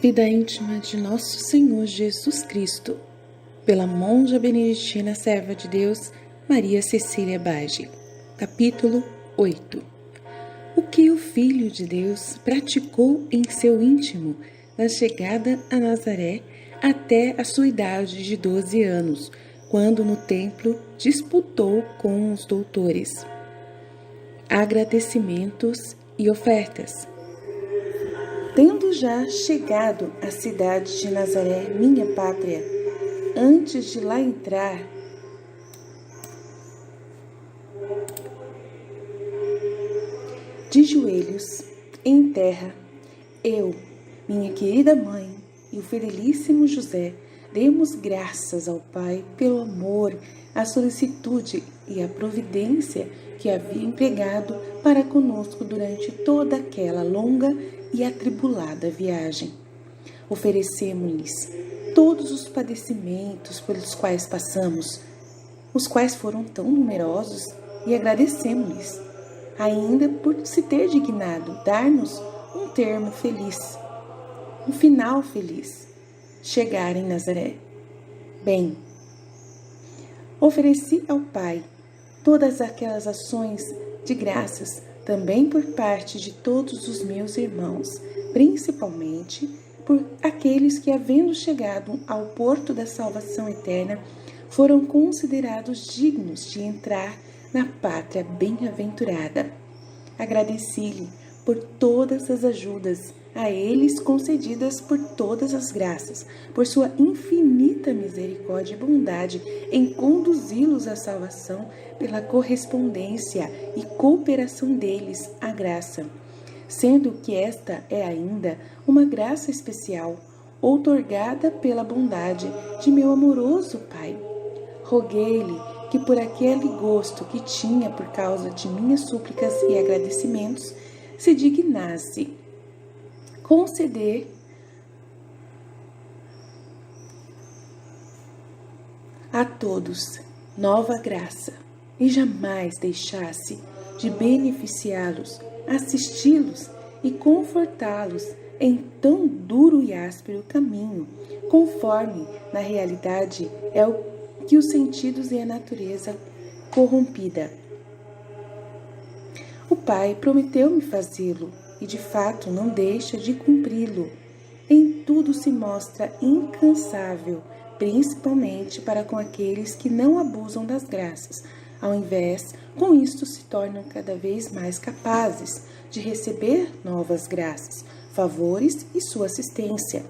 Vida íntima de nosso Senhor Jesus Cristo, pela monja beneditina serva de Deus, Maria Cecília Bage. Capítulo 8. O que o Filho de Deus praticou em seu íntimo, da chegada a Nazaré até a sua idade de 12 anos, quando no templo disputou com os doutores. Agradecimentos e ofertas. Tendo já chegado à cidade de Nazaré, minha pátria, antes de lá entrar, de joelhos em terra, eu, minha querida mãe e o fidelíssimo José, demos graças ao Pai pelo amor, a solicitude e a providência que havia empregado para conosco durante toda aquela longa e atribulada viagem. Oferecemos-lhes todos os padecimentos pelos quais passamos, os quais foram tão numerosos, e agradecemos-lhes ainda por se ter dignado dar-nos um termo feliz, um final feliz, chegar em Nazaré. Bem, ofereci ao Pai todas aquelas ações de graças também por parte de todos os meus irmãos, principalmente por aqueles que, havendo chegado ao porto da salvação eterna, foram considerados dignos de entrar na pátria bem-aventurada. Agradeci-lhe por todas as ajudas a eles concedidas, por todas as graças, por sua infinita misericórdia e bondade em conduzi-los à salvação, pela correspondência e cooperação deles à graça, sendo que esta é ainda uma graça especial, outorgada pela bondade de meu amoroso Pai. Roguei-lhe que, por aquele gosto que tinha por causa de minhas súplicas e agradecimentos, se dignasse conceder a todos nova graça e jamais deixasse de beneficiá-los, assisti-los e confortá-los em tão duro e áspero caminho, conforme na realidade é o que os sentidos e a natureza corrompida. O Pai prometeu-me fazê-lo e de fato não deixa de cumpri-lo. Em tudo se mostra incansável, principalmente para com aqueles que não abusam das graças. Ao invés, com isto se tornam cada vez mais capazes de receber novas graças, favores e sua assistência.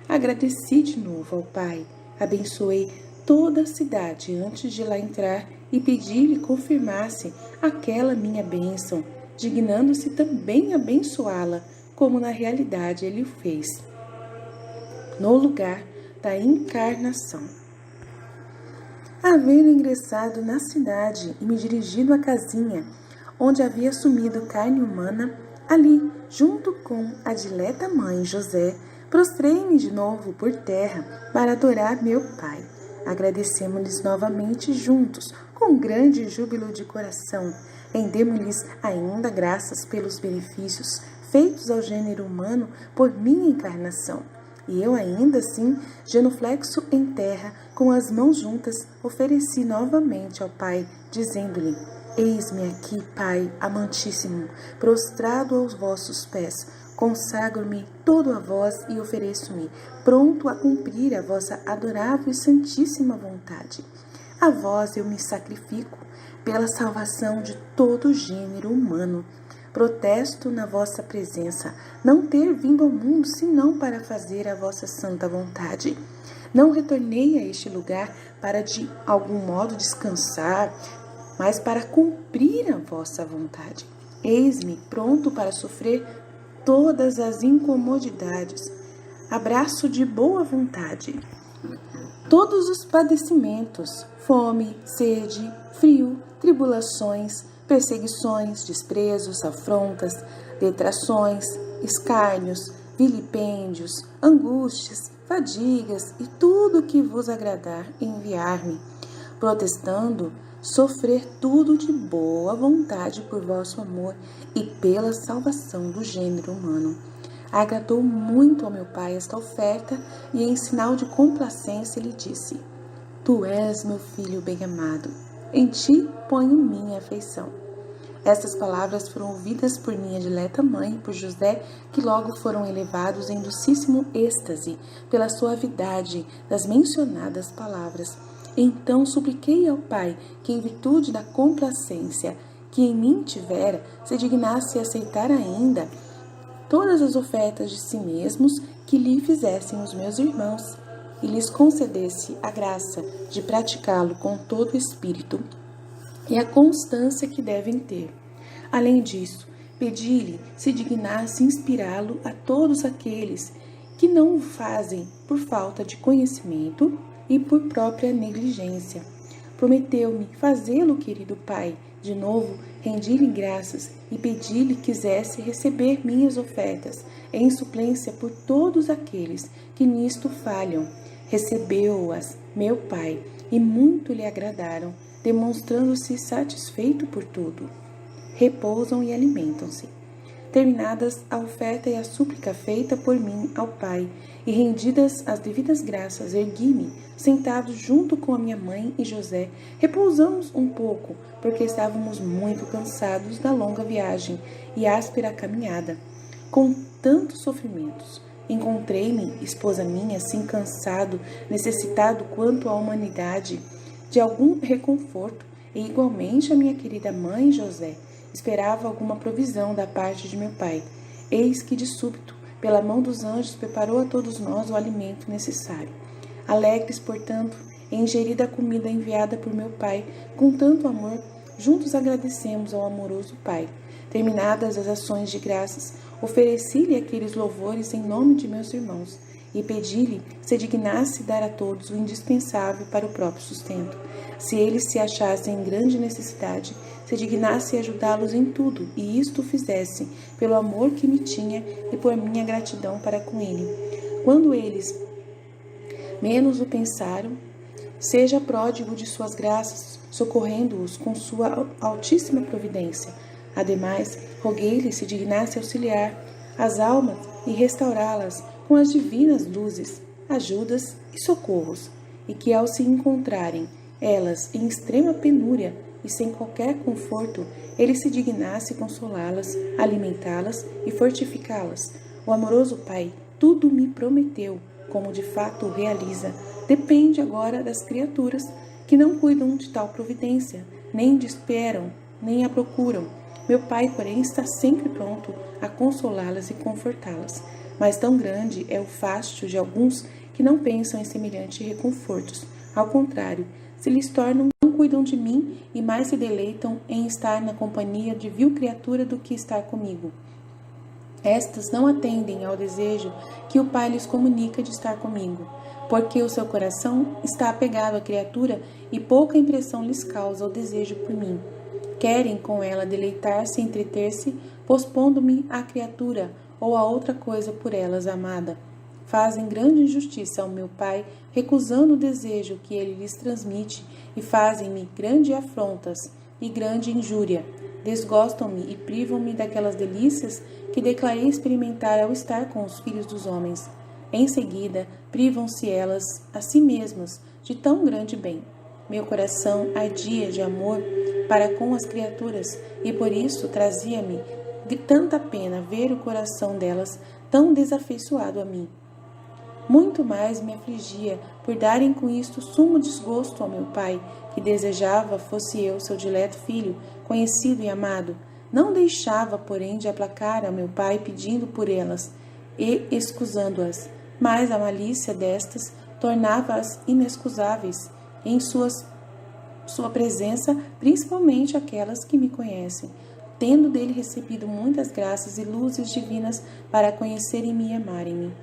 Agradeci de novo ao Pai, abençoei toda a cidade antes de lá entrar e pedi-lhe confirmasse aquela minha bênção, dignando-se também abençoá-la, como na realidade ele o fez, no lugar da encarnação. Havendo ingressado na cidade e me dirigido à casinha, onde havia assumido carne humana, ali, junto com a dileta mãe José, prostrei-me de novo por terra para adorar meu Pai. Agradecemos-lhes novamente juntos, com grande júbilo de coração. Rendemos-lhes ainda graças pelos benefícios feitos ao gênero humano por minha encarnação. E eu ainda assim, genuflexo em terra, com as mãos juntas, ofereci novamente ao Pai, dizendo-lhe: Eis-me aqui, Pai amantíssimo, prostrado aos vossos pés. Consagro-me todo a vós e ofereço-me, pronto a cumprir a vossa adorável e santíssima vontade. A vós eu me sacrifico, pela salvação de todo o gênero humano. Protesto na vossa presença não ter vindo ao mundo senão para fazer a vossa santa vontade. Não retornei a este lugar para de algum modo descansar, mas para cumprir a vossa vontade. Eis-me pronto para sofrer todas as incomodidades. Abraço de boa vontade todos os padecimentos, fome, sede, frio, tribulações, perseguições, desprezos, afrontas, detrações, escárnios, vilipêndios, angústias, fadigas e tudo o que vos agradar enviar-me, protestando sofrer tudo de boa vontade por vosso amor e pela salvação do gênero humano. Agradou muito ao meu pai esta oferta e, em sinal de complacência, lhe disse: Tu és meu filho bem-amado, em ti ponho minha afeição. Estas palavras foram ouvidas por minha dileta mãe e por José, que logo foram elevados em docíssimo êxtase pela suavidade das mencionadas palavras. Então supliquei ao Pai que, em virtude da complacência que em mim tivera, se dignasse aceitar ainda todas as ofertas de si mesmos que lhe fizessem os meus irmãos, e lhes concedesse a graça de praticá-lo com todo o espírito e a constância que devem ter. Além disso, pedi-lhe se dignasse inspirá-lo a todos aqueles que não o fazem por falta de conhecimento e por própria negligência. Prometeu-me fazê-lo, querido Pai. De novo, rendi-lhe graças e pedi-lhe que quisesse receber minhas ofertas, em suplência por todos aqueles que nisto falham. Recebeu-as, meu Pai, e muito lhe agradaram, demonstrando-se satisfeito por tudo. Repousam e alimentam-se. Terminadas a oferta e a súplica feita por mim ao Pai, e rendidas as devidas graças, ergui-me, sentado junto com a minha mãe e José. Repousamos um pouco, porque estávamos muito cansados da longa viagem e áspera caminhada, com tantos sofrimentos. Encontrei-me, esposa minha, assim cansado, necessitado quanto a humanidade de algum reconforto, e igualmente a minha querida mãe José esperava alguma provisão da parte de meu pai. Eis que de súbito, pela mão dos anjos, preparou a todos nós o alimento necessário. Alegres, portanto, em ingerir a comida enviada por meu pai com tanto amor, juntos agradecemos ao amoroso Pai. Terminadas as ações de graças, ofereci-lhe aqueles louvores em nome de meus irmãos e pedi-lhe se dignasse dar a todos o indispensável para o próprio sustento. Se eles se achassem em grande necessidade, se dignasse ajudá-los em tudo, e isto fizesse pelo amor que me tinha e por minha gratidão para com ele. Quando eles menos o pensaram, seja pródigo de suas graças, socorrendo-os com sua altíssima providência. Ademais, roguei-lhe se dignasse auxiliar as almas e restaurá-las com as divinas luzes, ajudas e socorros, e que ao se encontrarem elas em extrema penúria e sem qualquer conforto, ele se dignasse consolá-las, alimentá-las e fortificá-las. O amoroso Pai tudo me prometeu, como de fato o realiza. Depende agora das criaturas que não cuidam de tal providência, nem esperam, nem a procuram. Meu Pai, porém, está sempre pronto a consolá-las e confortá-las. Mas tão grande é o fástio de alguns que não pensam em semelhantes reconfortos. Ao contrário, se lhes tornam, não cuidam de mim e mais se deleitam em estar na companhia de vil criatura do que estar comigo. Estas não atendem ao desejo que o Pai lhes comunica de estar comigo, porque o seu coração está apegado à criatura e pouca impressão lhes causa o desejo por mim. Querem com ela deleitar-se e entreter-se, pospondo-me à criatura ou a outra coisa por elas amada. Fazem grande injustiça ao meu Pai, recusando o desejo que ele lhes transmite, e fazem-me grande afrontas e grande injúria. Desgostam-me e privam-me daquelas delícias que declarei experimentar ao estar com os filhos dos homens. Em seguida, privam-se elas a si mesmas de tão grande bem. Meu coração ardia de amor para com as criaturas, e por isso trazia-me de tanta pena ver o coração delas tão desafeiçoado a mim. Muito mais me afligia por darem com isto sumo desgosto ao meu Pai, que desejava fosse eu seu dileto filho, conhecido e amado. Não deixava, porém, de aplacar ao meu Pai pedindo por elas e excusando-as, mas a malícia destas tornava-as inexcusáveis em sua presença, principalmente aquelas que me conhecem, tendo dele recebido muitas graças e luzes divinas para conhecerem-me e amarem-me.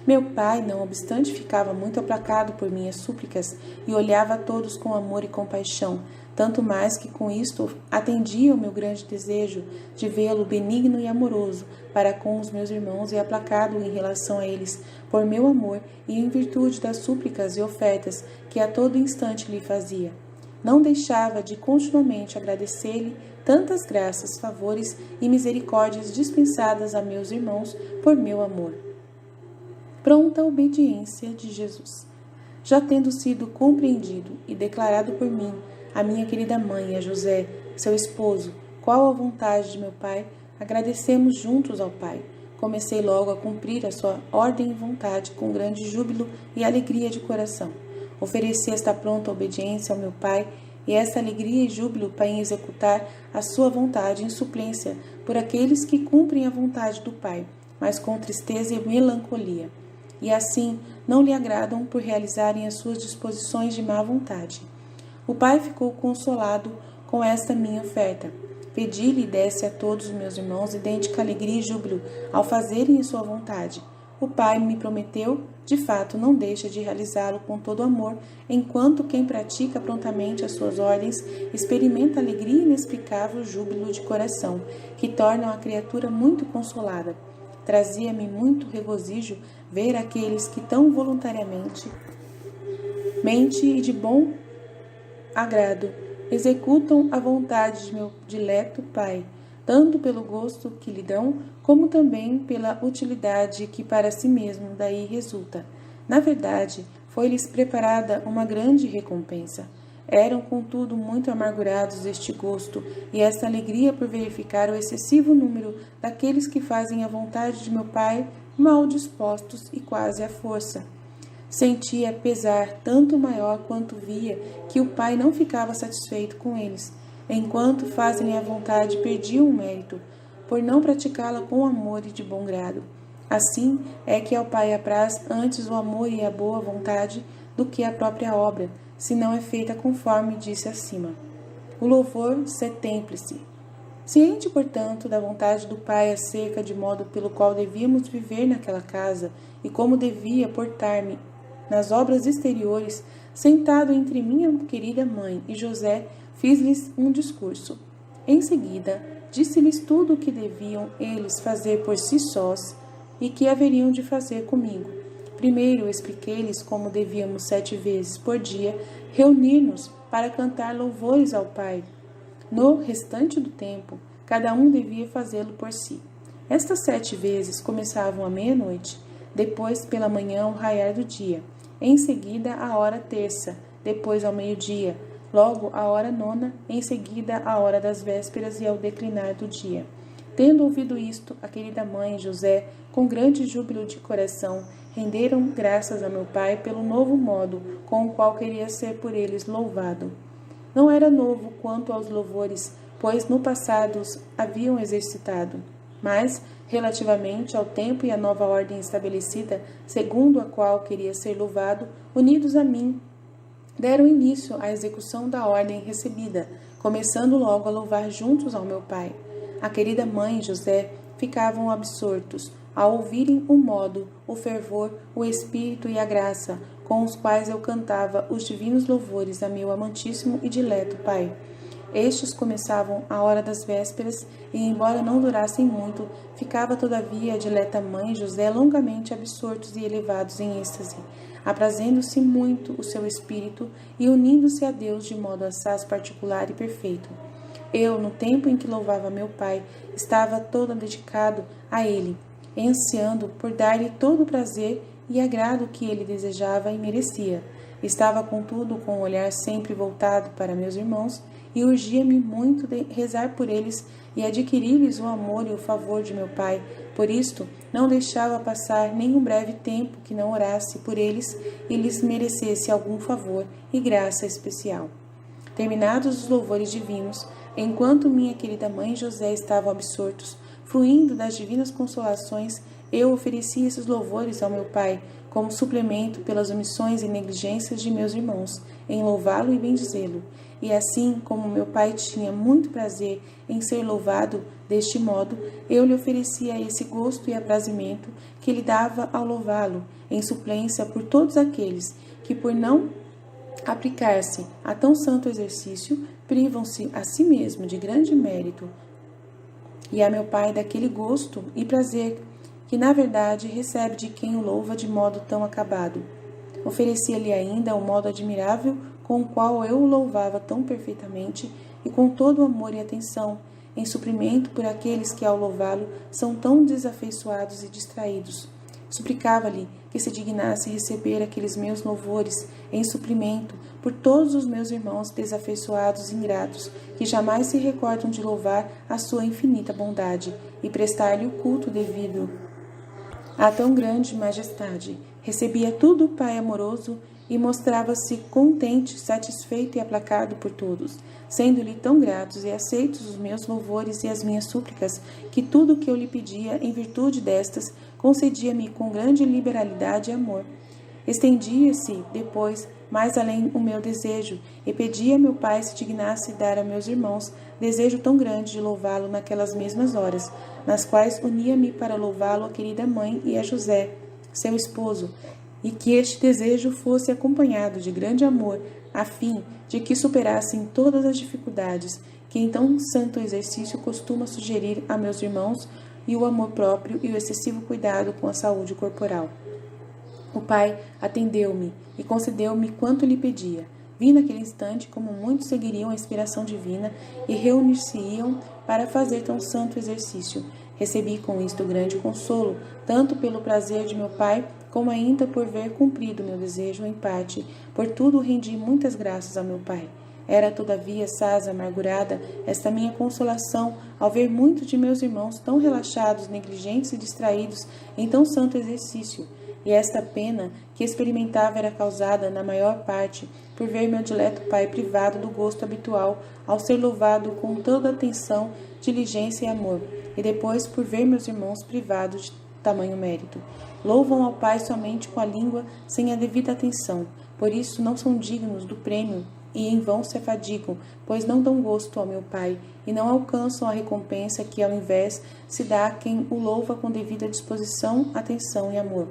Meu Pai, não obstante, ficava muito aplacado por minhas súplicas e olhava a todos com amor e compaixão, tanto mais que com isto atendia o meu grande desejo de vê-lo benigno e amoroso para com os meus irmãos e aplacado em relação a eles por meu amor e em virtude das súplicas e ofertas que a todo instante lhe fazia. não deixava de continuamente agradecer-lhe tantas graças, favores e misericórdias dispensadas a meus irmãos por meu amor. Pronta obediência de Jesus. Já tendo sido compreendido e declarado por mim, a minha querida mãe e a José, seu esposo, qual a vontade de meu Pai, agradecemos juntos ao Pai. Comecei logo a cumprir a sua ordem e vontade com grande júbilo e alegria de coração. Ofereci esta pronta obediência ao meu Pai e esta alegria e júbilo para executar a sua vontade em suplência por aqueles que cumprem a vontade do Pai, mas com tristeza e melancolia, e assim não lhe agradam por realizarem as suas disposições de má vontade. O Pai ficou consolado com esta minha oferta. Pedi-lhe e desse a todos os meus irmãos idêntica alegria e júbilo ao fazerem a sua vontade. O Pai me prometeu, de fato, não deixa de realizá-lo com todo amor, enquanto quem pratica prontamente as suas ordens experimenta alegria inexplicável, júbilo de coração, que tornam a criatura muito consolada. Trazia-me muito regozijo ver aqueles que tão voluntariamente, mente e de bom agrado, executam a vontade de meu dileto Pai, tanto pelo gosto que lhe dão, como também pela utilidade que para si mesmo daí resulta. Na verdade, foi-lhes preparada uma grande recompensa. Eram, contudo, muito amargurados este gosto e esta alegria por verificar o excessivo número daqueles que fazem a vontade de meu Pai, mal dispostos e quase à força. Sentia pesar tanto maior quanto via que o Pai não ficava satisfeito com eles. Enquanto fazem a vontade, perdiam o mérito, por não praticá-la com amor e de bom grado. Assim é que ao Pai apraz antes o amor e a boa vontade do que a própria obra, se não é feita conforme disse acima. O louvor setemple-se. Ciente, portanto, da vontade do Pai acerca de modo pelo qual devíamos viver naquela casa e como devia portar-me nas obras exteriores, sentado entre minha querida mãe e José, fiz-lhes um discurso. Em seguida, disse-lhes tudo o que deviam eles fazer por si sós e que haveriam de fazer comigo. Primeiro, expliquei-lhes como devíamos 7 vezes por dia reunir-nos para cantar louvores ao Pai. No restante do tempo, cada um devia fazê-lo por si. Estas 7 vezes começavam à meia-noite, depois pela manhã ao raiar do dia, em seguida a hora terça, depois ao meio-dia, logo a hora nona, em seguida a hora das vésperas e ao declinar do dia. Tendo ouvido isto, a querida mãe e José, com grande júbilo de coração, renderam graças a meu Pai pelo novo modo com o qual queria ser por eles louvado. Não era novo quanto aos louvores, pois no passado os haviam exercitado, mas, relativamente ao tempo e à nova ordem estabelecida, segundo a qual queria ser louvado, unidos a mim, deram início à execução da ordem recebida, começando logo a louvar juntos ao meu Pai. A querida mãe e José ficavam absortos ao ouvirem o modo, o fervor, o espírito e a graça com os quais eu cantava os divinos louvores a meu amantíssimo e dileto Pai. Estes começavam à hora das vésperas e, embora não durassem muito, ficava todavia a dileta mãe e José longamente absortos e elevados em êxtase, aprazendo-se muito o seu espírito e unindo-se a Deus de modo assaz particular e perfeito. Eu, no tempo em que louvava meu Pai, estava todo dedicado a Ele, ansiando por dar-lhe todo o prazer e agrado que ele desejava e merecia. Estava, contudo, com o olhar sempre voltado para meus irmãos e urgia-me muito de rezar por eles e adquirir-lhes o amor e o favor de meu Pai. Por isto, não deixava passar nem um breve tempo que não orasse por eles e lhes merecesse algum favor e graça especial. Terminados os louvores divinos, enquanto minha querida mãe e José estavam absortos, fruindo das divinas consolações, eu ofereci esses louvores ao meu Pai, como suplemento pelas omissões e negligências de meus irmãos, em louvá-lo e bendizê-lo. E assim como meu Pai tinha muito prazer em ser louvado deste modo, eu lhe oferecia esse gosto e aprazimento que lhe dava ao louvá-lo, em suplência por todos aqueles que, por não aplicar-se a tão santo exercício, privam-se a si mesmo de grande mérito e a meu Pai daquele gosto e prazer que na verdade recebe de quem o louva de modo tão acabado. Oferecia-lhe ainda um modo admirável com o qual eu o louvava tão perfeitamente e com todo o amor e atenção, em suprimento por aqueles que, ao louvá-lo, são tão desafeiçoados e distraídos. Suplicava-lhe que se dignasse receber aqueles meus louvores em suprimento por todos os meus irmãos desafeiçoados e ingratos, que jamais se recordam de louvar a sua infinita bondade e prestar-lhe o culto devido a tão grande majestade. Recebia tudo o Pai amoroso e mostrava-se contente, satisfeito e aplacado por todos, sendo-lhe tão gratos e aceitos os meus louvores e as minhas súplicas, que tudo o que eu lhe pedia, em virtude destas, concedia-me com grande liberalidade e amor. Estendia-se, depois, mais além o meu desejo, e pedia a meu Pai se dignasse dar a meus irmãos desejo tão grande de louvá-lo naquelas mesmas horas, nas quais unia-me para louvá-lo a querida mãe e a José, seu esposo, e que este desejo fosse acompanhado de grande amor, a fim de que superassem todas as dificuldades que em tão santo exercício costuma sugerir a meus irmãos, e o amor próprio e o excessivo cuidado com a saúde corporal. O Pai atendeu-me e concedeu-me quanto lhe pedia. Vi naquele instante como muitos seguiriam a inspiração divina e reunir-se-iam para fazer tão santo exercício. Recebi com isto grande consolo, tanto pelo prazer de meu Pai, como ainda por ver cumprido meu desejo em parte. Por tudo rendi muitas graças ao meu Pai. Era, todavia, assaz amargurada esta minha consolação ao ver muitos de meus irmãos tão relaxados, negligentes e distraídos em tão santo exercício. E esta pena que experimentava era causada, na maior parte, por ver meu dileto Pai privado do gosto habitual ao ser louvado com toda atenção, diligência e amor, e depois por ver meus irmãos privados de tamanho mérito. Louvam ao Pai somente com a língua, sem a devida atenção, por isso não são dignos do prêmio e em vão se afadigam, pois não dão gosto ao meu Pai, e não alcançam a recompensa que, ao invés, se dá a quem o louva com devida disposição, atenção e amor.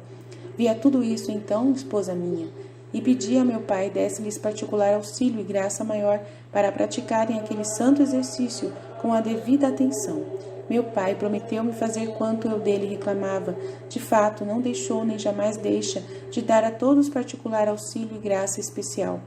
Via tudo isso, então, esposa minha, e pedi a meu Pai desse-lhes particular auxílio e graça maior para praticarem aquele santo exercício com a devida atenção. Meu Pai prometeu-me fazer quanto eu dele reclamava. De fato, não deixou nem jamais deixa de dar a todos particular auxílio e graça especial.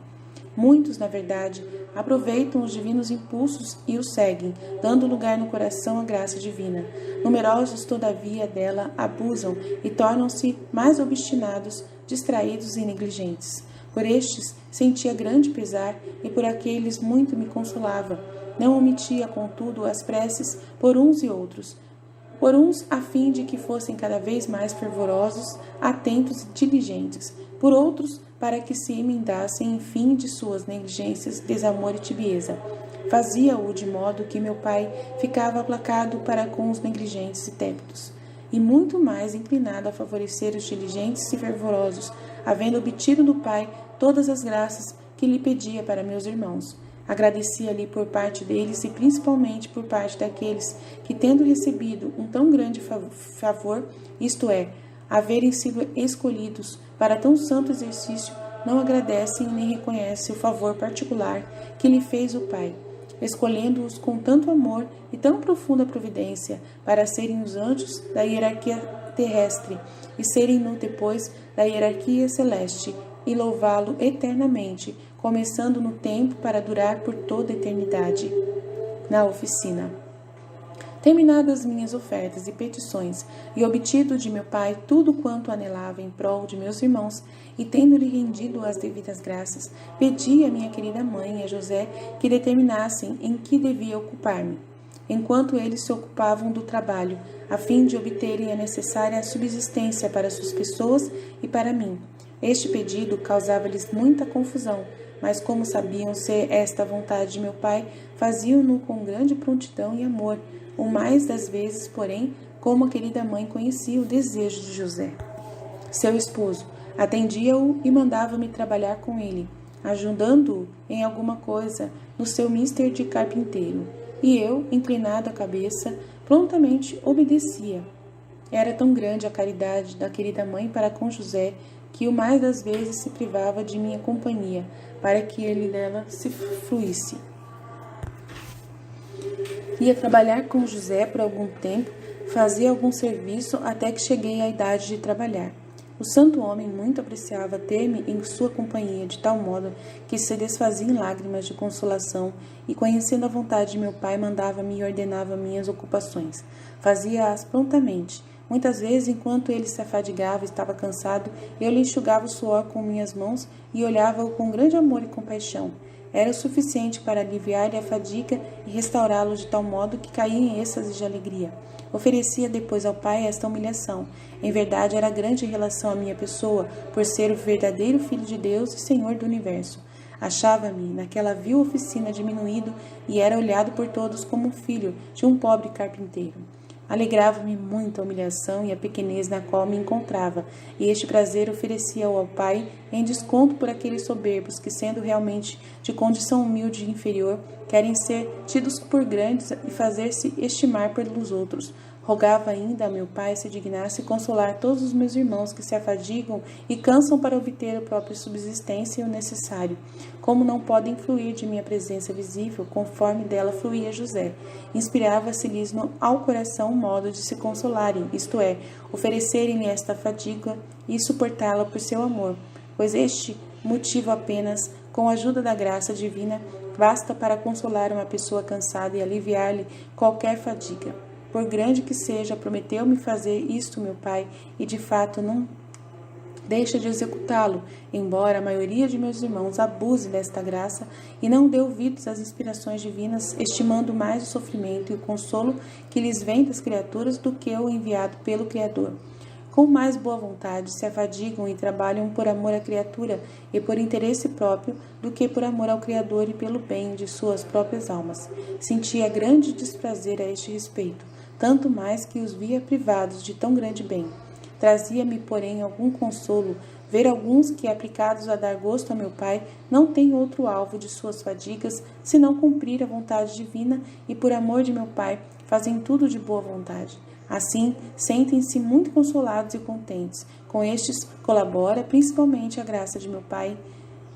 Muitos, na verdade, aproveitam os divinos impulsos e os seguem, dando lugar no coração à graça divina. Numerosos, todavia, dela abusam e tornam-se mais obstinados, distraídos e negligentes. Por estes sentia grande pesar e por aqueles muito me consolava. Não omitia, contudo, as preces por uns e outros. Por uns, a fim de que fossem cada vez mais fervorosos, atentos e diligentes. Por outros, para que se emendassem, enfim, de suas negligências, desamor e tibieza. Fazia-o de modo que meu Pai ficava aplacado para com os negligentes e tépidos, e muito mais inclinado a favorecer os diligentes e fervorosos, havendo obtido do Pai todas as graças que lhe pedia para meus irmãos. Agradecia-lhe por parte deles e principalmente por parte daqueles que, tendo recebido um tão grande favor, isto é, haverem sido escolhidos para tão santo exercício, não agradecem nem reconhecem o favor particular que lhe fez o Pai, escolhendo-os com tanto amor e tão profunda providência para serem os anjos da hierarquia terrestre e serem-no depois da hierarquia celeste e louvá-lo eternamente, começando no tempo para durar por toda a eternidade. Na oficina. Terminadas minhas ofertas e petições, e obtido de meu Pai tudo quanto anelava em prol de meus irmãos, e tendo-lhe rendido as devidas graças, pedi a minha querida mãe e a José que determinassem em que devia ocupar-me, enquanto eles se ocupavam do trabalho, a fim de obterem a necessária subsistência para suas pessoas e para mim. Este pedido causava-lhes muita confusão, mas como sabiam ser esta a vontade de meu Pai, faziam-no com grande prontidão e amor, o mais das vezes, porém, como a querida mãe conhecia o desejo de José, seu esposo, atendia-o e mandava-me trabalhar com ele, ajudando-o em alguma coisa no seu mister de carpinteiro, e eu, inclinado a cabeça, prontamente obedecia. Era tão grande a caridade da querida mãe para com José, que o mais das vezes se privava de minha companhia, para que ele dela se fruísse. Ia trabalhar com José por algum tempo, fazia algum serviço até que cheguei à idade de trabalhar. O santo homem muito apreciava ter-me em sua companhia, de tal modo que se desfazia em lágrimas de consolação e, conhecendo a vontade de meu pai, mandava-me e ordenava minhas ocupações. Fazia-as prontamente. Muitas vezes, enquanto ele se afadigava e estava cansado, eu lhe enxugava o suor com minhas mãos e olhava-o com grande amor e compaixão. Era o suficiente para aliviar-lhe a fadiga e restaurá-lo de tal modo que caía em êxtase de alegria. Oferecia depois ao Pai esta humilhação. Em verdade, era grande em relação à minha pessoa, por ser o verdadeiro Filho de Deus e Senhor do Universo. Achava-me naquela vil oficina diminuído e era olhado por todos como um filho de um pobre carpinteiro. Alegrava-me muito a humilhação e a pequenez na qual me encontrava, e este prazer oferecia-o ao Pai em desconto por aqueles soberbos que, sendo realmente de condição humilde e inferior, querem ser tidos por grandes e fazer-se estimar pelos outros. Rogava ainda a meu Pai se dignasse consolar todos os meus irmãos que se afadigam e cansam para obter a própria subsistência e o necessário, como não podem fluir de minha presença visível, conforme dela fluía José. Inspirava-se-lhes ao coração um modo de se consolarem, isto é, oferecerem-lhe esta fadiga e suportá-la por seu amor, pois este motivo apenas, com a ajuda da graça divina, basta para consolar uma pessoa cansada e aliviar-lhe qualquer fadiga. Por grande que seja, prometeu-me fazer isto meu Pai, e de fato não deixa de executá-lo, embora a maioria de meus irmãos abuse desta graça e não dê ouvidos às inspirações divinas, estimando mais o sofrimento e o consolo que lhes vem das criaturas do que o enviado pelo Criador. Com mais boa vontade se afadigam e trabalham por amor à criatura e por interesse próprio do que por amor ao Criador e pelo bem de suas próprias almas. Sentia grande desprazer a este respeito, tanto mais que os via privados de tão grande bem. Trazia-me, porém, algum consolo ver alguns que, aplicados a dar gosto a meu Pai, não têm outro alvo de suas fadigas, senão cumprir a vontade divina e, por amor de meu Pai, fazem tudo de boa vontade. Assim, sentem-se muito consolados e contentes. Com estes colabora principalmente a graça de meu Pai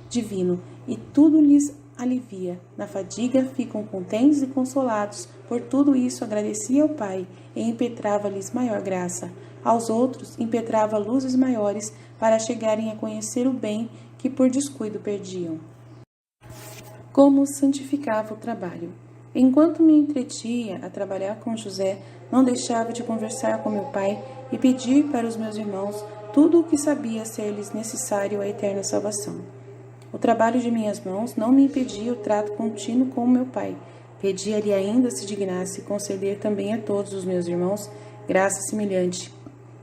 divino, e tudo lhes alivia. Na fadiga ficam contentes e consolados. Por tudo isso agradecia ao Pai e impetrava-lhes maior graça. Aos outros impetrava luzes maiores para chegarem a conhecer o bem que por descuido perdiam. Como santificava o trabalho. Enquanto me entretia a trabalhar com José, não deixava de conversar com meu pai e pedir para os meus irmãos tudo o que sabia ser-lhes necessário à eterna salvação. O trabalho de minhas mãos não me impedia o trato contínuo com meu pai. Pedia-lhe ainda se dignasse conceder também a todos os meus irmãos graça semelhante,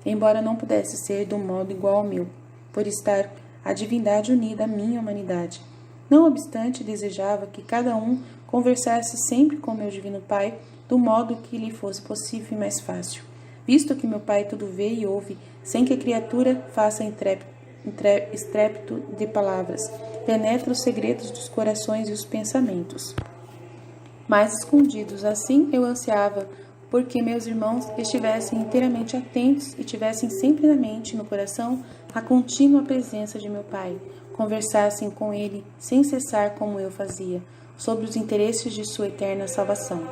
embora não pudesse ser de um modo igual ao meu, por estar a divindade unida à minha humanidade. Não obstante, desejava que cada um conversasse sempre com meu divino Pai, do modo que lhe fosse possível e mais fácil, visto que meu Pai tudo vê e ouve, sem que a criatura faça estrépito de palavras, penetra os segredos dos corações e os pensamentos mais escondidos. Assim eu ansiava porque meus irmãos estivessem inteiramente atentos e tivessem sempre na mente e no coração a contínua presença de meu Pai, conversassem com ele sem cessar como eu fazia, sobre os interesses de sua eterna salvação.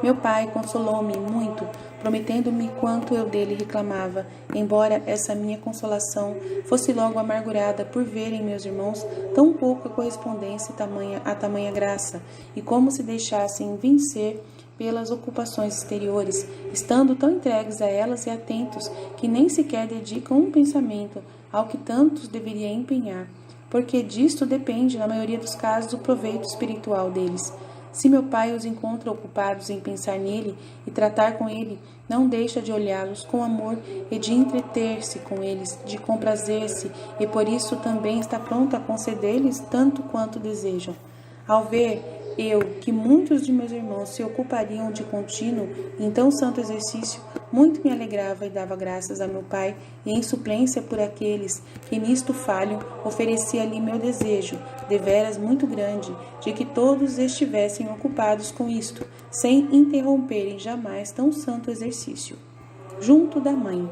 Meu Pai consolou-me muito, prometendo-me quanto eu dele reclamava, embora essa minha consolação fosse logo amargurada por verem meus irmãos tão pouca correspondência a tamanha graça, e como se deixassem vencer pelas ocupações exteriores, estando tão entregues a elas e atentos que nem sequer dedicam um pensamento ao que tantos deveria empenhar, porque disto depende, na maioria dos casos, o proveito espiritual deles. Se meu Pai os encontra ocupados em pensar nele e tratar com ele, não deixa de olhá-los com amor e de entreter-se com eles, de comprazer-se, e por isso também está pronto a conceder-lhes tanto quanto desejam. Ao ver eu que muitos de meus irmãos se ocupariam de contínuo em tão santo exercício, muito me alegrava e dava graças a meu Pai, e em suplência por aqueles que nisto falham, oferecia-lhe meu desejo, deveras muito grande, de que todos estivessem ocupados com isto, sem interromperem jamais tão santo exercício. Junto da mãe.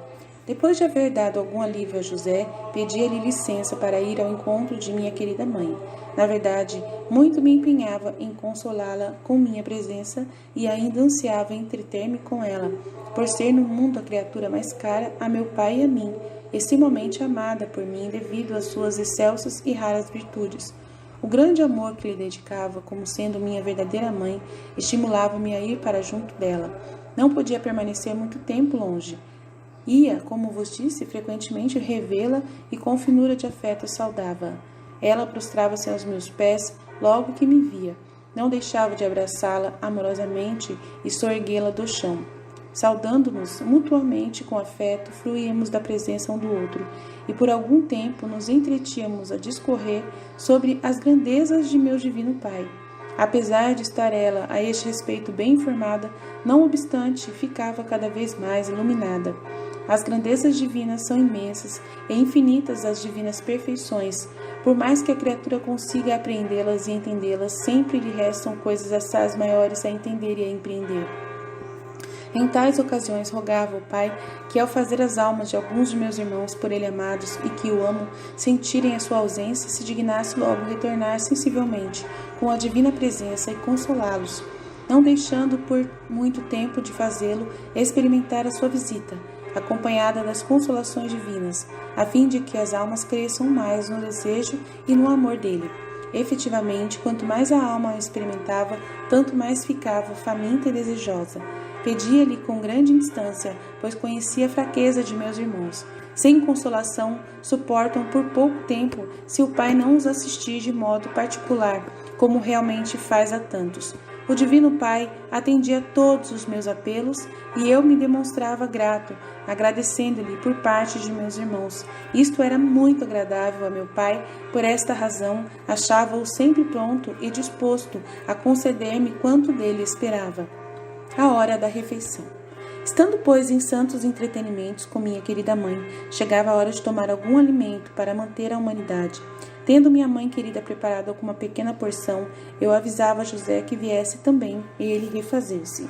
Depois de haver dado algum alívio a José, pedia-lhe licença para ir ao encontro de minha querida mãe. Na verdade, muito me empenhava em consolá-la com minha presença e ainda ansiava entreter-me com ela, por ser no mundo a criatura mais cara a meu pai e a mim, extremamente amada por mim devido às suas excelsas e raras virtudes. O grande amor que lhe dedicava, como sendo minha verdadeira mãe, estimulava-me a ir para junto dela. Não podia permanecer muito tempo longe. Ia, como vos disse, frequentemente revê-la e com finura de afeto saudava-a. Ela prostrava-se aos meus pés logo que me via. Não deixava de abraçá-la amorosamente e soerguê-la do chão. Saudando-nos mutuamente com afeto, fluíamos da presença um do outro, e por algum tempo nos entretínhamos a discorrer sobre as grandezas de meu divino Pai. Apesar de estar ela a este respeito bem informada, não obstante, ficava cada vez mais iluminada. As grandezas divinas são imensas e infinitas as divinas perfeições. Por mais que a criatura consiga apreendê-las e entendê-las, sempre lhe restam coisas assaz maiores a entender e a empreender. Em tais ocasiões, rogava ao Pai que, ao fazer as almas de alguns de meus irmãos por ele amados e que o amam sentirem a sua ausência, se dignasse logo retornar sensivelmente com a divina presença e consolá-los, não deixando por muito tempo de fazê-lo experimentar a sua visita, acompanhada das consolações divinas, a fim de que as almas cresçam mais no desejo e no amor dele. Efetivamente, quanto mais a alma a experimentava, tanto mais ficava faminta e desejosa. Pedia-lhe com grande instância, pois conhecia a fraqueza de meus irmãos. Sem consolação, suportam por pouco tempo se o Pai não os assistir de modo particular, como realmente faz a tantos. O Divino Pai atendia todos os meus apelos e eu me demonstrava grato, agradecendo-lhe por parte de meus irmãos. Isto era muito agradável a meu Pai, por esta razão achava-o sempre pronto e disposto a conceder-me quanto dele esperava. A hora da refeição. Estando, pois, em santos entretenimentos com minha querida mãe, chegava a hora de tomar algum alimento para manter a humanidade. Tendo minha mãe querida preparado alguma pequena porção, eu avisava a José que viesse também ele refazer-se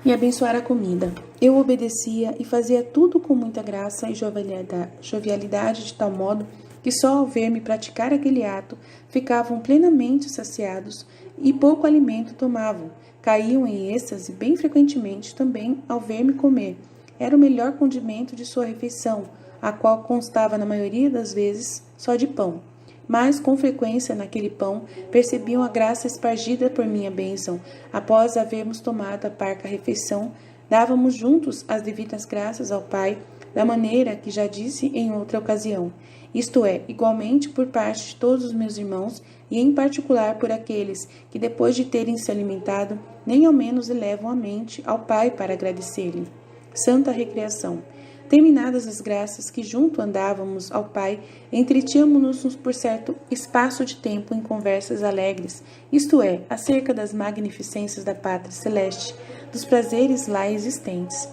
e abençoar a comida. Eu obedecia e fazia tudo com muita graça e jovialidade, de tal modo que só ao ver-me praticar aquele ato ficavam plenamente saciados e pouco alimento tomavam. Caíam em êxtase bem frequentemente também ao ver-me comer. Era o melhor condimento de sua refeição, a qual constava na maioria das vezes só de pão. Mas, com frequência, naquele pão, percebiam a graça espargida por minha bênção. Após havermos tomado a parca refeição, dávamos juntos as devidas graças ao Pai, da maneira que já disse em outra ocasião. Isto é, igualmente por parte de todos os meus irmãos, e em particular por aqueles que, depois de terem se alimentado, nem ao menos elevam a mente ao Pai para agradecer-lhe. Santa Recreação. Terminadas as graças que junto andávamos ao Pai, entretínhamos-nos por certo espaço de tempo em conversas alegres, isto é, acerca das magnificências da pátria celeste, dos prazeres lá existentes,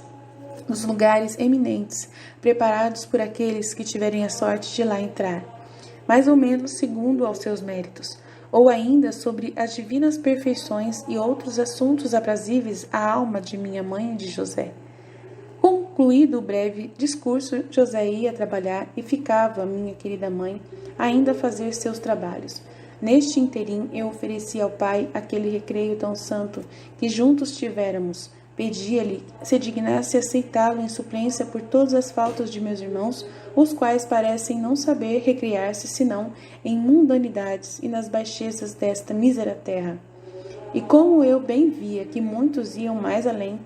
dos lugares eminentes, preparados por aqueles que tiverem a sorte de lá entrar, mais ou menos segundo aos seus méritos, ou ainda sobre as divinas perfeições e outros assuntos aprazíveis à alma de minha mãe e de José. Concluído o breve discurso, José ia trabalhar e ficava minha querida mãe ainda a fazer seus trabalhos. Neste interim, eu oferecia ao Pai aquele recreio tão santo que juntos tivéramos. Pedia-lhe se dignasse aceitá-lo em suplência por todas as faltas de meus irmãos, os quais parecem não saber recriar-se senão em mundanidades e nas baixezas desta mísera terra. E como eu bem via que muitos iam mais além,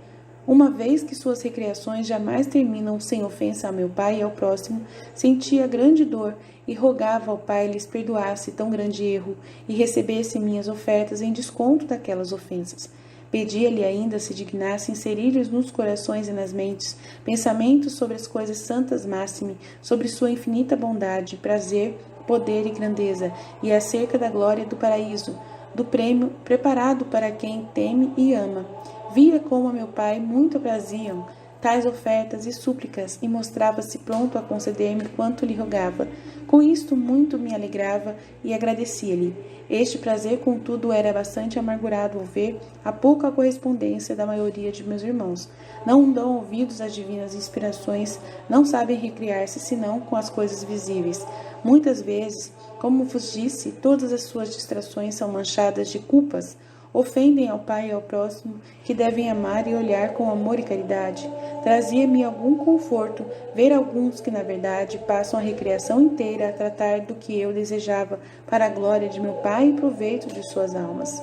uma vez que suas recreações jamais terminam sem ofensa a meu pai e ao próximo, sentia grande dor e rogava ao Pai lhes perdoasse tão grande erro e recebesse minhas ofertas em desconto daquelas ofensas. Pedia-lhe ainda se dignasse inserir-lhes nos corações e nas mentes pensamentos sobre as coisas santas máxime, sobre sua infinita bondade, prazer, poder e grandeza, e acerca da glória do paraíso, do prêmio preparado para quem teme e ama. Via como a meu Pai muito apraziam tais ofertas e súplicas e mostrava-se pronto a conceder-me quanto lhe rogava. Com isto muito me alegrava e agradecia-lhe. Este prazer, contudo, era bastante amargurado ao ver a pouca correspondência da maioria de meus irmãos. Não dão ouvidos às divinas inspirações, não sabem recriar-se senão com as coisas visíveis. Muitas vezes, como vos disse, todas as suas distrações são manchadas de culpas, ofendem ao Pai e ao próximo, que devem amar e olhar com amor e caridade. Trazia-me algum conforto ver alguns que, na verdade, passam a recreação inteira a tratar do que eu desejava para a glória de meu Pai e proveito de suas almas.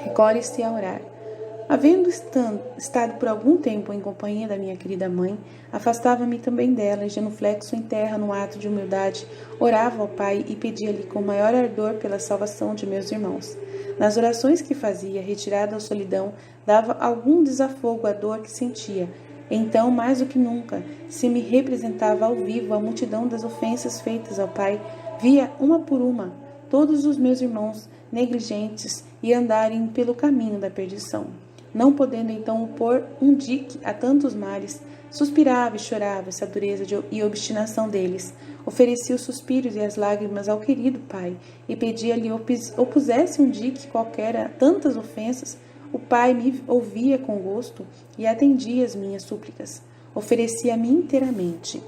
Recolhe-se a orar. Havendo estado por algum tempo em companhia da minha querida mãe, afastava-me também dela e, genuflexo em terra num ato de humildade, orava ao Pai e pedia-lhe com maior ardor pela salvação de meus irmãos. Nas orações que fazia, retirada à solidão, dava algum desafogo à dor que sentia. Então, mais do que nunca, se me representava ao vivo a multidão das ofensas feitas ao Pai, via uma por uma todos os meus irmãos negligentes e andarem pelo caminho da perdição. Não podendo então pôr um dique a tantos males, suspirava e chorava essa dureza e obstinação deles. Oferecia os suspiros e as lágrimas ao querido Pai e pedia-lhe opusesse um dique qualquer a tantas ofensas. O Pai me ouvia com gosto e atendia as minhas súplicas. Oferecia-me inteiramente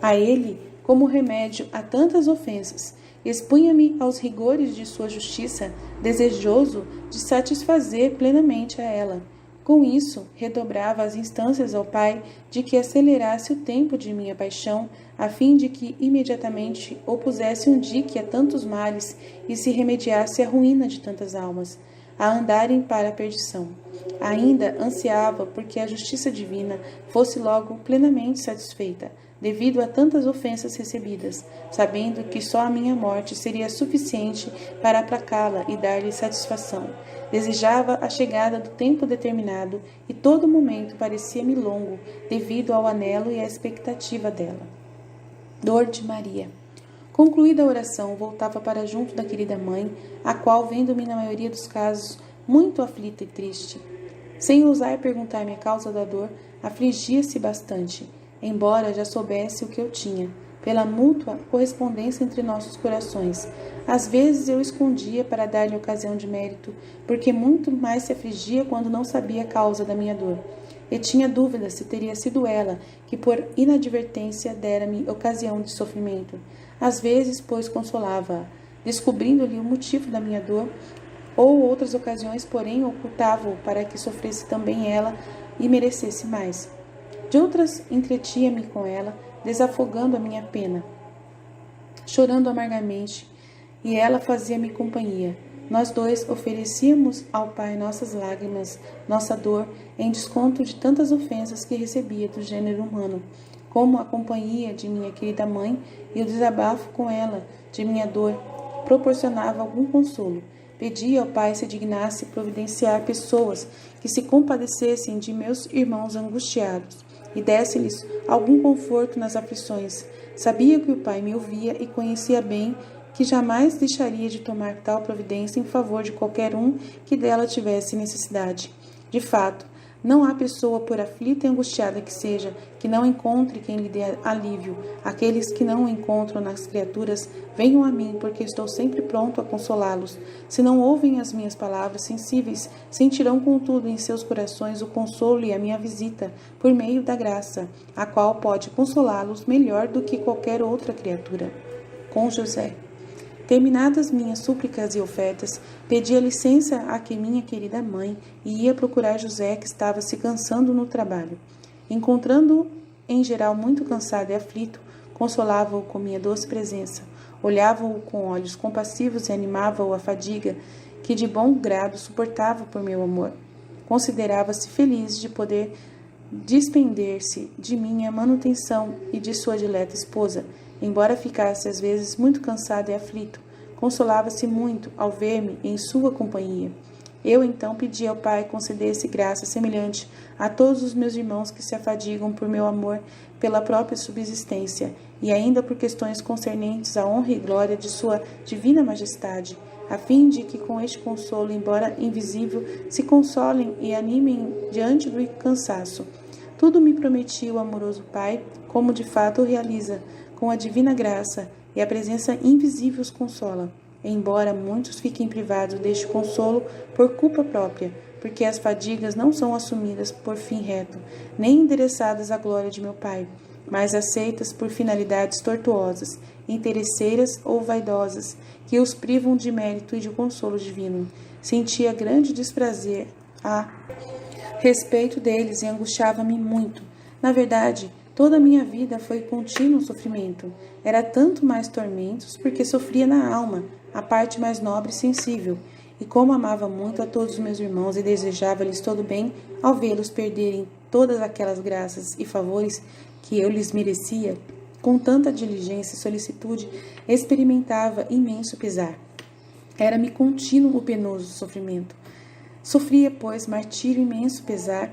a ele como remédio a tantas ofensas. Expunha-me aos rigores de sua justiça, desejoso de satisfazer plenamente a ela. Com isso, redobrava as instâncias ao Pai de que acelerasse o tempo de minha paixão, a fim de que imediatamente opusesse um dique a tantos males e se remediasse a ruína de tantas almas, a andarem para a perdição. Ainda ansiava porque a justiça divina fosse logo plenamente satisfeita, devido a tantas ofensas recebidas, sabendo que só a minha morte seria suficiente para aplacá-la e dar-lhe satisfação. Desejava a chegada do tempo determinado e todo momento parecia-me longo, devido ao anelo e à expectativa dela. Dor de Maria. Concluída a oração, voltava para junto da querida mãe, a qual, vendo-me na maioria dos casos, muito aflita e triste, sem ousar perguntar-me a causa da dor, afligia-se bastante, embora já soubesse o que eu tinha, pela mútua correspondência entre nossos corações. Às vezes eu escondia para dar-lhe ocasião de mérito, porque muito mais se afligia quando não sabia a causa da minha dor. E tinha dúvida se teria sido ela que, por inadvertência, dera-me ocasião de sofrimento. Às vezes, pois, consolava-a, descobrindo-lhe o motivo da minha dor, ou outras ocasiões, porém, ocultava-o para que sofresse também ela e merecesse mais. De outras, entretia-me com ela, desafogando a minha pena, chorando amargamente, e ela fazia-me companhia. Nós dois oferecíamos ao Pai nossas lágrimas, nossa dor, em desconto de tantas ofensas que recebia do gênero humano, como a companhia de minha querida mãe e o desabafo com ela de minha dor proporcionava algum consolo. Pedia ao Pai se dignasse providenciar pessoas que se compadecessem de meus irmãos angustiados e desse-lhes algum conforto nas aflições. Sabia que o Pai me ouvia e conhecia bem que jamais deixaria de tomar tal providência em favor de qualquer um que dela tivesse necessidade. De fato, não há pessoa, por aflita e angustiada que seja, que não encontre quem lhe dê alívio. Aqueles que não o encontram nas criaturas, venham a mim, porque estou sempre pronto a consolá-los. Se não ouvem as minhas palavras sensíveis, sentirão contudo em seus corações o consolo e a minha visita, por meio da graça, a qual pode consolá-los melhor do que qualquer outra criatura. Com José. Terminadas minhas súplicas e ofertas, pedia licença a que minha querida mãe e ia procurar José, que estava se cansando no trabalho. Encontrando-o, em geral, muito cansado e aflito, consolava-o com minha doce presença, olhava-o com olhos compassivos e animava-o à fadiga que de bom grado suportava por meu amor. Considerava-se feliz de poder despender-se de minha manutenção e de sua dileta esposa. Embora ficasse às vezes muito cansado e aflito, consolava-se muito ao ver-me em sua companhia. Eu então pedi ao Pai concedesse graça semelhante a todos os meus irmãos que se afadigam por meu amor pela própria subsistência e ainda por questões concernentes à honra e glória de sua divina majestade, a fim de que com este consolo, embora invisível, se consolem e animem diante do cansaço. Tudo me prometia o amoroso Pai, como de fato o realiza, com a divina graça, e a presença invisível os consola, embora muitos fiquem privados deste consolo por culpa própria, porque as fadigas não são assumidas por fim reto, nem endereçadas à glória de meu Pai, mas aceitas por finalidades tortuosas, interesseiras ou vaidosas, que os privam de mérito e de consolo divino. Sentia grande desprazer a respeito deles e angustiava-me muito. Na verdade, toda a minha vida foi contínuo sofrimento. Era tanto mais tormentos porque sofria na alma, a parte mais nobre e sensível. E como amava muito a todos os meus irmãos e desejava-lhes todo bem, ao vê-los perderem todas aquelas graças e favores que eu lhes merecia, com tanta diligência e solicitude, experimentava imenso pesar. Era-me contínuo o penoso sofrimento. Sofria, pois, martírio imenso pesar,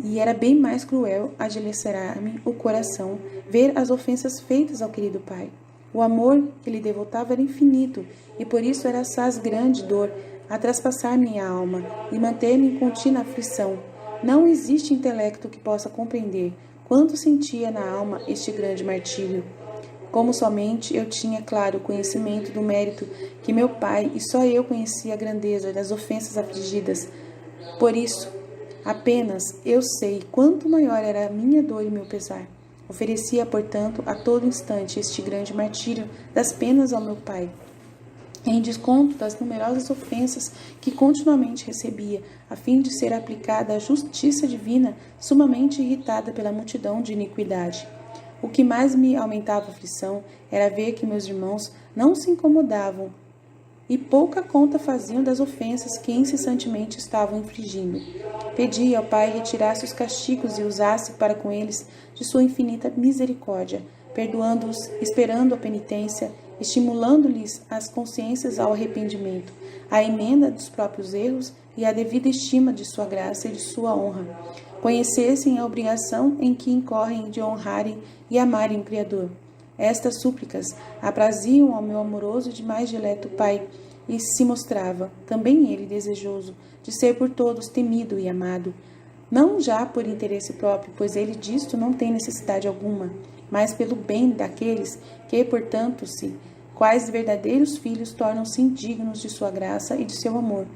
e era bem mais cruel a dilacerar-me o coração ver as ofensas feitas ao querido pai. O amor que lhe devotava era infinito, e por isso era assaz grande dor a traspassar minha alma e manter-me em contínua aflição. Não existe intelecto que possa compreender quanto sentia na alma este grande martírio. Como somente eu tinha claro conhecimento do mérito que meu pai e só eu conhecia a grandeza das ofensas afligidas. Por isso, apenas eu sei quanto maior era a minha dor e meu pesar. Oferecia, portanto, a todo instante este grande martírio das penas ao meu pai, em desconto das numerosas ofensas que continuamente recebia, a fim de ser aplicada a justiça divina, sumamente irritada pela multidão de iniquidade. O que mais me aumentava a aflição era ver que meus irmãos não se incomodavam e pouca conta faziam das ofensas que incessantemente estavam infligindo. Pedi ao Pai retirasse os castigos e usasse para com eles de sua infinita misericórdia, perdoando-os, esperando a penitência, estimulando-lhes as consciências ao arrependimento, à emenda dos próprios erros e à devida estima de sua graça e de sua honra. Conhecessem a obrigação em que incorrem de honrarem e amarem o Criador. Estas súplicas apraziam ao meu amoroso e demais dileto Pai, e se mostrava, também ele, desejoso de ser por todos temido e amado, não já por interesse próprio, pois ele disto não tem necessidade alguma, mas pelo bem daqueles que, portanto, quais verdadeiros filhos tornam-se indignos de sua graça e de seu amor,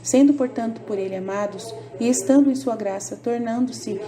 sendo, portanto, por ele amados, e estando em sua graça, tornando-se,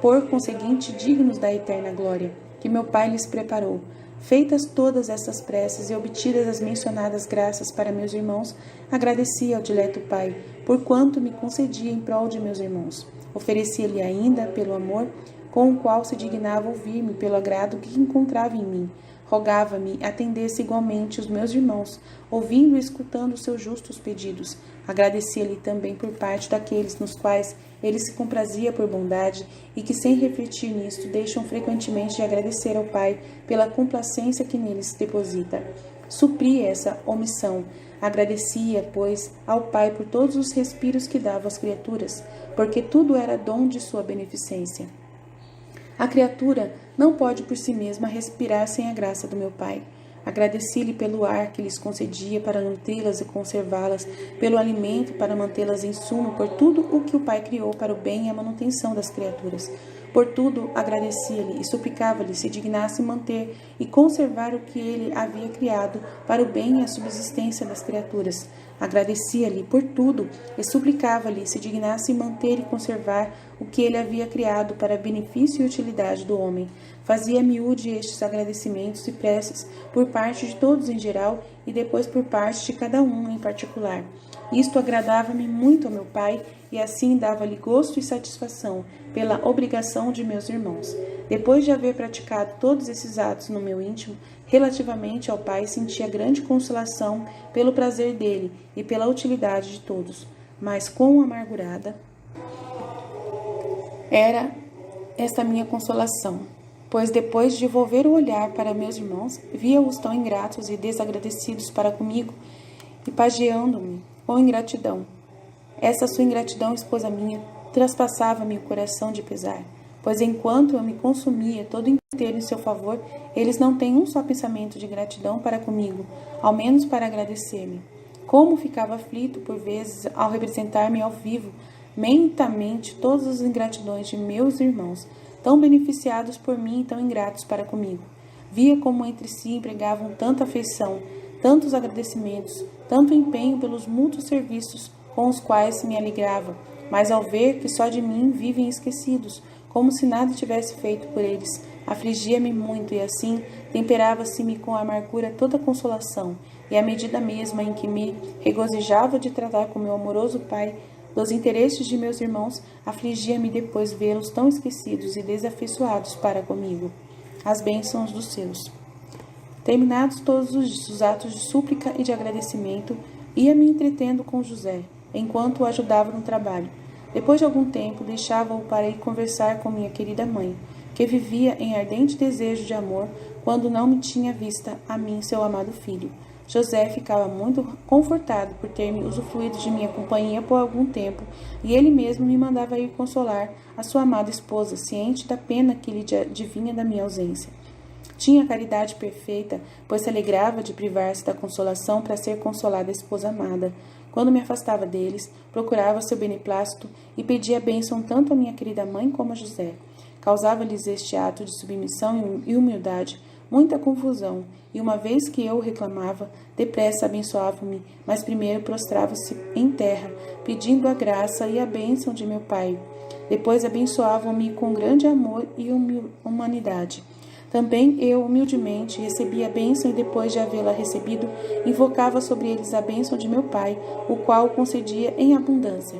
por conseguinte, dignos da eterna glória, que meu Pai lhes preparou. Feitas todas estas preces e obtidas as mencionadas graças para meus irmãos, agradeci ao dileto Pai, por quanto me concedia em prol de meus irmãos. Oferecia-lhe ainda, pelo amor, com o qual se dignava ouvir-me, pelo agrado que encontrava em mim. Rogava-me atendesse igualmente os meus irmãos, ouvindo e escutando os seus justos pedidos. Agradecia-lhe também por parte daqueles nos quais ele se comprazia por bondade e que, sem refletir nisto, deixam frequentemente de agradecer ao Pai pela complacência que neles deposita. Supri essa omissão. Agradecia, pois, ao Pai por todos os respiros que dava às criaturas, porque tudo era dom de sua beneficência. A criatura não pode por si mesma respirar sem a graça do meu Pai. Agradeci-lhe pelo ar que lhes concedia para nutri-las e conservá-las, pelo alimento para mantê-las em sumo, por tudo o que o Pai criou para o bem e a manutenção das criaturas. Por tudo agradecia-lhe e suplicava-lhe se dignasse manter e conservar o que ele havia criado para o bem e a subsistência das criaturas. Agradecia-lhe por tudo e suplicava-lhe se dignasse manter e conservar o que ele havia criado para benefício e utilidade do homem. Fazia miúde estes agradecimentos e preces por parte de todos em geral e depois por parte de cada um em particular. Isto agradava-me muito ao meu Pai e assim dava-lhe gosto e satisfação pela obrigação de meus irmãos. Depois de haver praticado todos esses atos no meu íntimo, relativamente ao Pai sentia grande consolação pelo prazer dele e pela utilidade de todos, mas quão amargurada era esta minha consolação, pois depois de volver o olhar para meus irmãos, via-os tão ingratos e desagradecidos para comigo e pageando-me com ingratidão. Essa sua ingratidão, esposa minha, traspassava-me o coração de pesar, pois enquanto eu me consumia todo inteiro em seu favor, eles não têm um só pensamento de gratidão para comigo, ao menos para agradecer-me. Como ficava aflito, por vezes, ao representar-me ao vivo, mentamente, todas as ingratidões de meus irmãos, tão beneficiados por mim e tão ingratos para comigo. Via como entre si empregavam tanta afeição, tantos agradecimentos, tanto empenho pelos mútuos serviços com os quais me alegrava, mas ao ver que só de mim vivem esquecidos, como se nada tivesse feito por eles, afligia-me muito e assim temperava-se-me com amargura toda consolação, e à medida mesma em que me regozijava de tratar com meu amoroso Pai dos interesses de meus irmãos, afligia-me depois vê-los tão esquecidos e desafeiçoados para comigo. As bênçãos dos seus. Terminados todos os atos de súplica e de agradecimento, ia me entretendo com José, enquanto o ajudava no trabalho. Depois de algum tempo, deixava-o para ir conversar com minha querida mãe, que vivia em ardente desejo de amor quando não me tinha vista a mim, seu amado filho. José ficava muito confortado por ter-me usufruído de minha companhia por algum tempo, e ele mesmo me mandava ir consolar a sua amada esposa, ciente da pena que lhe adivinha da minha ausência. Tinha caridade perfeita, pois se alegrava de privar-se da consolação para ser consolada a esposa amada. Quando me afastava deles, procurava seu beneplácito e pedia a bênção tanto à minha querida mãe como a José. Causava-lhes este ato de submissão e humildade muita confusão, e uma vez que eu reclamava, depressa abençoava-me, mas primeiro prostrava-se em terra, pedindo a graça e a bênção de meu Pai. Depois abençoavam-me com grande amor e humanidade. Também eu, humildemente, recebia a bênção e depois de havê-la recebido, invocava sobre eles a bênção de meu Pai, o qual concedia em abundância.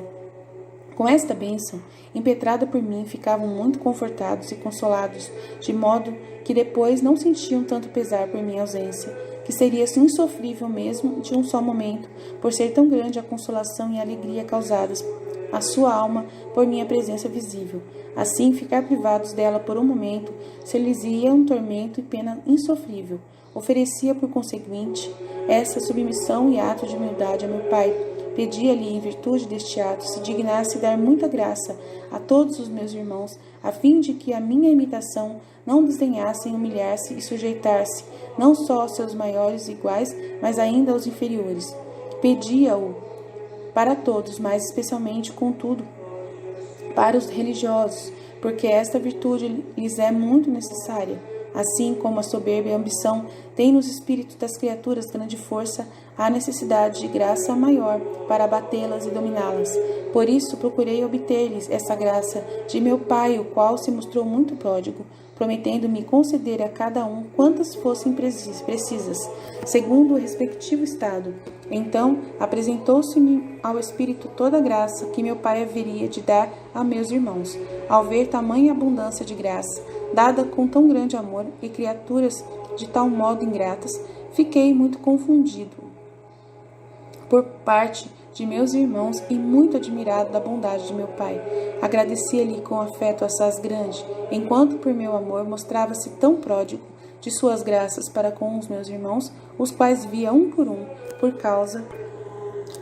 Com esta bênção, impetrada por mim, ficavam muito confortados e consolados, de modo que depois não sentiam tanto pesar por minha ausência, que seria insofrível mesmo de um só momento, por ser tão grande a consolação e a alegria causadas à sua alma por minha presença visível. Assim, ficar privados dela por um momento, se lhes ia um tormento e pena insofrível. Oferecia, por conseguinte, essa submissão e ato de humildade a meu Pai. Pedia-lhe, em virtude deste ato, se dignasse dar muita graça a todos os meus irmãos, a fim de que a minha imitação não desdenhassem humilhar-se e sujeitar-se, não só aos seus maiores iguais, mas ainda aos inferiores. Pedia-o para todos, mas especialmente, contudo, para os religiosos, porque esta virtude lhes é muito necessária. Assim como a soberba e a ambição têm nos espíritos das criaturas grande força, há necessidade de graça maior para abatê-las e dominá-las. Por isso procurei obter-lhes essa graça de meu Pai, o qual se mostrou muito pródigo, prometendo-me conceder a cada um quantas fossem precisas, segundo o respectivo estado. Então apresentou-se-me ao Espírito toda a graça que meu Pai haveria de dar a meus irmãos. Ao ver tamanha abundância de graça, dada com tão grande amor, e criaturas de tal modo ingratas, fiquei muito confundido por parte de meus irmãos e muito admirado da bondade de meu Pai. Agradecia-lhe com afeto assaz grande, enquanto por meu amor mostrava-se tão pródigo de suas graças para com os meus irmãos, os quais via um por causa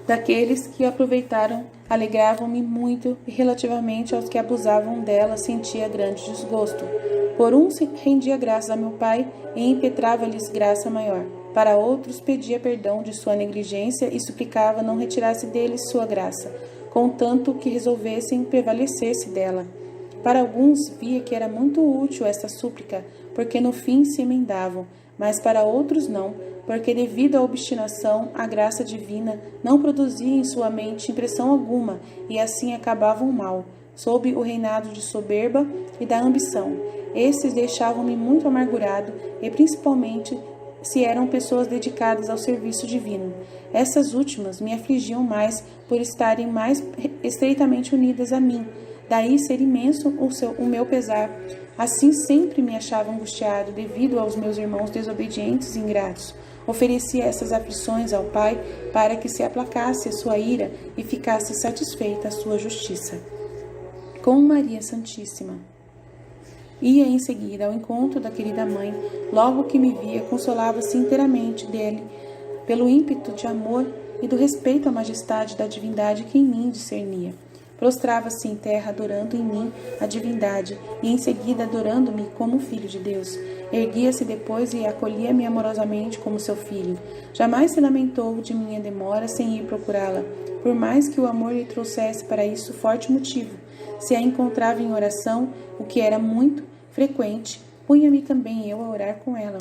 daqueles que aproveitaram, alegravam-me muito, e relativamente aos que abusavam dela, sentia grande desgosto. Por uns rendia graças a meu Pai e impetrava-lhes graça maior. Para outros pedia perdão de sua negligência e suplicava não retirasse deles sua graça, contanto que resolvessem prevalecer-se dela. Para alguns via que era muito útil esta súplica, porque no fim se emendavam, mas para outros não, porque devido à obstinação, a graça divina não produzia em sua mente impressão alguma, e assim acabavam mal, sob o reinado de soberba e da ambição. Estes deixavam-me muito amargurado, e principalmente se eram pessoas dedicadas ao serviço divino. Essas últimas me afligiam mais por estarem mais estreitamente unidas a mim, daí ser imenso o meu pesar. Assim sempre me achava angustiado devido aos meus irmãos desobedientes e ingratos. Oferecia essas aflições ao Pai para que se aplacasse a sua ira e ficasse satisfeita a sua justiça. Com Maria Santíssima. Ia em seguida ao encontro da querida mãe. Logo que me via, consolava-se inteiramente dele, pelo ímpeto de amor e do respeito à majestade da divindade que em mim discernia. Prostrava-se em terra, adorando em mim a divindade, e em seguida adorando-me como filho de Deus. Erguia-se depois e acolhia-me amorosamente como seu filho. Jamais se lamentou de minha demora sem ir procurá-la, por mais que o amor lhe trouxesse para isso forte motivo. Se a encontrava em oração, o que era muito frequente, punha-me também eu a orar com ela.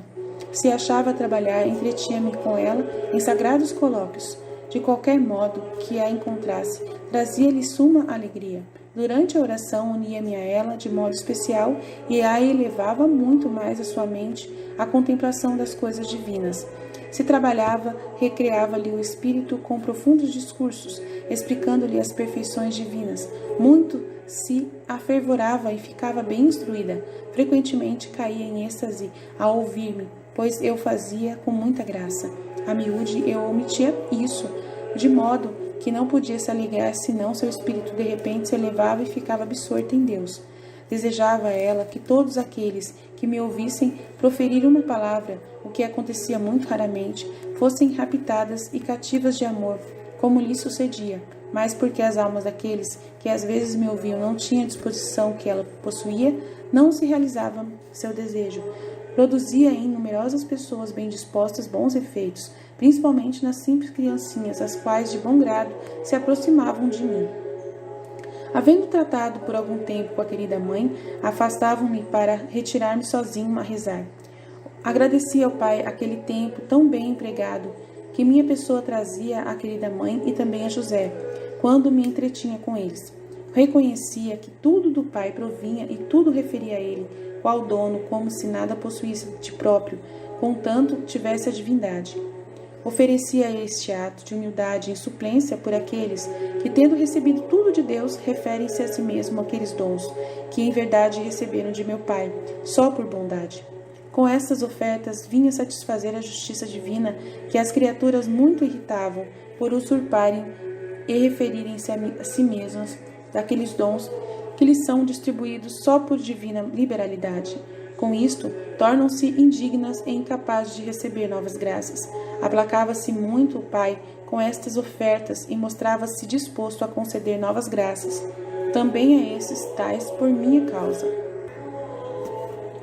Se achava a trabalhar, entretinha-me com ela em sagrados colóquios. De qualquer modo que a encontrasse, trazia-lhe suma alegria. Durante a oração, unia-me a ela de modo especial e a elevava muito mais a sua mente à contemplação das coisas divinas. se trabalhava, recreava-lhe o espírito com profundos discursos, explicando-lhe as perfeições divinas. Muito se afervorava e ficava bem instruída. Frequentemente caía em êxtase ao ouvir-me, pois eu fazia com muita graça. A miúde eu omitia isso, de modo que não podia se alegrar, senão seu espírito de repente se elevava e ficava absorto em Deus. Desejava ela que todos aqueles que me ouvissem proferir uma palavra, o que acontecia muito raramente, fossem raptadas e cativas de amor, como lhe sucedia, mas porque as almas daqueles que às vezes me ouviam não tinham a disposição que ela possuía, não se realizava seu desejo. Produzia em numerosas pessoas bem dispostas bons efeitos, principalmente nas simples criancinhas, as quais de bom grado se aproximavam de mim. Havendo tratado por algum tempo com a querida mãe, afastavam-me para retirar-me sozinho a rezar. Agradeci ao Pai aquele tempo tão bem empregado que minha pessoa trazia à querida mãe e também a José, quando me entretinha com eles. Reconhecia que tudo do Pai provinha e tudo referia a ele, qual dono, como se nada possuísse de próprio, contanto tivesse a divindade. Oferecia este ato de humildade em suplência por aqueles que, tendo recebido tudo de Deus, referem-se a si mesmo aqueles dons que em verdade receberam de meu Pai, só por bondade. Com estas ofertas vinha satisfazer a justiça divina que as criaturas muito irritavam por usurparem e referirem-se a si mesmas daqueles dons que lhes são distribuídos só por divina liberalidade. Com isto, tornam-se indignas e incapazes de receber novas graças. Aplacava-se muito o Pai com estas ofertas e mostrava-se disposto a conceder novas graças, também a esses tais por minha causa.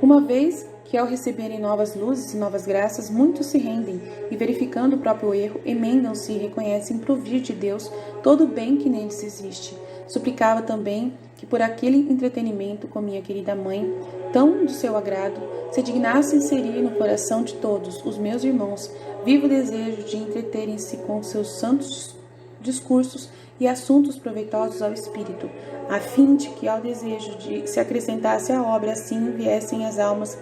Uma vez que ao receberem novas luzes e novas graças, muitos se rendem e, verificando o próprio erro, emendam-se e reconhecem provir de Deus todo o bem que neles existe. Suplicava também que por aquele entretenimento com minha querida mãe, tão do seu agrado, se dignasse inserir no coração de todos os meus irmãos vivo desejo de entreterem-se com seus santos discursos e assuntos proveitosos ao espírito, a fim de que ao desejo de se acrescentasse à obra, assim viessem as almas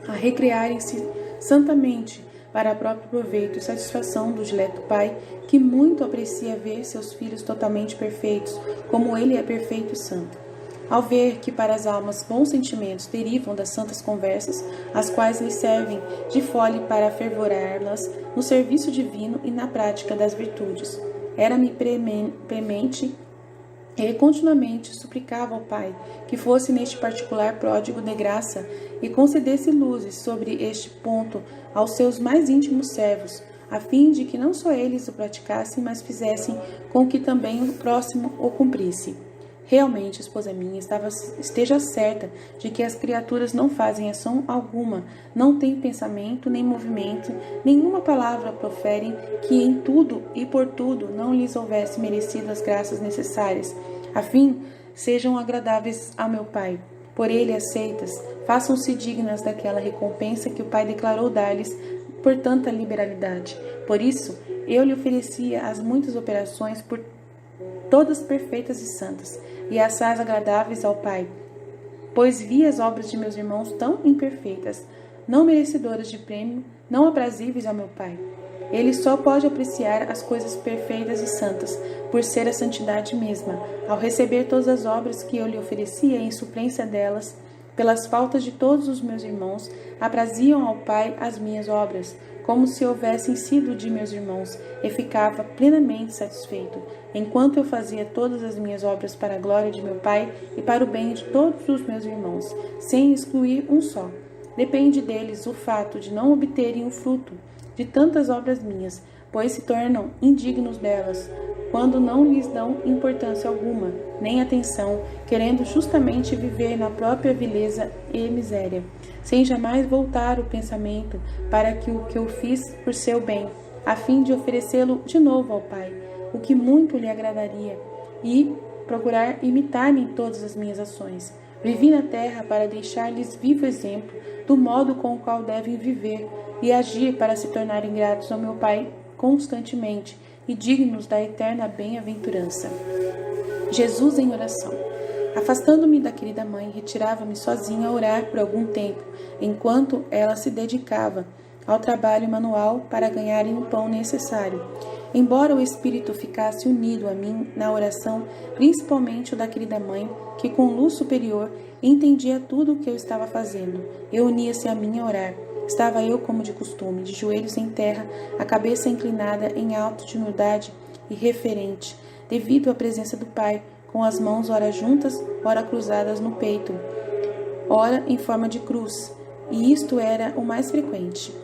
a recrearem-se santamente para próprio proveito e satisfação do dileto Pai, que muito aprecia ver seus filhos totalmente perfeitos, como ele é perfeito e santo. Ao ver que para as almas bons sentimentos derivam das santas conversas, as quais lhes servem de fole para fervorá-las no serviço divino e na prática das virtudes, era-me premente e continuamente suplicava ao Pai que fosse neste particular pródigo de graça e concedesse luzes sobre este ponto aos seus mais íntimos servos, a fim de que não só eles o praticassem, mas fizessem com que também o próximo o cumprisse. Realmente, esposa minha, esteja certa de que as criaturas não fazem ação alguma, não têm pensamento, nem movimento, nenhuma palavra proferem que em tudo e por tudo não lhes houvesse merecido as graças necessárias, a fim sejam agradáveis ao meu Pai. Por ele aceitas, façam-se dignas daquela recompensa que o Pai declarou dar-lhes por tanta liberalidade. Por isso, eu lhe oferecia as muitas operações por todas perfeitas e santas, e assaz agradáveis ao Pai, pois vi as obras de meus irmãos tão imperfeitas, não merecedoras de prêmio, não aprazíveis ao meu Pai. Ele só pode apreciar as coisas perfeitas e santas, por ser a santidade mesma. Ao receber todas as obras que eu lhe oferecia em suplência delas, pelas faltas de todos os meus irmãos, apraziam ao Pai as minhas obras, como se houvessem sido de meus irmãos, e ficava plenamente satisfeito, enquanto eu fazia todas as minhas obras para a glória de meu Pai e para o bem de todos os meus irmãos, sem excluir um só. Depende deles o fato de não obterem o fruto de tantas obras minhas, pois se tornam indignos delas, quando não lhes dão importância alguma, nem atenção, querendo justamente viver na própria vileza e miséria, sem jamais voltar o pensamento para que o que eu fiz por seu bem, a fim de oferecê-lo de novo ao Pai, o que muito lhe agradaria, e procurar imitar-me em todas as minhas ações. Vivi na terra para deixar-lhes vivo exemplo do modo com o qual devem viver e agir para se tornarem gratos ao meu Pai constantemente e dignos da eterna bem-aventurança. Jesus em oração. Afastando-me da querida mãe, retirava-me sozinha a orar por algum tempo, enquanto ela se dedicava ao trabalho manual para ganharem o pão necessário. Embora o espírito ficasse unido a mim na oração, principalmente o da querida mãe, que com luz superior entendia tudo o que eu estava fazendo, eu unia-se a mim a orar. Estava eu, como de costume, de joelhos em terra, a cabeça inclinada em alto de humildade e reverente, devido à presença do Pai, com as mãos ora juntas, ora cruzadas no peito, ora em forma de cruz, e isto era o mais frequente,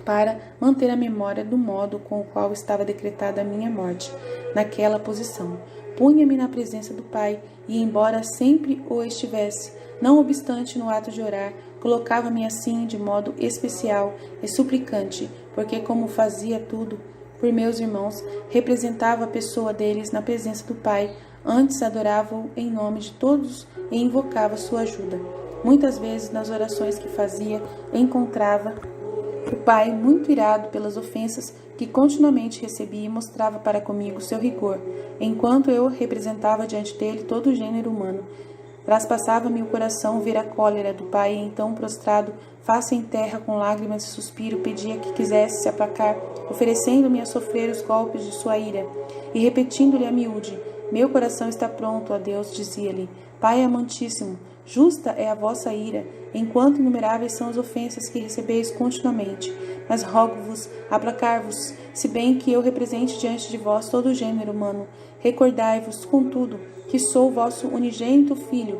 para manter a memória do modo com o qual estava decretada a minha morte. Naquela posição, punha-me na presença do Pai, e embora sempre o estivesse, não obstante no ato de orar, colocava-me assim de modo especial e suplicante, porque como fazia tudo por meus irmãos, representava a pessoa deles na presença do Pai, antes adorava-o em nome de todos e invocava sua ajuda. Muitas vezes, nas orações que fazia, encontrava o Pai muito irado pelas ofensas que continuamente recebia e mostrava para comigo seu rigor, enquanto eu representava diante dele todo o gênero humano. Traspassava-me o coração ver a cólera do Pai, e então, prostrado, face em terra, com lágrimas e suspiro, pedia que quisesse se aplacar, oferecendo-me a sofrer os golpes de sua ira. E repetindo-lhe a miúde, meu coração está pronto, ó Deus, dizia-lhe, Pai amantíssimo, justa é a vossa ira, enquanto inumeráveis são as ofensas que recebeis continuamente. Mas rogo-vos, aplacar-vos, se bem que eu represente diante de vós todo o gênero humano. Recordai-vos, contudo, que sou vosso unigênito filho.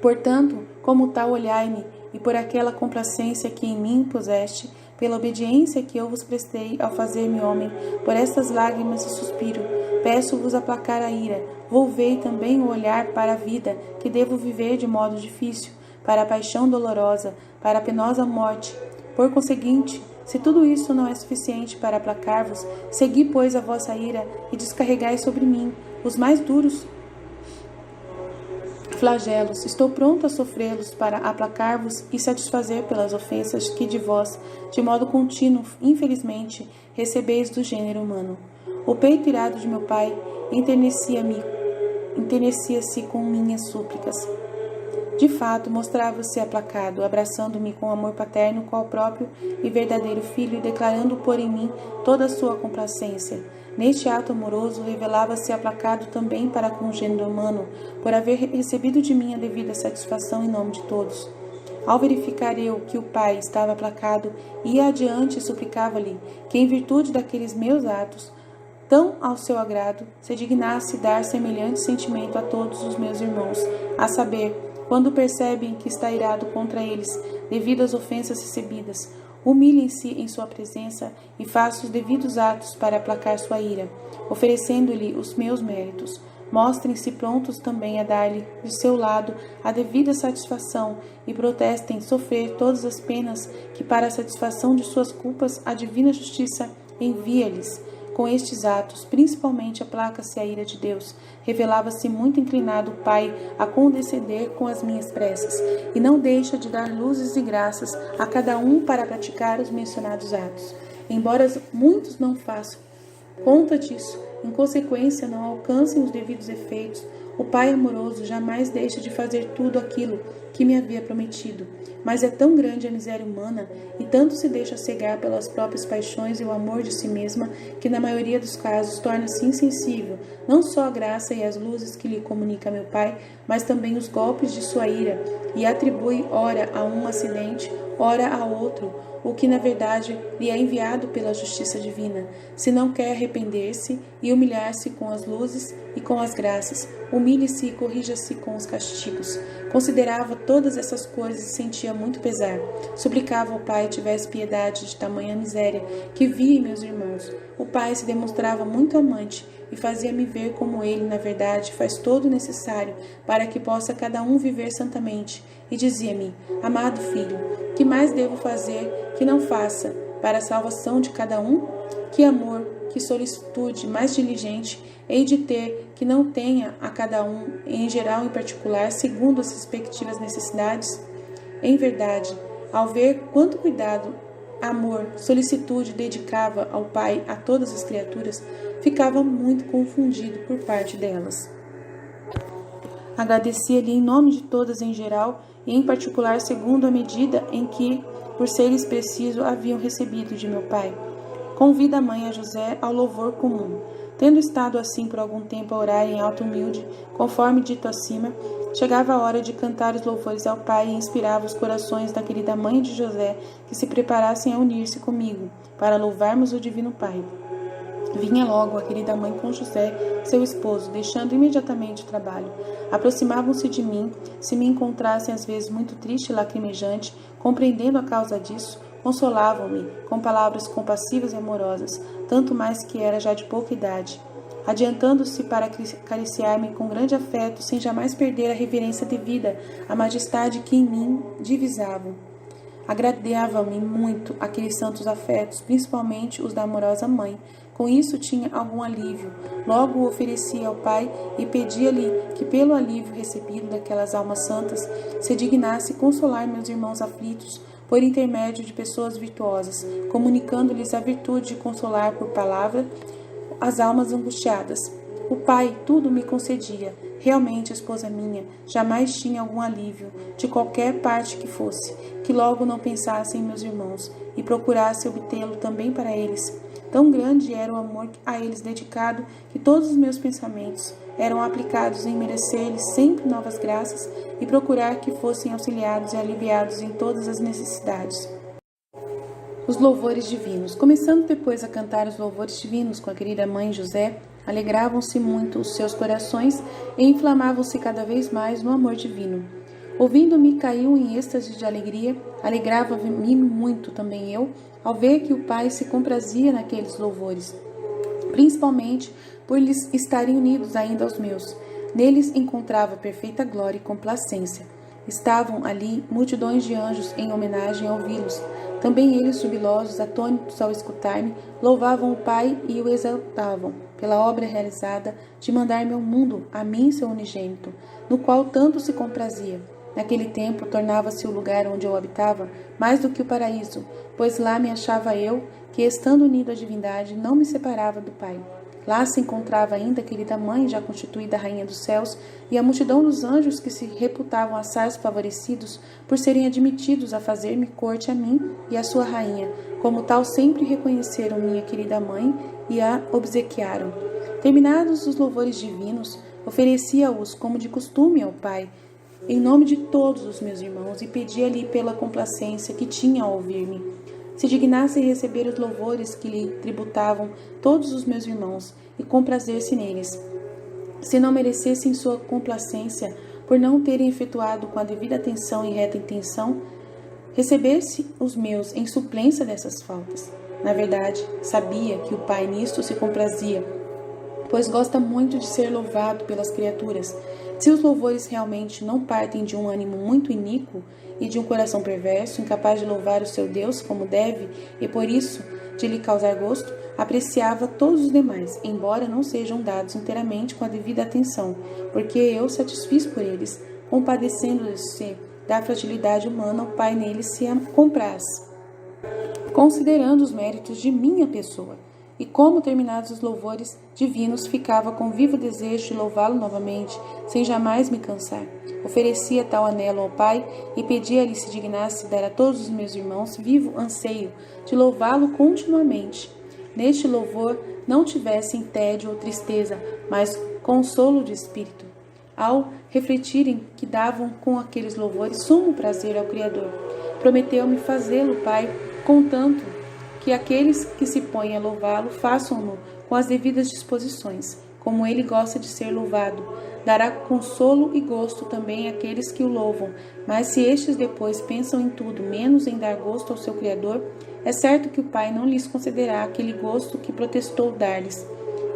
Portanto, como tal olhai-me, e por aquela complacência que em mim puseste, pela obediência que eu vos prestei ao fazer-me homem, por estas lágrimas e suspiro, peço-vos aplacar a ira, volvei também o olhar para a vida, que devo viver de modo difícil, para a paixão dolorosa, para a penosa morte. Por conseguinte, se tudo isso não é suficiente para aplacar-vos, segui, pois, a vossa ira e descarregai sobre mim os mais duros flagelos. Estou pronto a sofrê-los para aplacar-vos e satisfazer pelas ofensas que de vós, de modo contínuo, infelizmente, recebeis do gênero humano. O peito irado de meu pai enternecia-se com minhas súplicas. De fato, mostrava-se aplacado, abraçando-me com amor paterno, qual próprio e verdadeiro filho, e declarando por em mim toda a sua complacência. Neste ato amoroso, revelava-se aplacado também para com o gênero humano, por haver recebido de mim a devida satisfação em nome de todos. Ao verificar eu que o Pai estava aplacado, ia adiante e suplicava-lhe que, em virtude daqueles meus atos, tão ao seu agrado, se dignasse dar semelhante sentimento a todos os meus irmãos, a saber, quando percebem que está irado contra eles, devido às ofensas recebidas, humilhem-se em sua presença e façam os devidos atos para aplacar sua ira, oferecendo-lhe os meus méritos. Mostrem-se prontos também a dar-lhe, de seu lado, a devida satisfação e protestem sofrer todas as penas que, para a satisfação de suas culpas, a divina justiça envia-lhes. Com estes atos, principalmente aplaca-se a ira de Deus. Revelava-se muito inclinado o Pai a condescender com as minhas preces, e não deixa de dar luzes e graças a cada um para praticar os mencionados atos. Embora muitos não façam conta disso, em consequência não alcancem os devidos efeitos, o Pai amoroso jamais deixa de fazer tudo aquilo que me havia prometido. Mas é tão grande a miséria humana e tanto se deixa cegar pelas próprias paixões e o amor de si mesma, que na maioria dos casos torna-se insensível, não só a graça e as luzes que lhe comunica meu Pai, mas também os golpes de sua ira, e atribui ora a um acidente, ora a outro, o que na verdade lhe é enviado pela justiça divina. Se não quer arrepender-se e humilhar-se com as luzes e com as graças, humilhe-se e corrija-se com os castigos. Considerava todas essas coisas e sentia muito pesar. Suplicava ao Pai tivesse piedade de tamanha miséria que via em meus irmãos. O Pai se demonstrava muito amante e fazia-me ver como ele, na verdade, faz todo o necessário para que possa cada um viver santamente. E dizia-me, amado filho, que mais devo fazer que não faça para a salvação de cada um? Que amor, que solicitude mais diligente hei de ter que não tenha a cada um, em geral e em particular, segundo as respectivas necessidades? Em verdade, ao ver quanto cuidado, amor, solicitude dedicava ao Pai a todas as criaturas, ficava muito confundido por parte delas. Agradecia-lhe em nome de todas em geral e em particular segundo a medida em que, por seres preciso, haviam recebido de meu pai. Convida a mãe a José ao louvor comum. Tendo estado assim por algum tempo a orar em alto humilde, conforme dito acima, chegava a hora de cantar os louvores ao Pai e inspirava os corações da querida mãe de José que se preparassem a unir-se comigo, para louvarmos o Divino Pai. Vinha logo a querida mãe com José, seu esposo, deixando imediatamente o trabalho. Aproximavam-se de mim, se me encontrassem às vezes muito triste e lacrimejante, compreendendo a causa disso, consolavam-me com palavras compassivas e amorosas, tanto mais que era já de pouca idade, adiantando-se para acariciar-me com grande afeto, sem jamais perder a reverência devida à majestade que em mim divisavam. Agradavam-me muito aqueles santos afetos, principalmente os da amorosa mãe. Com isso tinha algum alívio. Logo o oferecia ao Pai e pedia-lhe que, pelo alívio recebido daquelas almas santas, se dignasse consolar meus irmãos aflitos por intermédio de pessoas virtuosas, comunicando-lhes a virtude de consolar por palavra as almas angustiadas. O Pai tudo me concedia. Realmente, esposa minha, jamais tinha algum alívio, de qualquer parte que fosse, que logo não pensasse em meus irmãos e procurasse obtê-lo também para eles. Tão grande era o amor a eles dedicado que todos os meus pensamentos eram aplicados em merecer-lhes sempre novas graças e procurar que fossem auxiliados e aliviados em todas as necessidades. Os louvores divinos. Começando depois a cantar os louvores divinos com a querida mãe José, alegravam-se muito os seus corações e inflamavam-se cada vez mais no amor divino. Ouvindo-me, caiu em êxtase de alegria, alegrava-me muito também eu, ao ver que o Pai se comprazia naqueles louvores, principalmente por lhes estarem unidos ainda aos meus. Neles encontrava perfeita glória e complacência. Estavam ali multidões de anjos em homenagem a ouvi-los. Também eles, jubilosos, atônitos ao escutar-me, louvavam o Pai e o exaltavam pela obra realizada de mandar-me ao mundo, a mim, seu unigênito, no qual tanto se comprazia. Naquele tempo, tornava-se o lugar onde eu habitava mais do que o paraíso, pois lá me achava eu, que, estando unido à divindade, não me separava do Pai. Lá se encontrava ainda a querida mãe, já constituída rainha dos céus, e a multidão dos anjos que se reputavam assaz favorecidos por serem admitidos a fazer-me corte a mim e a sua rainha. Como tal, sempre reconheceram minha querida mãe e a obsequiaram. Terminados os louvores divinos, oferecia-os como de costume ao Pai, em nome de todos os meus irmãos, e pedia-lhe pela complacência que tinha ao ouvir-me, se dignasse receber os louvores que lhe tributavam todos os meus irmãos, e comprazer-se neles. Se não merecessem sua complacência, por não terem efetuado com a devida atenção e reta intenção, recebesse os meus em suplência dessas faltas. Na verdade, sabia que o Pai nisto se comprazia, pois gosta muito de ser louvado pelas criaturas. Se os louvores realmente não partem de um ânimo muito iníquo e de um coração perverso, incapaz de louvar o seu Deus como deve, e por isso de lhe causar gosto, apreciava todos os demais, embora não sejam dados inteiramente com a devida atenção, porque eu satisfiz por eles, compadecendo-se da fragilidade humana, o Pai neles se compraz, considerando os méritos de minha pessoa. E como terminados os louvores divinos, ficava com vivo desejo de louvá-lo novamente, sem jamais me cansar. Oferecia tal anelo ao Pai e pedia-lhe se dignasse dar a todos os meus irmãos vivo anseio de louvá-lo continuamente. Neste louvor não tivessem tédio ou tristeza, mas consolo de espírito, ao refletirem que davam com aqueles louvores sumo prazer ao Criador. Prometeu-me fazê-lo, Pai, contanto que aqueles que se põem a louvá-lo façam-no com as devidas disposições, como ele gosta de ser louvado. Dará consolo e gosto também àqueles que o louvam, mas se estes depois pensam em tudo, menos em dar gosto ao seu Criador, é certo que o Pai não lhes concederá aquele gosto que protestou dar-lhes.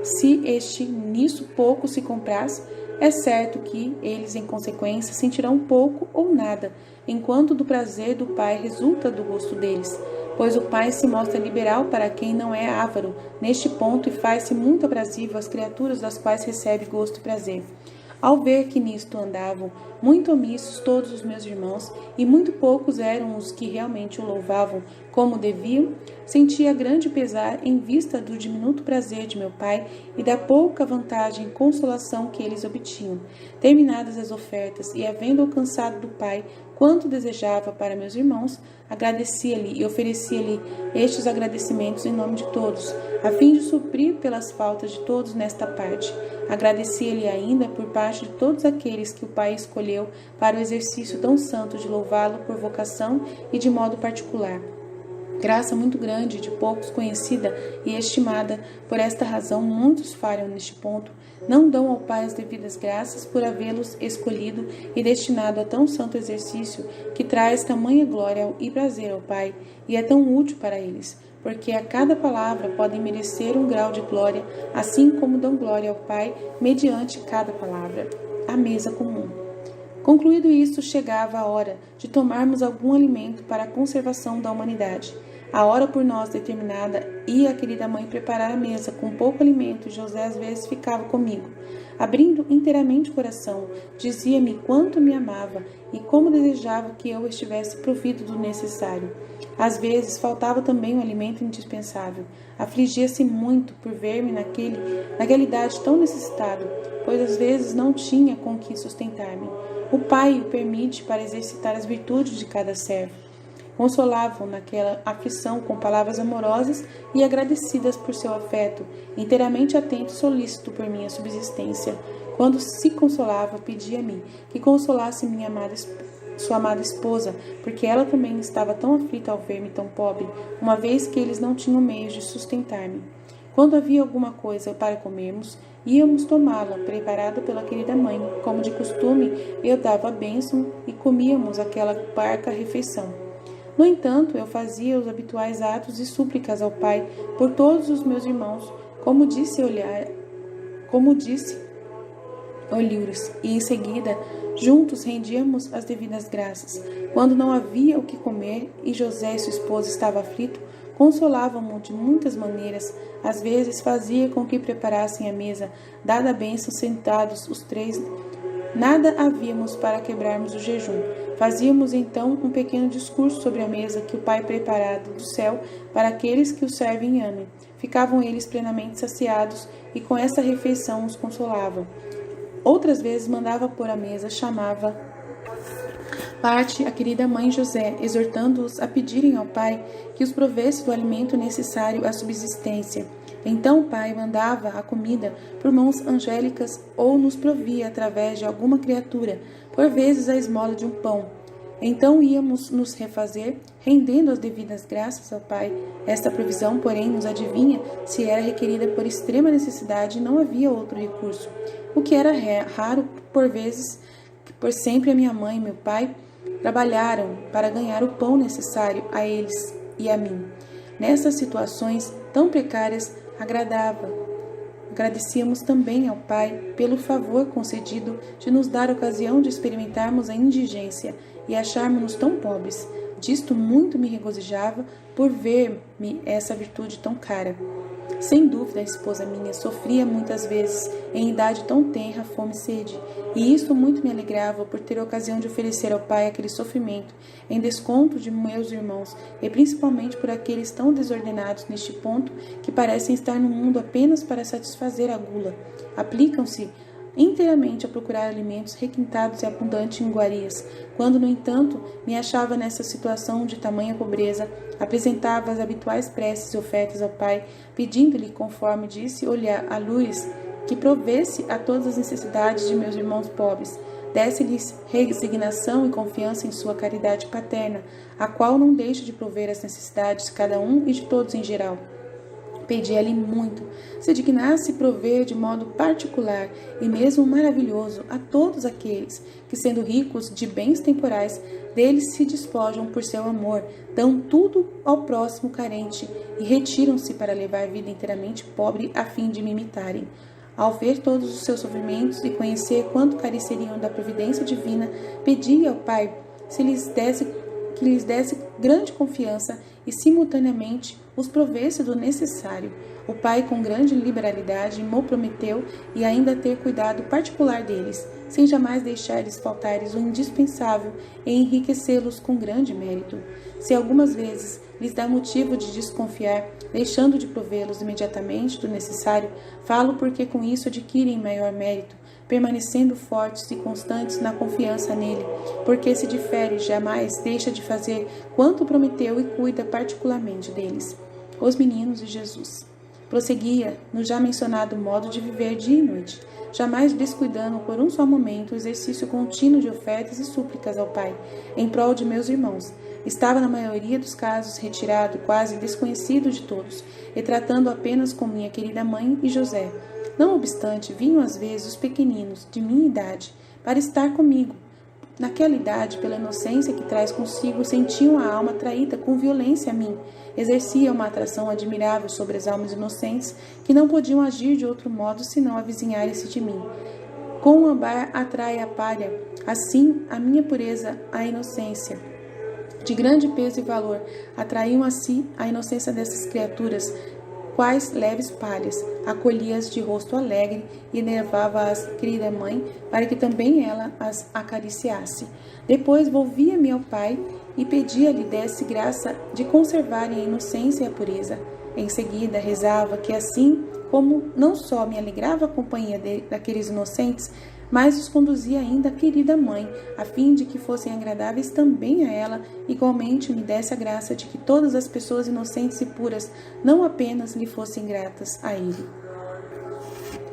Se este nisso pouco se compraz, é certo que eles, em consequência, sentirão pouco ou nada, enquanto do prazer do Pai resulta do gosto deles, pois o Pai se mostra liberal para quem não é avaro neste ponto e faz-se muito aprazível às criaturas das quais recebe gosto e prazer. Ao ver que nisto andavam muito omissos todos os meus irmãos, e muito poucos eram os que realmente o louvavam como deviam, sentia grande pesar em vista do diminuto prazer de meu Pai e da pouca vantagem e consolação que eles obtinham. Terminadas as ofertas e havendo alcançado do Pai quanto desejava para meus irmãos, agradecia-lhe e oferecia-lhe estes agradecimentos em nome de todos, a fim de suprir pelas faltas de todos nesta parte. Agradecia-lhe ainda por parte de todos aqueles que o Pai escolheu para o exercício tão santo de louvá-lo por vocação e de modo particular. Graça muito grande, de poucos conhecida e estimada. Por esta razão, muitos falham neste ponto, não dão ao Pai as devidas graças por havê-los escolhido e destinado a tão santo exercício que traz tamanha glória e prazer ao Pai e é tão útil para eles, porque a cada palavra podem merecer um grau de glória, assim como dão glória ao Pai mediante cada palavra. A mesa comum. Concluído isto, chegava a hora de tomarmos algum alimento para a conservação da humanidade. A hora por nós determinada, ia a querida mãe preparar a mesa com pouco alimento e José às vezes ficava comigo. Abrindo inteiramente o coração, dizia-me quanto me amava e como desejava que eu estivesse provido do necessário. Às vezes faltava também um alimento indispensável. Afligia-se muito por ver-me naquela idade tão necessitado, pois às vezes não tinha com que sustentar-me. O Pai o permite para exercitar as virtudes de cada servo. Consolavam naquela aflição com palavras amorosas e agradecidas por seu afeto, inteiramente atento e solícito por minha subsistência. Quando se consolava, pedia-me que consolasse sua amada esposa, porque ela também estava tão aflita ao ver-me tão pobre, uma vez que eles não tinham meios de sustentar-me. Quando havia alguma coisa para comermos, íamos tomá-la, preparada pela querida mãe. Como de costume, eu dava a bênção e comíamos aquela parca refeição. No entanto, eu fazia os habituais atos e súplicas ao Pai por todos os meus irmãos, como disse Olírios, e em seguida, juntos rendíamos as devidas graças. Quando não havia o que comer e José e sua esposa estavam aflitos, consolavam-no de muitas maneiras. Às vezes fazia com que preparassem a mesa, dada a bênção, sentados os três. Nada havíamos para quebrarmos o jejum. Fazíamos então um pequeno discurso sobre a mesa que o Pai preparado do céu para aqueles que o servem e amem. Ficavam eles plenamente saciados e com essa refeição os consolava. Outras vezes mandava pôr a mesa, chamava parte a querida mãe José, exortando-os a pedirem ao Pai que os provesse do alimento necessário à subsistência. Então o Pai mandava a comida por mãos angélicas ou nos provia através de alguma criatura, por vezes a esmola de um pão. Então íamos nos refazer, rendendo as devidas graças ao Pai. Esta provisão, porém, nos adivinha se era requerida por extrema necessidade e não havia outro recurso. O que era raro, por vezes, por sempre a minha mãe e meu pai trabalharam para ganhar o pão necessário a eles e a mim. Nessas situações tão precárias, agradecíamos também ao Pai pelo favor concedido de nos dar ocasião de experimentarmos a indigência e acharmos-nos tão pobres. Disto muito me regozijava por ver-me essa virtude tão cara. Sem dúvida, a esposa minha sofria muitas vezes, em idade tão tenra, fome e sede, e isto muito me alegrava por ter a ocasião de oferecer ao Pai aquele sofrimento, em desconto de meus irmãos, e principalmente por aqueles tão desordenados neste ponto, que parecem estar no mundo apenas para satisfazer a gula. Aplicam-se inteiramente a procurar alimentos requintados e abundantes em iguarias. Quando, no entanto, me achava nessa situação de tamanha pobreza, apresentava as habituais preces e ofertas ao Pai, pedindo-lhe, conforme disse a Lures, que provesse a todas as necessidades de meus irmãos pobres, desse-lhes resignação e confiança em sua caridade paterna, a qual não deixa de prover as necessidades de cada um e de todos em geral. Pedia-lhe muito, se dignasse prover de modo particular e mesmo maravilhoso a todos aqueles que, sendo ricos de bens temporais, deles se despojam por seu amor, dão tudo ao próximo carente e retiram-se para levar vida inteiramente pobre a fim de me imitarem. Ao ver todos os seus sofrimentos e conhecer quanto careceriam da providência divina, pedi ao Pai que lhes desse grande confiança e simultaneamente os provesse do necessário. O Pai, com grande liberalidade, me prometeu e ainda ter cuidado particular deles, sem jamais deixar-lhes faltar-lhes o indispensável e enriquecê-los com grande mérito. Se algumas vezes lhes dá motivo de desconfiar, deixando de provê-los imediatamente do necessário, falo porque com isso adquirem maior mérito, permanecendo fortes e constantes na confiança nele, porque se difere, jamais deixa de fazer quanto prometeu e cuida particularmente deles, os meninos e Jesus. Prosseguia no já mencionado modo de viver dia e noite, jamais descuidando por um só momento o exercício contínuo de ofertas e súplicas ao Pai, em prol de meus irmãos. Estava na maioria dos casos retirado, quase desconhecido de todos, e tratando apenas com minha querida mãe e José. Não obstante, vinham às vezes os pequeninos, de minha idade, para estar comigo. Naquela idade, pela inocência que traz consigo, sentiam a alma atraída com violência a mim. Exercia uma atração admirável sobre as almas inocentes, que não podiam agir de outro modo senão avizinharem-se de mim. Com o ambar atrai a palha, assim a minha pureza, a inocência, de grande peso e valor, atraíam a si a inocência dessas criaturas, quais leves palhas, acolhia-as de rosto alegre e levava-as, querida mãe, para que também ela as acariciasse. Depois volvia-me ao Pai e pedia-lhe desse graça de conservarem a inocência e a pureza. Em seguida, rezava que assim como não só me alegrava a companhia daqueles inocentes, mas os conduzia ainda a querida mãe, a fim de que fossem agradáveis também a ela, igualmente me desse a graça de que todas as pessoas inocentes e puras não apenas lhe fossem gratas a ele,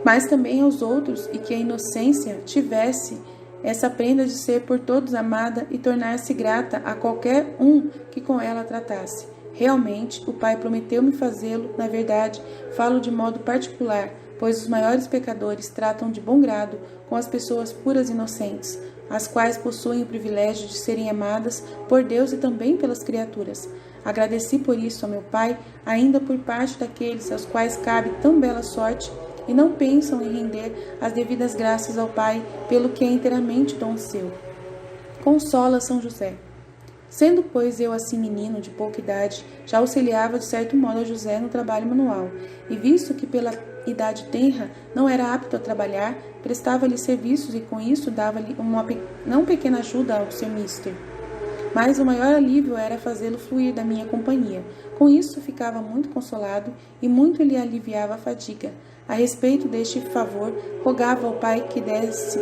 mas também aos outros, e que a inocência tivesse essa prenda de ser por todos amada e tornar-se grata a qualquer um que com ela tratasse. Realmente, o Pai prometeu-me fazê-lo, na verdade, falo de modo particular, pois os maiores pecadores tratam de bom grado com as pessoas puras e inocentes, as quais possuem o privilégio de serem amadas por Deus e também pelas criaturas. Agradeci por isso ao meu Pai, ainda por parte daqueles aos quais cabe tão bela sorte, e não pensam em render as devidas graças ao Pai, pelo que é inteiramente dom seu. Consola São José. Sendo, pois, eu assim menino de pouca idade, já auxiliava de certo modo a José no trabalho manual, e visto que pela idade tenra não era apto a trabalhar, prestava-lhe serviços e com isso dava-lhe uma não pequena ajuda ao seu mister. Mas o maior alívio era fazê-lo fluir da minha companhia. Com isso ficava muito consolado e muito lhe aliviava a fadiga. A respeito deste favor, rogava ao Pai que desse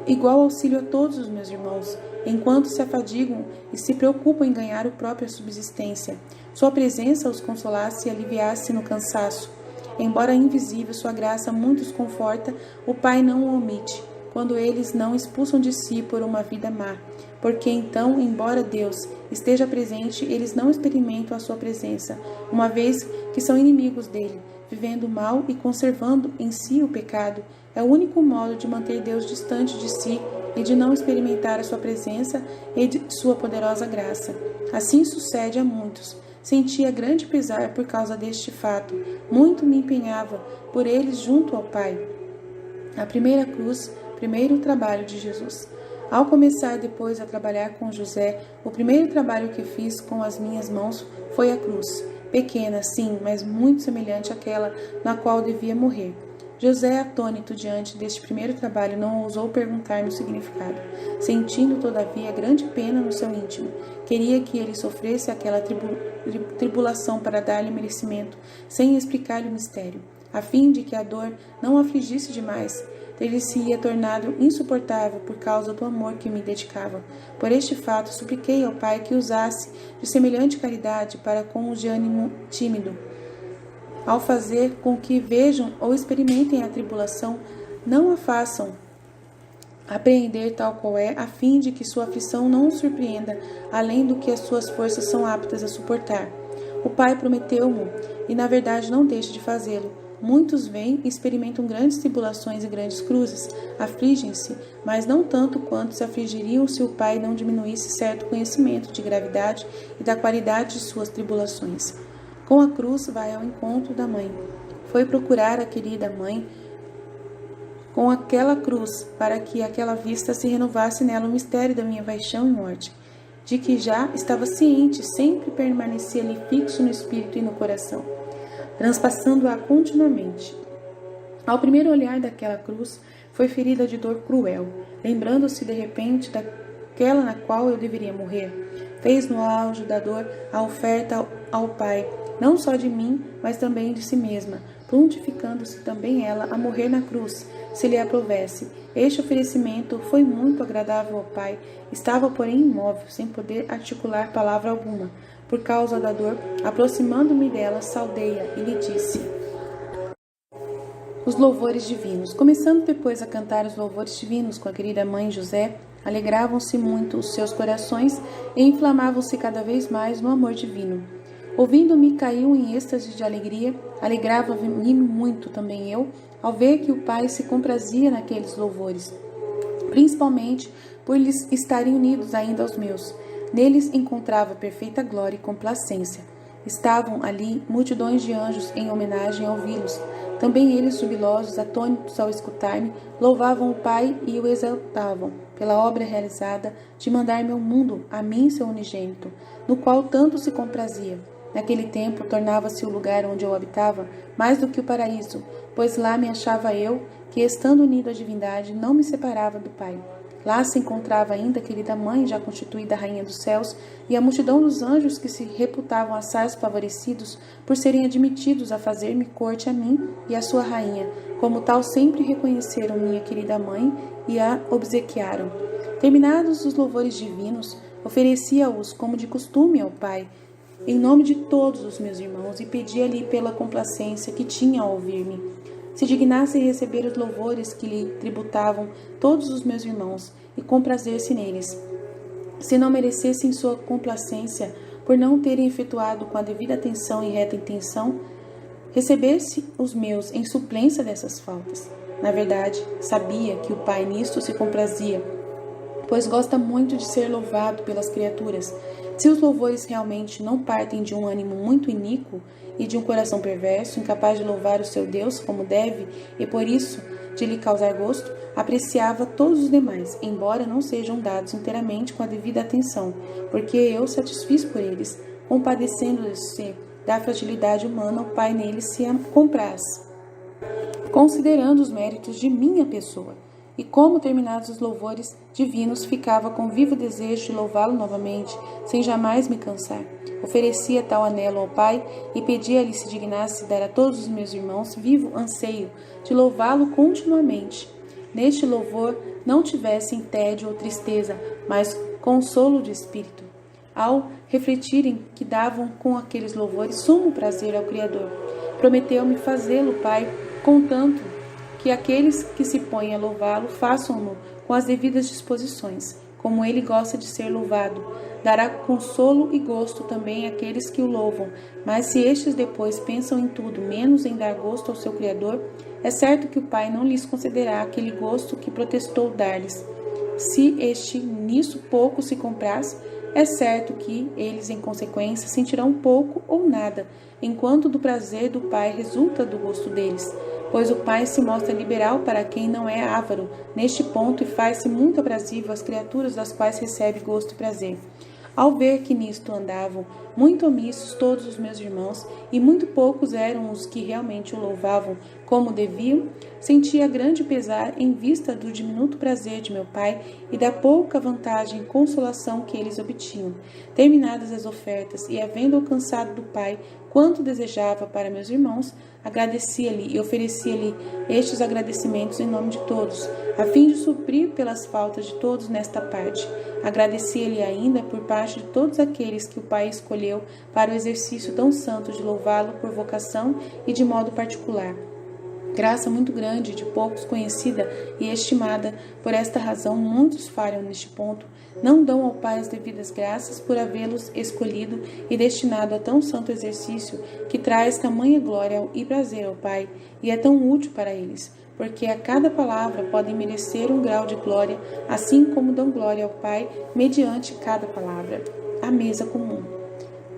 igual auxílio a todos os meus irmãos, enquanto se afadigam e se preocupam em ganhar a própria subsistência. Sua presença os consolasse e aliviasse no cansaço. Embora invisível, sua graça muitos conforta, o Pai não o omite, quando eles não expulsam de si por uma vida má. Porque então, embora Deus esteja presente, eles não experimentam a sua presença, uma vez que são inimigos dele, vivendo mal e conservando em si o pecado. É o único modo de manter Deus distante de si e de não experimentar a sua presença e de sua poderosa graça. Assim sucede a muitos. Sentia grande pesar por causa deste fato. Muito me empenhava por eles junto ao Pai. A primeira cruz, primeiro trabalho de Jesus. Ao começar depois a trabalhar com José, o primeiro trabalho que fiz com as minhas mãos foi a cruz. Pequena, sim, mas muito semelhante àquela na qual devia morrer. José, atônito diante deste primeiro trabalho, não ousou perguntar-me o significado, sentindo, todavia, grande pena no seu íntimo. Queria que ele sofresse aquela tribulação para dar-lhe merecimento, sem explicar-lhe o mistério, a fim de que a dor não o afligisse demais. Ter-se-ia tornado insuportável por causa do amor que me dedicava. Por este fato, supliquei ao Pai que usasse de semelhante caridade para com os de ânimo tímido, ao fazer com que vejam ou experimentem a tribulação, não a façam apreender tal qual é, a fim de que sua aflição não os surpreenda, além do que as suas forças são aptas a suportar. O Pai prometeu-mo, e na verdade não deixa de fazê-lo. Muitos vêm e experimentam grandes tribulações e grandes cruzes, afligem-se, mas não tanto quanto se afligiriam se o Pai não diminuísse certo conhecimento de gravidade e da qualidade de suas tribulações. Com a cruz vai ao encontro da mãe. Foi procurar a querida mãe com aquela cruz, para que àquela vista se renovasse nela o mistério da minha paixão e morte, de que já estava ciente, sempre permanecia-lhe fixo no espírito e no coração, transpassando-a continuamente. Ao primeiro olhar daquela cruz, foi ferida de dor cruel, lembrando-se de repente daquela na qual eu deveria morrer. Fez no auge da dor a oferta ao Pai, não só de mim, mas também de si mesma, prontificando-se também ela a morrer na cruz, se lhe aprovesse. Este oferecimento foi muito agradável ao Pai. Estava, porém, imóvel, sem poder articular palavra alguma. Por causa da dor, aproximando-me dela, saudei-a e lhe disse: os louvores divinos. Começando depois a cantar os louvores divinos com a querida mãe José, alegravam-se muito os seus corações e inflamavam-se cada vez mais no amor divino. Ouvindo-me, caiu em êxtase de alegria, alegrava-me muito também eu, ao ver que o Pai se comprazia naqueles louvores, principalmente por lhes estarem unidos ainda aos meus. Neles encontrava perfeita glória e complacência. Estavam ali multidões de anjos em homenagem a ouvi-los. Também eles, jubilosos, atônitos ao escutar-me, louvavam o Pai e o exaltavam pela obra realizada de mandar-me ao mundo, a mim, seu unigênito, no qual tanto se comprazia. Naquele tempo, tornava-se o lugar onde eu habitava mais do que o paraíso, pois lá me achava eu, que, estando unido à divindade, não me separava do Pai. Lá se encontrava ainda a querida mãe, já constituída rainha dos céus, e a multidão dos anjos que se reputavam assaz favorecidos por serem admitidos a fazer-me corte a mim e a sua rainha. Como tal, sempre reconheceram minha querida mãe e a obsequiaram. Terminados os louvores divinos, oferecia-os como de costume ao Pai, em nome de todos os meus irmãos, e pedia-lhe pela complacência que tinha ao ouvir-me, se dignasse receber os louvores que lhe tributavam todos os meus irmãos, e comprazer-se neles. Se não merecessem sua complacência, por não terem efetuado com a devida atenção e reta intenção, recebesse os meus em suplência dessas faltas. Na verdade, sabia que o Pai nisto se comprazia, pois gosta muito de ser louvado pelas criaturas. Se os louvores realmente não partem de um ânimo muito iníquo e de um coração perverso, incapaz de louvar o seu Deus como deve, e por isso de lhe causar gosto, apreciava todos os demais, embora não sejam dados inteiramente com a devida atenção, porque eu satisfiz por eles, compadecendo-se da fragilidade humana, o Pai neles se compraz, considerando os méritos de minha pessoa. E como terminados os louvores divinos, ficava com vivo desejo de louvá-lo novamente, sem jamais me cansar. Oferecia tal anelo ao Pai e pedia-lhe se dignasse dar a todos os meus irmãos vivo anseio de louvá-lo continuamente. Neste louvor não tivessem tédio ou tristeza, mas consolo de espírito. Ao refletirem que davam com aqueles louvores sumo prazer ao Criador, prometeu-me fazê-lo, Pai, contanto que aqueles que se põem a louvá-lo façam-no com as devidas disposições, como ele gosta de ser louvado. Dará consolo e gosto também àqueles que o louvam, mas se estes depois pensam em tudo, menos em dar gosto ao seu Criador, é certo que o Pai não lhes concederá aquele gosto que protestou dar-lhes. Se este nisso pouco se compraz, é certo que eles, em consequência, sentirão pouco ou nada, enquanto do prazer do Pai resulta do gosto deles. Pois o Pai se mostra liberal para quem não é avaro neste ponto e faz-se muito aprazível às criaturas das quais recebe gosto e prazer. Ao ver que nisto andavam muito omissos todos os meus irmãos, e muito poucos eram os que realmente o louvavam como deviam, sentia grande pesar em vista do diminuto prazer de meu Pai e da pouca vantagem e consolação que eles obtinham. Terminadas as ofertas e havendo alcançado do Pai quanto desejava para meus irmãos, agradecia-lhe e oferecia-lhe estes agradecimentos em nome de todos, a fim de suprir pelas faltas de todos nesta parte. Agradecia-lhe ainda por parte de todos aqueles que o Pai escolheu para o exercício tão santo de louvá-lo por vocação e de modo particular. Graça muito grande, de poucos conhecida e estimada. Por esta razão, muitos falham neste ponto, não dão ao Pai as devidas graças por havê-los escolhido e destinado a tão santo exercício que traz tamanha glória e prazer ao Pai e é tão útil para eles, porque a cada palavra podem merecer um grau de glória, assim como dão glória ao Pai mediante cada palavra. A mesa comum.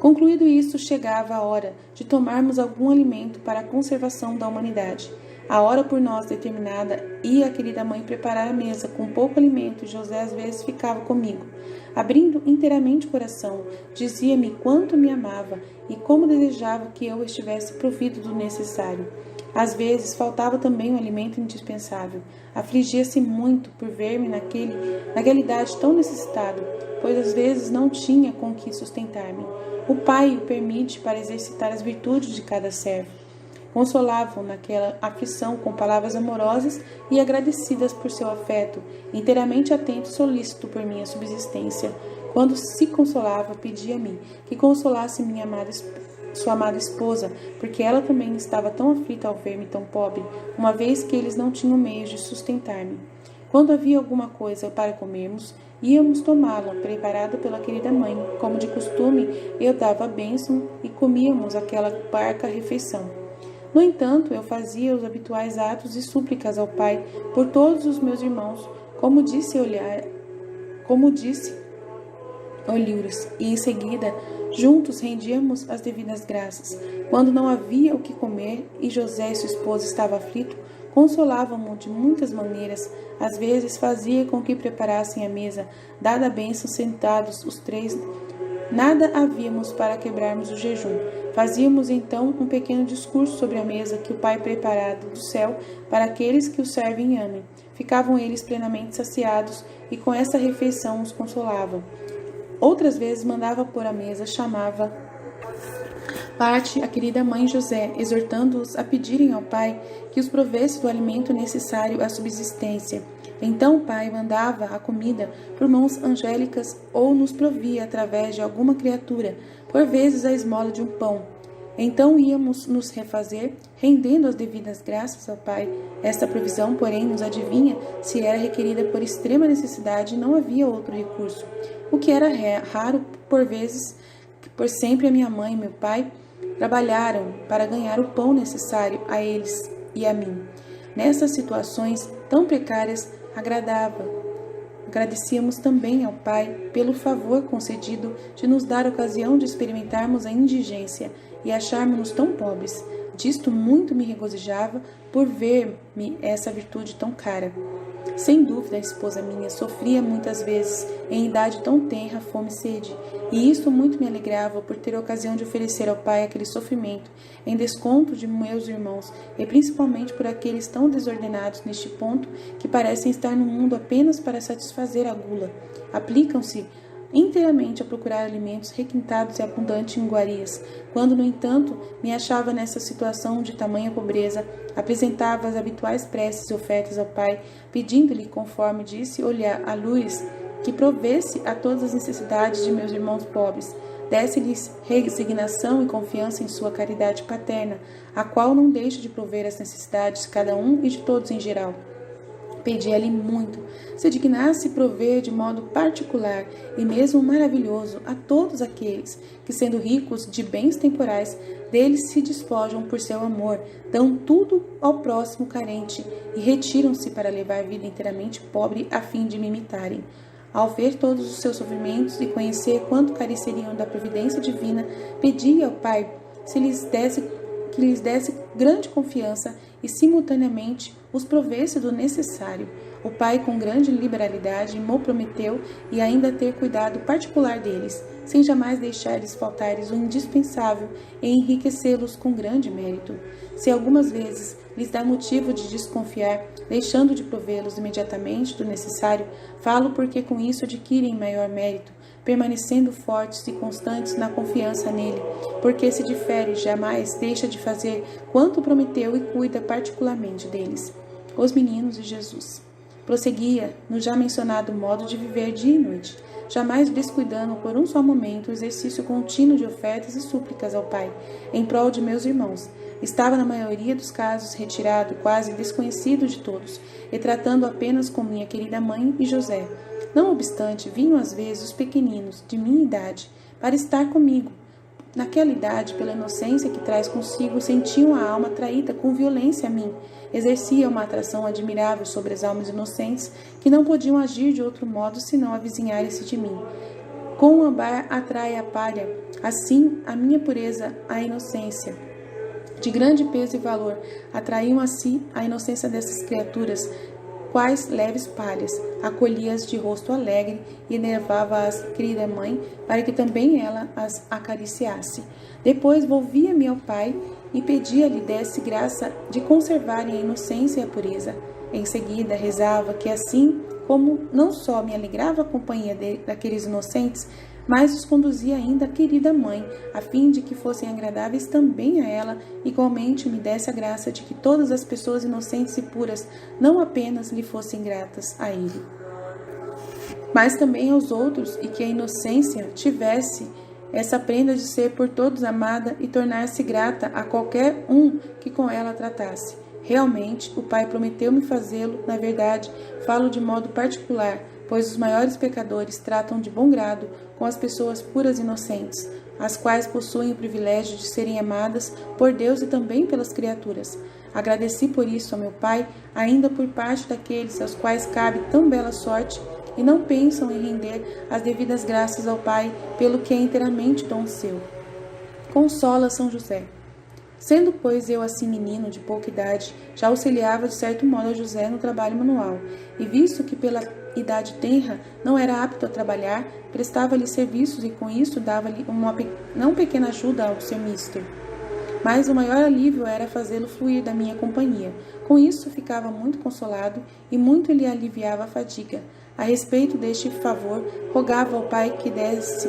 Concluído isto, chegava a hora de tomarmos algum alimento para a conservação da humanidade. A hora por nós determinada, ia a querida mãe preparar a mesa com pouco alimento e José às vezes ficava comigo. Abrindo inteiramente o coração, dizia-me quanto me amava e como desejava que eu estivesse provido do necessário. Às vezes faltava também o alimento indispensável. Afligia-se muito por ver-me naquela idade tão necessitado, pois às vezes não tinha com que sustentar-me. O Pai o permite para exercitar as virtudes de cada servo. consolavam naquela aflição com palavras amorosas e agradecidas por seu afeto, inteiramente atento e solícito por minha subsistência. Quando se consolava, pedia-me que consolasse sua amada esposa, porque ela também estava tão aflita ao ver-me tão pobre, uma vez que eles não tinham meios de sustentar-me. Quando havia alguma coisa para comermos, íamos tomá-la, preparada pela querida mãe. Como de costume, eu dava a bênção e comíamos aquela parca refeição. No entanto, eu fazia os habituais atos e súplicas ao Pai por todos os meus irmãos, como disse Olírios, e em seguida, juntos rendíamos as devidas graças. Quando não havia o que comer e José e sua esposa estavam aflitos, consolavam-no de muitas maneiras. Às vezes fazia com que preparassem a mesa, dada a bênção, sentados os três. Nada havíamos para quebrarmos o jejum. Fazíamos então um pequeno discurso sobre a mesa que o Pai preparado do céu para aqueles que o servem e amem. Ficavam eles plenamente saciados e com essa refeição os consolavam. Outras vezes mandava pôr a mesa, chamava parte a querida mãe José, exortando-os a pedirem ao Pai que os provesse do alimento necessário à subsistência. Então o Pai mandava a comida por mãos angélicas ou nos provia através de alguma criatura, por vezes a esmola de um pão. Então íamos nos refazer, rendendo as devidas graças ao Pai. Esta provisão, porém, nos adivinha se era requerida por extrema necessidade e não havia outro recurso. O que era raro, por vezes, por sempre a minha mãe e meu pai trabalharam para ganhar o pão necessário a eles e a mim. Nessas situações tão precárias, agradecíamos também ao Pai pelo favor concedido de nos dar a ocasião de experimentarmos a indigência e acharmos-nos tão pobres. Disto muito me regozijava por ver-me essa virtude tão cara. Sem dúvida, a esposa minha sofria muitas vezes, em idade tão tenra, fome e sede, e isto muito me alegrava por ter a ocasião de oferecer ao Pai aquele sofrimento, em desconto de meus irmãos, e principalmente por aqueles tão desordenados neste ponto, que parecem estar no mundo apenas para satisfazer a gula. Aplicam-se inteiramente a procurar alimentos requintados e abundantes em iguarias. Quando, no entanto, me achava nessa situação de tamanha pobreza, apresentava as habituais preces e ofertas ao Pai, pedindo-lhe, conforme disse a Luís, que provesse a todas as necessidades de meus irmãos pobres, desse-lhes resignação e confiança em sua caridade paterna, a qual não deixa de prover as necessidades de cada um e de todos em geral. Pedia-lhe muito, se dignasse prover de modo particular e mesmo maravilhoso a todos aqueles que, sendo ricos de bens temporais, deles se despojam por seu amor, dão tudo ao próximo carente e retiram-se para levar vida inteiramente pobre a fim de me imitarem. Ao ver todos os seus sofrimentos e conhecer quanto careceriam da providência divina, pedi ao Pai que lhes desse grande confiança e simultaneamente os provesse do necessário. O Pai, com grande liberalidade, me prometeu e ainda ter cuidado particular deles, sem jamais deixar-lhes faltar-lhes o indispensável e enriquecê-los com grande mérito. Se algumas vezes lhes dá motivo de desconfiar, deixando de provê-los imediatamente do necessário, falo porque com isso adquirem maior mérito, permanecendo fortes e constantes na confiança nele, porque se difere, jamais deixa de fazer quanto prometeu e cuida particularmente deles. Os meninos e Jesus. Prosseguia no já mencionado modo de viver dia e noite, jamais descuidando por um só momento o exercício contínuo de ofertas e súplicas ao Pai, em prol de meus irmãos. Estava na maioria dos casos retirado, quase desconhecido de todos, e tratando apenas com minha querida mãe e José. Não obstante, vinham às vezes os pequeninos, de minha idade, para estar comigo. Naquela idade, pela inocência que traz consigo, sentiam a alma atraída com violência a mim. Exercia uma atração admirável sobre as almas inocentes, que não podiam agir de outro modo senão avizinharem-se de mim. Com o ambar atrai a palha, assim a minha pureza, a inocência. De grande peso e valor, atraíam a si a inocência dessas criaturas, quais leves palhas, acolhia-as de rosto alegre e enervava-as querida mãe, para que também ela as acariciasse. Depois volvia-me ao Pai e pedia-lhe desse graça de conservarem a inocência e a pureza. Em seguida rezava que assim como não só me alegrava a companhia daqueles inocentes, mas os conduzia ainda à querida mãe, a fim de que fossem agradáveis também a ela, igualmente me desse a graça de que todas as pessoas inocentes e puras não apenas lhe fossem gratas a ele, mas também aos outros, e que a inocência tivesse essa prenda de ser por todos amada e tornar-se grata a qualquer um que com ela tratasse. Realmente, o Pai prometeu-me fazê-lo, na verdade, falo de modo particular, pois os maiores pecadores tratam de bom grado com as pessoas puras e inocentes, as quais possuem o privilégio de serem amadas por Deus e também pelas criaturas. Agradeci por isso ao meu Pai, ainda por parte daqueles aos quais cabe tão bela sorte, e não pensam em render as devidas graças ao Pai, pelo que é inteiramente dom seu. Consola São José. Sendo, pois, eu assim menino de pouca idade, já auxiliava de certo modo a José no trabalho manual, e visto que pela idade tenra não era apto a trabalhar, prestava-lhe serviços e com isso dava-lhe uma não pequena ajuda ao seu mister. Mas o maior alívio era fazê-lo fluir da minha companhia. Com isso ficava muito consolado e muito lhe aliviava a fadiga. A respeito deste favor, rogava ao Pai que desse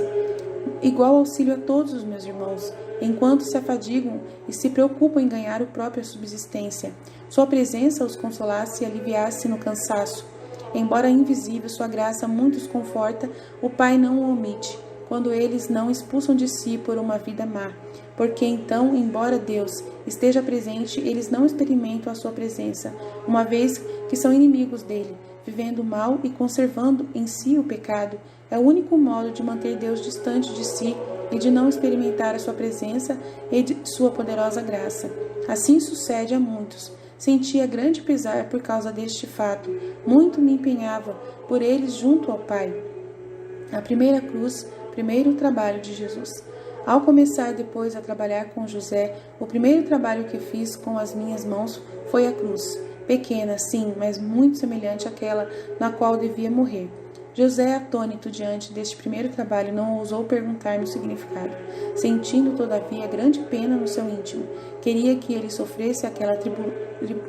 igual auxílio a todos os meus irmãos, enquanto se afadigam e se preocupam em ganhar a própria subsistência. Sua presença os consolasse e aliviasse no cansaço. Embora invisível, sua graça muito os conforta, o Pai não o omite, quando eles não expulsam de si por uma vida má. Porque então, embora Deus esteja presente, eles não experimentam a sua presença, uma vez que são inimigos dele, vivendo mal e conservando em si o pecado. É o único modo de manter Deus distante de si e de não experimentar a sua presença e de sua poderosa graça. Assim sucede a muitos. Sentia grande pesar por causa deste fato. Muito me empenhava por eles junto ao Pai. A primeira cruz, primeiro trabalho de Jesus. Ao começar depois a trabalhar com José, o primeiro trabalho que fiz com as minhas mãos foi a cruz. Pequena, sim, mas muito semelhante àquela na qual devia morrer. José, atônito diante deste primeiro trabalho, não ousou perguntar-me o significado, sentindo, todavia, grande pena no seu íntimo. Queria que ele sofresse aquela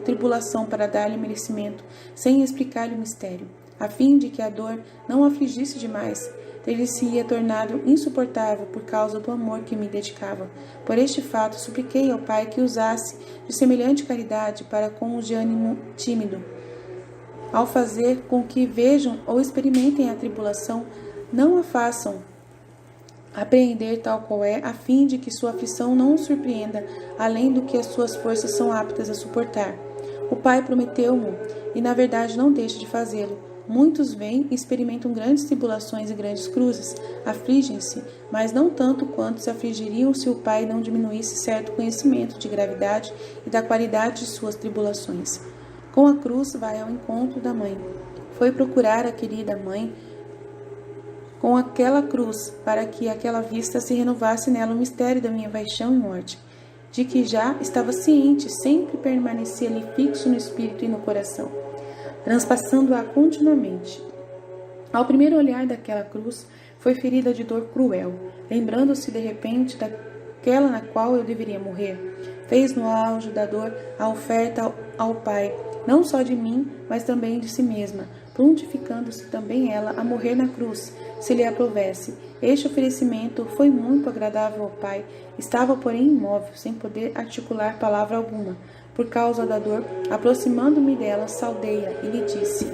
tribulação para dar-lhe merecimento, sem explicar-lhe o mistério, a fim de que a dor não o afligisse demais. Ter-se-ia tornado insuportável por causa do amor que me dedicava. Por este fato, supliquei ao Pai que usasse de semelhante caridade para com os de ânimo tímido. Ao fazer com que vejam ou experimentem a tribulação, não a façam apreender tal qual é, a fim de que sua aflição não os surpreenda, além do que as suas forças são aptas a suportar. O Pai prometeu-mo, e na verdade não deixa de fazê-lo. Muitos vêm e experimentam grandes tribulações e grandes cruzes, afligem-se, mas não tanto quanto se afligiriam se o Pai não diminuísse certo conhecimento de gravidade e da qualidade de suas tribulações. Com a cruz vai ao encontro da mãe. Foi procurar a querida mãe com aquela cruz, para que àquela vista se renovasse nela o mistério da minha paixão e morte, de que já estava ciente, sempre permanecia-lhe fixo no espírito e no coração, transpassando-a continuamente. Ao primeiro olhar daquela cruz, foi ferida de dor cruel, lembrando-se de repente daquela na qual eu deveria morrer. Fez no auge da dor a oferta ao Pai, não só de mim, mas também de si mesma, prontificando-se também ela a morrer na cruz, se lhe aprovesse. Este oferecimento foi muito agradável ao Pai. Estava, porém, imóvel, sem poder articular palavra alguma. Por causa da dor, aproximando-me dela, saudei-a e lhe disse: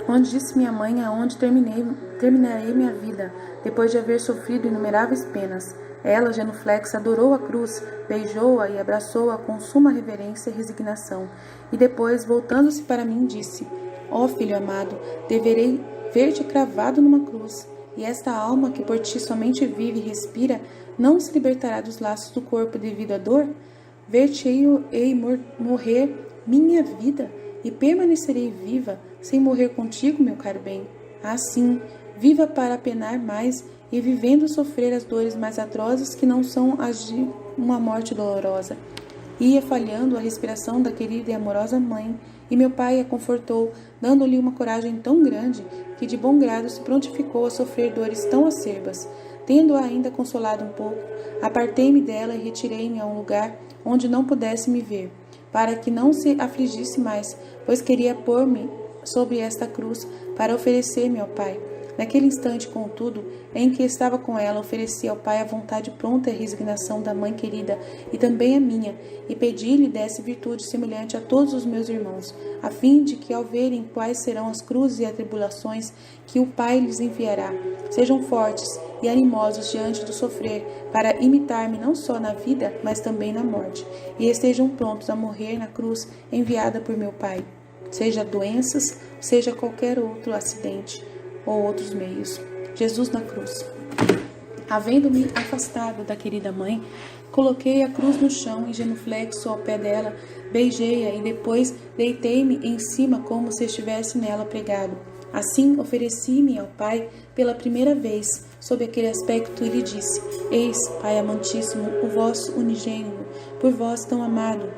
onde disse minha mãe, aonde terminarei minha vida, depois de haver sofrido inumeráveis penas. Ela, genuflexa, adorou a cruz, beijou-a e abraçou-a com suma reverência e resignação. E depois, voltando-se para mim, disse: ó filho amado, deverei ver-te cravado numa cruz, e esta alma que por ti somente vive e respira, não se libertará dos laços do corpo devido à dor? Ver-te-ei morrer minha vida, e permanecerei viva, sem morrer contigo, meu caro bem. Assim, viva para penar mais, e vivendo sofrer as dores mais atrozes que não são as de uma morte dolorosa. Ia falhando a respiração da querida e amorosa mãe, e meu pai a confortou, dando-lhe uma coragem tão grande, que de bom grado se prontificou a sofrer dores tão acerbas. Tendo-a ainda consolado um pouco, apartei-me dela e retirei-me a um lugar onde não pudesse me ver, para que não se afligisse mais, pois queria pôr-me sobre esta cruz para oferecer-me ao Pai. Naquele instante, contudo, em que estava com ela, ofereci ao Pai a vontade pronta e a resignação da mãe querida, e também a minha, e pedi-lhe desse virtude semelhante a todos os meus irmãos, a fim de que, ao verem quais serão as cruzes e atribulações que o Pai lhes enviará, sejam fortes e animosos diante do sofrer, para imitar-me não só na vida, mas também na morte, e estejam prontos a morrer na cruz enviada por meu Pai, seja doenças, seja qualquer outro acidente ou outros meios. Jesus na cruz. Havendo-me afastado da querida mãe, coloquei a cruz no chão e, genuflexo ao pé dela, beijei-a e depois deitei-me em cima como se estivesse nela pregado. Assim ofereci-me ao Pai pela primeira vez, sob aquele aspecto, e lhe disse: Eis, Pai amantíssimo, o vosso unigênito, por vós tão amado,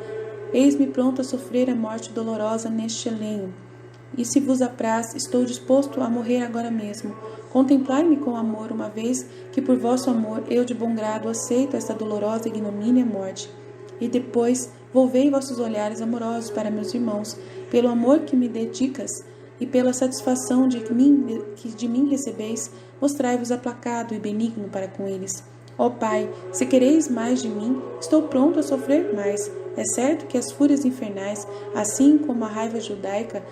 eis-me pronto a sofrer a morte dolorosa neste lenho. E se vos apraz, estou disposto a morrer agora mesmo. Contemplai-me com amor, uma vez que por vosso amor eu de bom grado aceito esta dolorosa ignomínia morte. E depois volvei vossos olhares amorosos para meus irmãos, pelo amor que me dedicas e pela satisfação que de mim recebeis, mostrai-vos aplacado e benigno para com eles. Ó Pai, se quereis mais de mim, estou pronto a sofrer mais. É certo que as fúrias infernais, assim como a raiva judaica,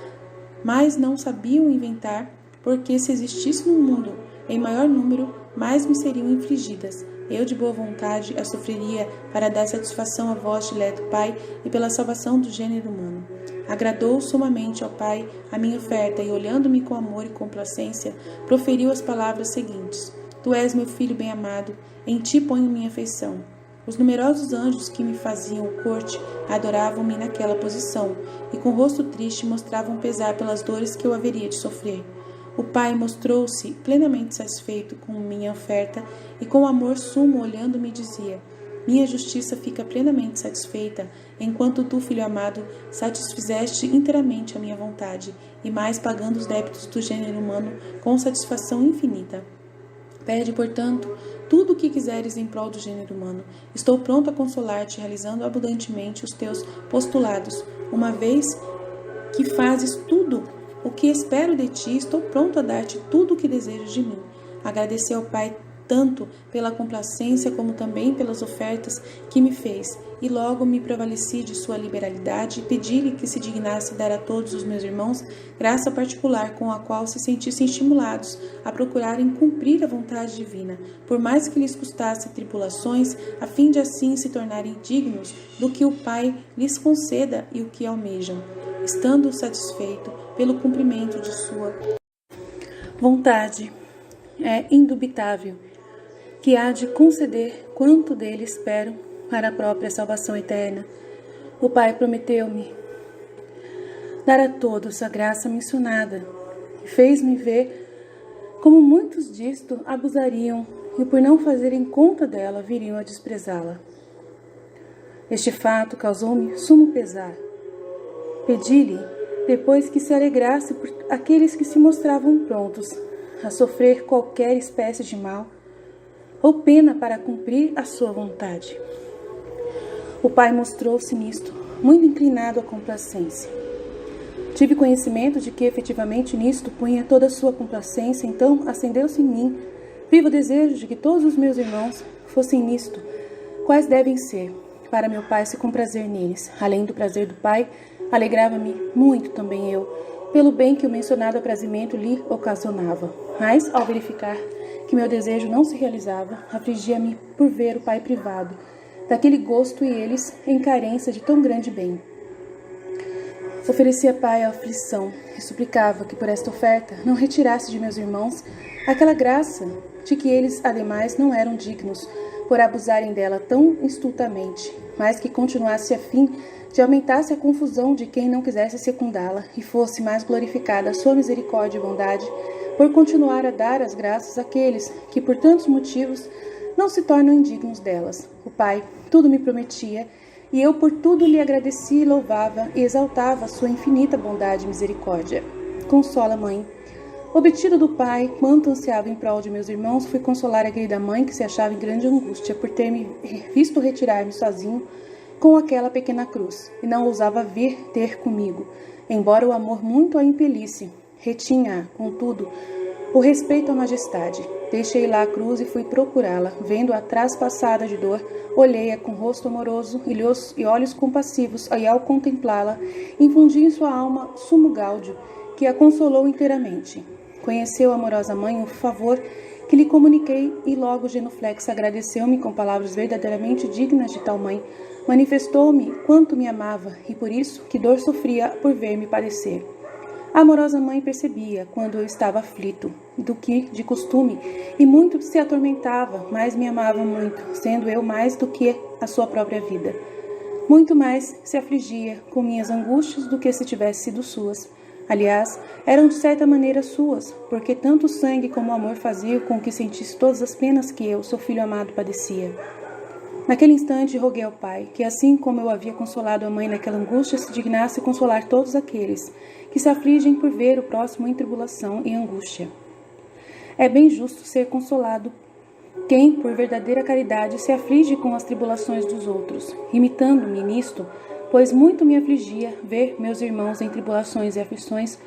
mas não sabiam inventar, porque se existisse no mundo em maior número, mais me seriam infligidas. Eu de boa vontade a sofreria para dar satisfação a vós, dileto Pai, e pela salvação do gênero humano. Agradou sumamente ao Pai a minha oferta, e olhando-me com amor e complacência, proferiu as palavras seguintes: Tu és meu filho bem-amado, em ti ponho minha afeição. Os numerosos anjos que me faziam corte adoravam-me naquela posição, e com rosto triste mostravam pesar pelas dores que eu haveria de sofrer. O Pai mostrou-se plenamente satisfeito com minha oferta, e com amor sumo olhando-me dizia: Minha justiça fica plenamente satisfeita, enquanto tu, filho amado, satisfizeste inteiramente a minha vontade, e mais pagando os débitos do gênero humano com satisfação infinita. Pede, portanto, tudo o que quiseres em prol do gênero humano. Estou pronto a consolar-te, realizando abundantemente os teus postulados. Uma vez que fazes tudo o que espero de ti, estou pronto a dar-te tudo o que desejas de mim. Agradeci ao Pai tanto pela complacência como também pelas ofertas que me fez, e logo me prevaleci de sua liberalidade e pedi-lhe que se dignasse dar a todos os meus irmãos graça particular com a qual se sentissem estimulados a procurarem cumprir a vontade divina, por mais que lhes custasse tribulações, a fim de assim se tornarem dignos do que o Pai lhes conceda e o que almejam, estando satisfeito pelo cumprimento de sua vontade. É indubitável que há de conceder quanto dele espero para a própria salvação eterna. O Pai prometeu-me dar a todos a graça mencionada e fez-me ver como muitos disto abusariam e por não fazerem conta dela viriam a desprezá-la. Este fato causou-me sumo pesar. Pedi-lhe depois que se alegrasse por aqueles que se mostravam prontos a sofrer qualquer espécie de mal ou pena para cumprir a sua vontade. O Pai mostrou-se nisto muito inclinado à complacência. Tive conhecimento de que efetivamente nisto punha toda a sua complacência, então acendeu-se em mim vivo desejo de que todos os meus irmãos fossem nisto, quais devem ser, para meu Pai se comprazer neles. Além do prazer do Pai, alegrava-me muito também eu, pelo bem que o mencionado aprazimento lhe ocasionava. Mas, ao verificar que meu desejo não se realizava, afligia-me por ver o Pai privado daquele gosto e eles em carência de tão grande bem. Oferecia, Pai, a aflição e suplicava que por esta oferta não retirasse de meus irmãos aquela graça de que eles, ademais, não eram dignos por abusarem dela tão estultamente, mas que continuasse a fim de aumentasse a confusão de quem não quisesse secundá-la e fosse mais glorificada a sua misericórdia e bondade por continuar a dar as graças àqueles que, por tantos motivos, não se tornam indignos delas. O Pai tudo me prometia, e eu por tudo lhe agradecia, louvava e exaltava a sua infinita bondade e misericórdia. Consola, Mãe. Obtido do Pai quanto ansiava em prol de meus irmãos, fui consolar a querida mãe que se achava em grande angústia por ter me visto retirar-me sozinho com aquela pequena cruz, e não ousava vir ter comigo, embora o amor muito a impelisse. Retinha, contudo, O respeito à majestade. Deixei lá a cruz e fui procurá-la. Vendo-a traspassada de dor, olhei-a com rosto amoroso e olhos compassivos, e ao contemplá-la, infundi em sua alma sumo gáudio, que a consolou inteiramente. Conheceu a amorosa mãe o favor que lhe comuniquei e logo genuflexa agradeceu-me com palavras verdadeiramente dignas de tal mãe. Manifestou-me quanto me amava e por isso que dor sofria por ver-me padecer. A amorosa mãe percebia, quando eu estava aflito, do que, de costume, e muito se atormentava, mas me amava muito, sendo eu mais do que a sua própria vida. Muito mais se afligia com minhas angústias do que se tivesse sido suas. Aliás, eram de certa maneira suas, porque tanto o sangue como o amor faziam com que sentisse todas as penas que eu, seu filho amado, padecia. Naquele instante roguei ao Pai, que assim como eu havia consolado a mãe naquela angústia, se dignasse consolar todos aqueles que se afligem por ver o próximo em tribulação e angústia. É bem justo ser consolado quem, por verdadeira caridade, se aflige com as tribulações dos outros, imitando-me nisto, pois muito me afligia ver meus irmãos em tribulações e aflições,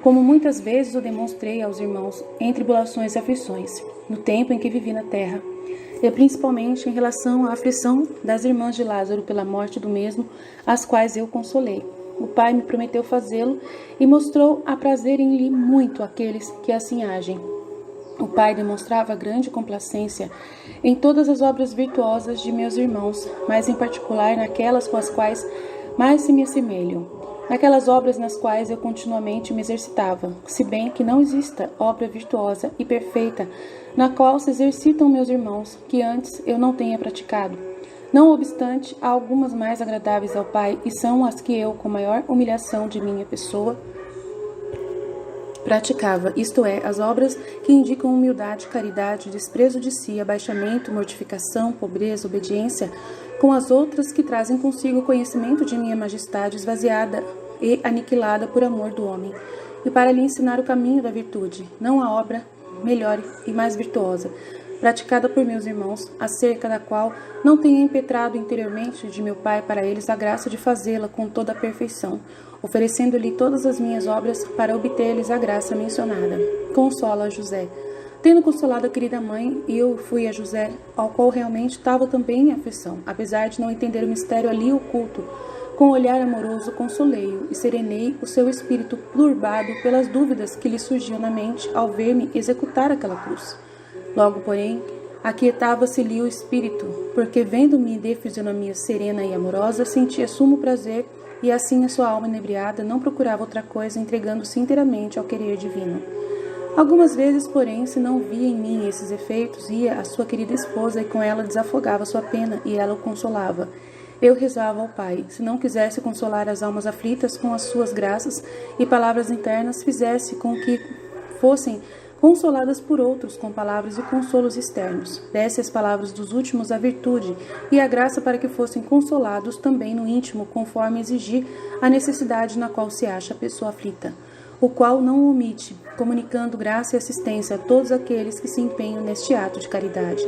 como muitas vezes o demonstrei aos irmãos em tribulações e aflições, no tempo em que vivi na terra, e principalmente em relação à aflição das irmãs de Lázaro pela morte do mesmo, as quais eu consolei. O Pai me prometeu fazê-lo e mostrou aprazerem-lhe muito aqueles que assim agem. O Pai demonstrava grande complacência em todas as obras virtuosas de meus irmãos, mas em particular naquelas com as quais mais se me assemelham, naquelas obras nas quais eu continuamente me exercitava, se bem que não exista obra virtuosa e perfeita na qual se exercitam meus irmãos, que antes eu não tenha praticado. Não obstante, há algumas mais agradáveis ao Pai, e são as que eu, com maior humilhação de minha pessoa, praticava, isto é, as obras que indicam humildade, caridade, desprezo de si, abaixamento, mortificação, pobreza, obediência, com as outras que trazem consigo o conhecimento de minha majestade esvaziada e aniquilada por amor do homem, e para lhe ensinar o caminho da virtude, não a obra melhor e mais virtuosa, praticada por meus irmãos, acerca da qual não tenho impetrado interiormente de meu Pai para eles a graça de fazê-la com toda a perfeição, oferecendo-lhe todas as minhas obras para obter-lhes a graça mencionada. Consola José. Tendo consolado a querida mãe, eu fui a José, ao qual realmente estava também em aflição, apesar de não entender o mistério ali oculto. Com olhar amoroso consolei-o e serenei o seu espírito turbado pelas dúvidas que lhe surgiam na mente ao ver-me executar aquela cruz. Logo, porém, aquietava-se-lhe o espírito, porque vendo-me de fisionomia serena e amorosa, sentia sumo prazer, e assim a sua alma inebriada não procurava outra coisa, entregando-se inteiramente ao querer divino. Algumas vezes, porém, se não via em mim esses efeitos, ia a sua querida esposa e com ela desafogava sua pena, e ela o consolava. Eu rezava ao Pai, se não quisesse consolar as almas aflitas com as suas graças e palavras internas, fizesse com que fossem consoladas por outros com palavras e consolos externos. Desse às palavras dos últimos a virtude e a graça para que fossem consolados também no íntimo, conforme exigir a necessidade na qual se acha a pessoa aflita, o qual não o omite, comunicando graça e assistência a todos aqueles que se empenham neste ato de caridade.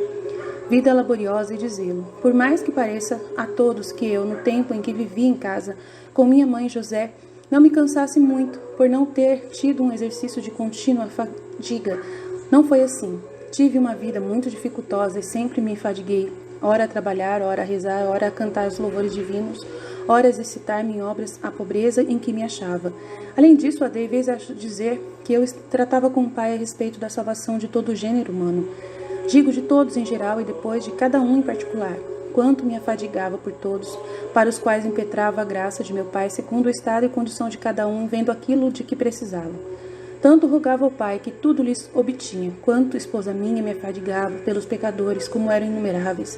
Vida laboriosa e de zelo. Por mais que pareça a todos que eu, no tempo em que vivi em casa com minha mãe José, não me cansasse muito, por não ter tido um exercício de contínua fadiga. Não foi assim. Tive uma vida muito dificultosa e sempre me fadiguei, ora a trabalhar, ora a rezar, ora a cantar os louvores divinos, ora a exercitar-me em obras a pobreza em que me achava. Além disso, há vez a dizer que eu tratava com o Pai a respeito da salvação de todo o gênero humano. Digo de todos em geral e depois de cada um em particular. Quanto me afadigava por todos, para os quais impetrava a graça de meu Pai, segundo o estado e condição de cada um, vendo aquilo de que precisava. Tanto rogava ao Pai que tudo lhes obtinha, quanto esposa minha me afadigava pelos pecadores, como eram inumeráveis.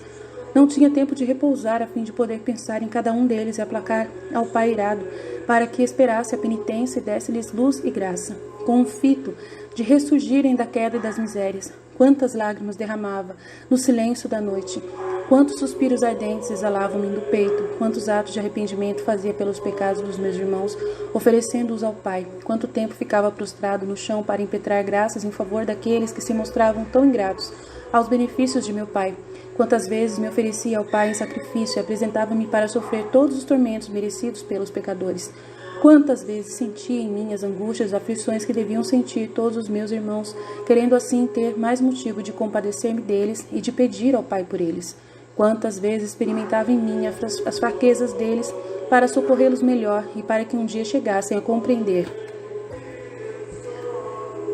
Não tinha tempo de repousar a fim de poder pensar em cada um deles e aplacar ao Pai irado, para que esperasse a penitência e desse-lhes luz e graça, com um fito de ressurgirem da queda e das misérias. Quantas lágrimas derramava no silêncio da noite, quantos suspiros ardentes exalavam-me do peito, quantos atos de arrependimento fazia pelos pecados dos meus irmãos, oferecendo-os ao Pai, quanto tempo ficava prostrado no chão para impetrar graças em favor daqueles que se mostravam tão ingratos aos benefícios de meu Pai, quantas vezes me oferecia ao Pai em sacrifício e apresentava-me para sofrer todos os tormentos merecidos pelos pecadores. Quantas vezes senti em mim as angústias e aflições que deviam sentir todos os meus irmãos, querendo assim ter mais motivo de compadecer-me deles e de pedir ao Pai por eles. Quantas vezes experimentava em mim as fraquezas deles para socorrê-los melhor e para que um dia chegassem a compreender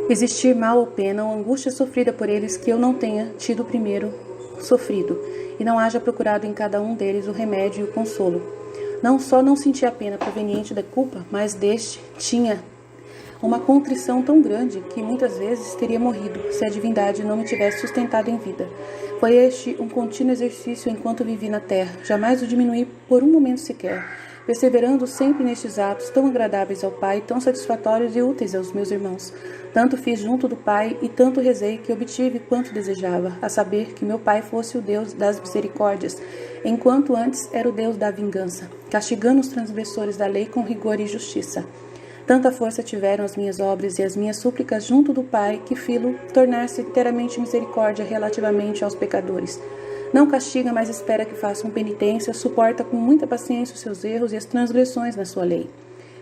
existir mal ou pena ou angústia sofrida por eles que eu não tenha tido primeiro sofrido, e não haja procurado em cada um deles o remédio e o consolo. Não só não sentia a pena proveniente da culpa, mas deste tinha uma contrição tão grande que muitas vezes teria morrido se a divindade não me tivesse sustentado em vida. Foi este um contínuo exercício enquanto vivi na terra, jamais o diminuí por um momento sequer, perseverando sempre nestes atos tão agradáveis ao Pai, tão satisfatórios e úteis aos meus irmãos. Tanto fiz junto do Pai e tanto rezei que obtive quanto desejava, a saber que meu Pai fosse o Deus das misericórdias, enquanto antes era o Deus da vingança, castigando os transgressores da lei com rigor e justiça. Tanta força tiveram as minhas obras e as minhas súplicas junto do Pai, que filo tornar-se inteiramente misericórdia relativamente aos pecadores. Não castiga, mas espera que façam penitência, suporta com muita paciência os seus erros e as transgressões na sua lei.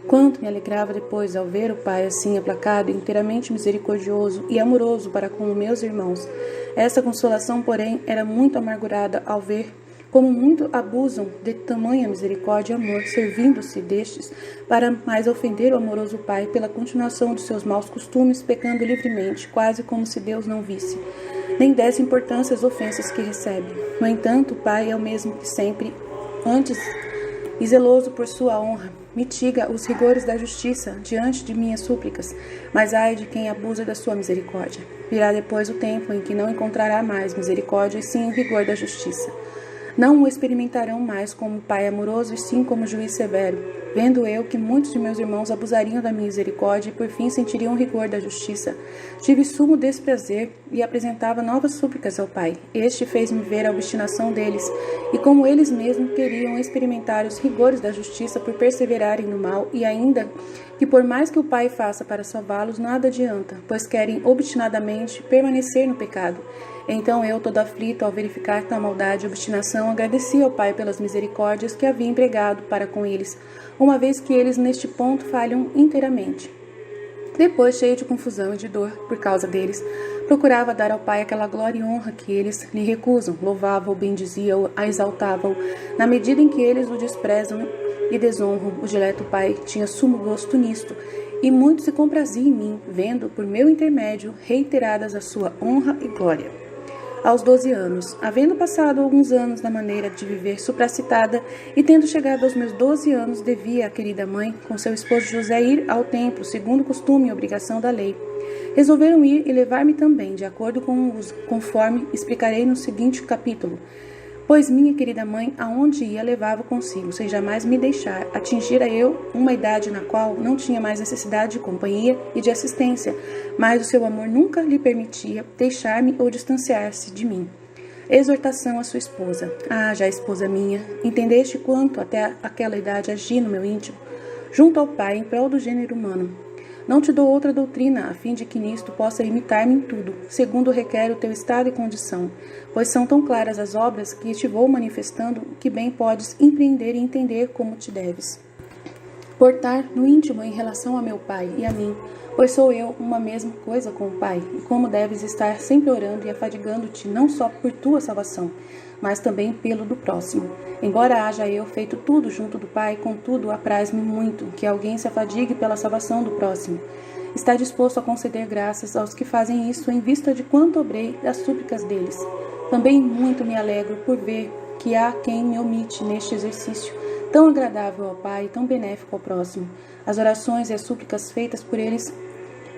Quanto me alegrava depois ao ver o Pai assim aplacado, inteiramente misericordioso e amoroso para com meus irmãos. Essa consolação, porém, era muito amargurada ao ver como muito abusam de tamanha misericórdia e amor, servindo-se destes para mais ofender o amoroso Pai pela continuação dos seus maus costumes, pecando livremente, quase como se Deus não visse, nem desse importância às ofensas que recebe. No entanto, o Pai é o mesmo que sempre, antes e zeloso por sua honra, mitiga os rigores da justiça diante de minhas súplicas, mas ai de quem abusa da sua misericórdia. Virá depois o tempo em que não encontrará mais misericórdia e sim o rigor da justiça. Não o experimentarão mais como Pai amoroso e sim como juiz severo, vendo eu que muitos de meus irmãos abusariam da minha misericórdia e por fim sentiriam o rigor da justiça. Tive sumo desprazer e apresentava novas súplicas ao Pai. Este fez-me ver a obstinação deles e como eles mesmos queriam experimentar os rigores da justiça por perseverarem no mal e ainda que por mais que o Pai faça para salvá-los, nada adianta, pois querem obstinadamente permanecer no pecado. Então eu, todo aflito, ao verificar tal maldade e obstinação, agradeci ao Pai pelas misericórdias que havia empregado para com eles, uma vez que eles neste ponto falham inteiramente. Depois, cheio de confusão e de dor por causa deles, procurava dar ao Pai aquela glória e honra que eles lhe recusam, louvava-o, bendizia-o, exaltava-o, na medida em que eles o desprezam e desonram. O dileto Pai tinha sumo gosto nisto, e muito se comprazia em mim, vendo, por meu intermédio, reiteradas a sua honra e glória. Aos 12 anos, havendo passado alguns anos na maneira de viver supracitada e tendo chegado aos meus 12 anos, devia a querida mãe, com seu esposo José, ir ao templo, segundo costume e obrigação da lei. Resolveram ir e levar-me também, de acordo com conforme explicarei no seguinte capítulo. Pois minha querida mãe, aonde ia, levava consigo, sem jamais me deixar. Atingira eu uma idade na qual não tinha mais necessidade de companhia e de assistência, mas o seu amor nunca lhe permitia deixar-me ou distanciar-se de mim. Exortação à sua esposa. Ah, já esposa minha, entendeste quanto até aquela idade agi no meu íntimo, junto ao Pai, em prol do gênero humano. Não te dou outra doutrina, a fim de que nisto possa imitar-me em tudo, segundo requer o teu estado e condição, pois são tão claras as obras que te vou manifestando que bem podes empreender e entender como te deves portar no íntimo em relação a meu Pai e a mim, pois sou eu uma mesma coisa com o Pai, e como deves estar sempre orando e afadigando-te não só por tua salvação, mas também pelo do próximo. Embora haja eu feito tudo junto do Pai, contudo apraz-me muito que alguém se afadigue pela salvação do próximo. Está disposto a conceder graças aos que fazem isso em vista de quanto obrei das súplicas deles. Também muito me alegro por ver que há quem me omite neste exercício, tão agradável ao Pai e tão benéfico ao próximo. As orações e as súplicas feitas por eles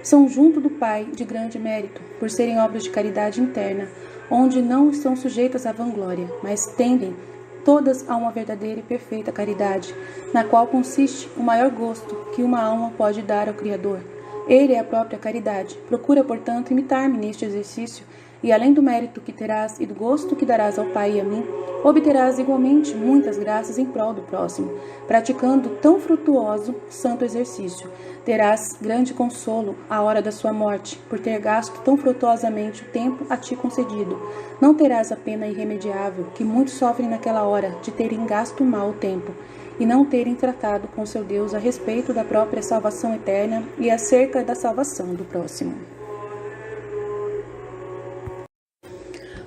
são junto do Pai de grande mérito, por serem obras de caridade interna, onde não estão sujeitas à vanglória, mas tendem todas a uma verdadeira e perfeita caridade, na qual consiste o maior gosto que uma alma pode dar ao Criador. Ele é a própria caridade. Procura, portanto, imitar-me neste exercício, e além do mérito que terás e do gosto que darás ao Pai e a mim, obterás igualmente muitas graças em prol do próximo, praticando tão frutuoso santo exercício. Terás grande consolo à hora da sua morte, por ter gasto tão frutuosamente o tempo a ti concedido. Não terás a pena irremediável, que muitos sofrem naquela hora, de terem gasto mal o tempo. e não terem tratado com seu Deus a respeito da própria salvação eterna e acerca da salvação do próximo.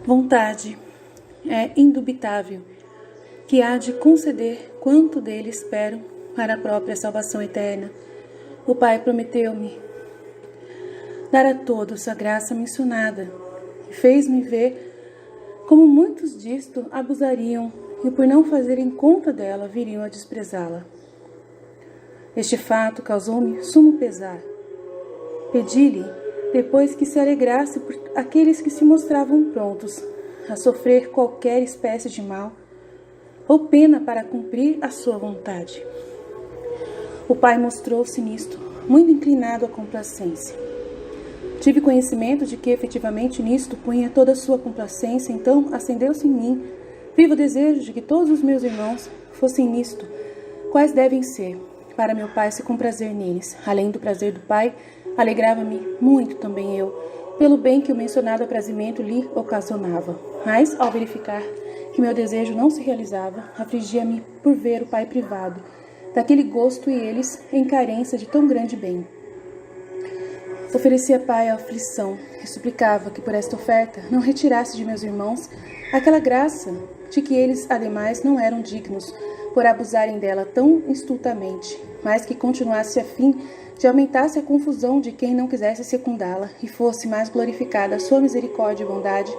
Vontade é indubitável que há de conceder quanto dele espero para a própria salvação eterna. O Pai prometeu-me dar a todos a graça mencionada e fez-me ver como muitos disto abusariam e por não fazerem conta dela viriam a desprezá-la. Este fato causou-me sumo pesar. Pedi-lhe depois que se alegrasse por aqueles que se mostravam prontos a sofrer qualquer espécie de mal ou pena para cumprir a sua vontade. O Pai mostrou-se nisto muito inclinado à complacência. Tive conhecimento de que efetivamente nisto punha toda a sua complacência, então acendeu-se em mim vivo desejo de que todos os meus irmãos fossem nisto, quais devem ser, para meu Pai se comprazer neles. Além do prazer do Pai, alegrava-me muito também eu, pelo bem que o mencionado aprazimento lhe ocasionava. Mas, ao verificar que meu desejo não se realizava, afligia-me por ver o Pai privado daquele gosto e eles em carência de tão grande bem. Oferecia, Pai, a aflição e suplicava que por esta oferta não retirasse de meus irmãos aquela graça de que eles, ademais, não eram dignos por abusarem dela tão estultamente, mas que continuasse a fim de aumentasse a confusão de quem não quisesse secundá-la e fosse mais glorificada a sua misericórdia e bondade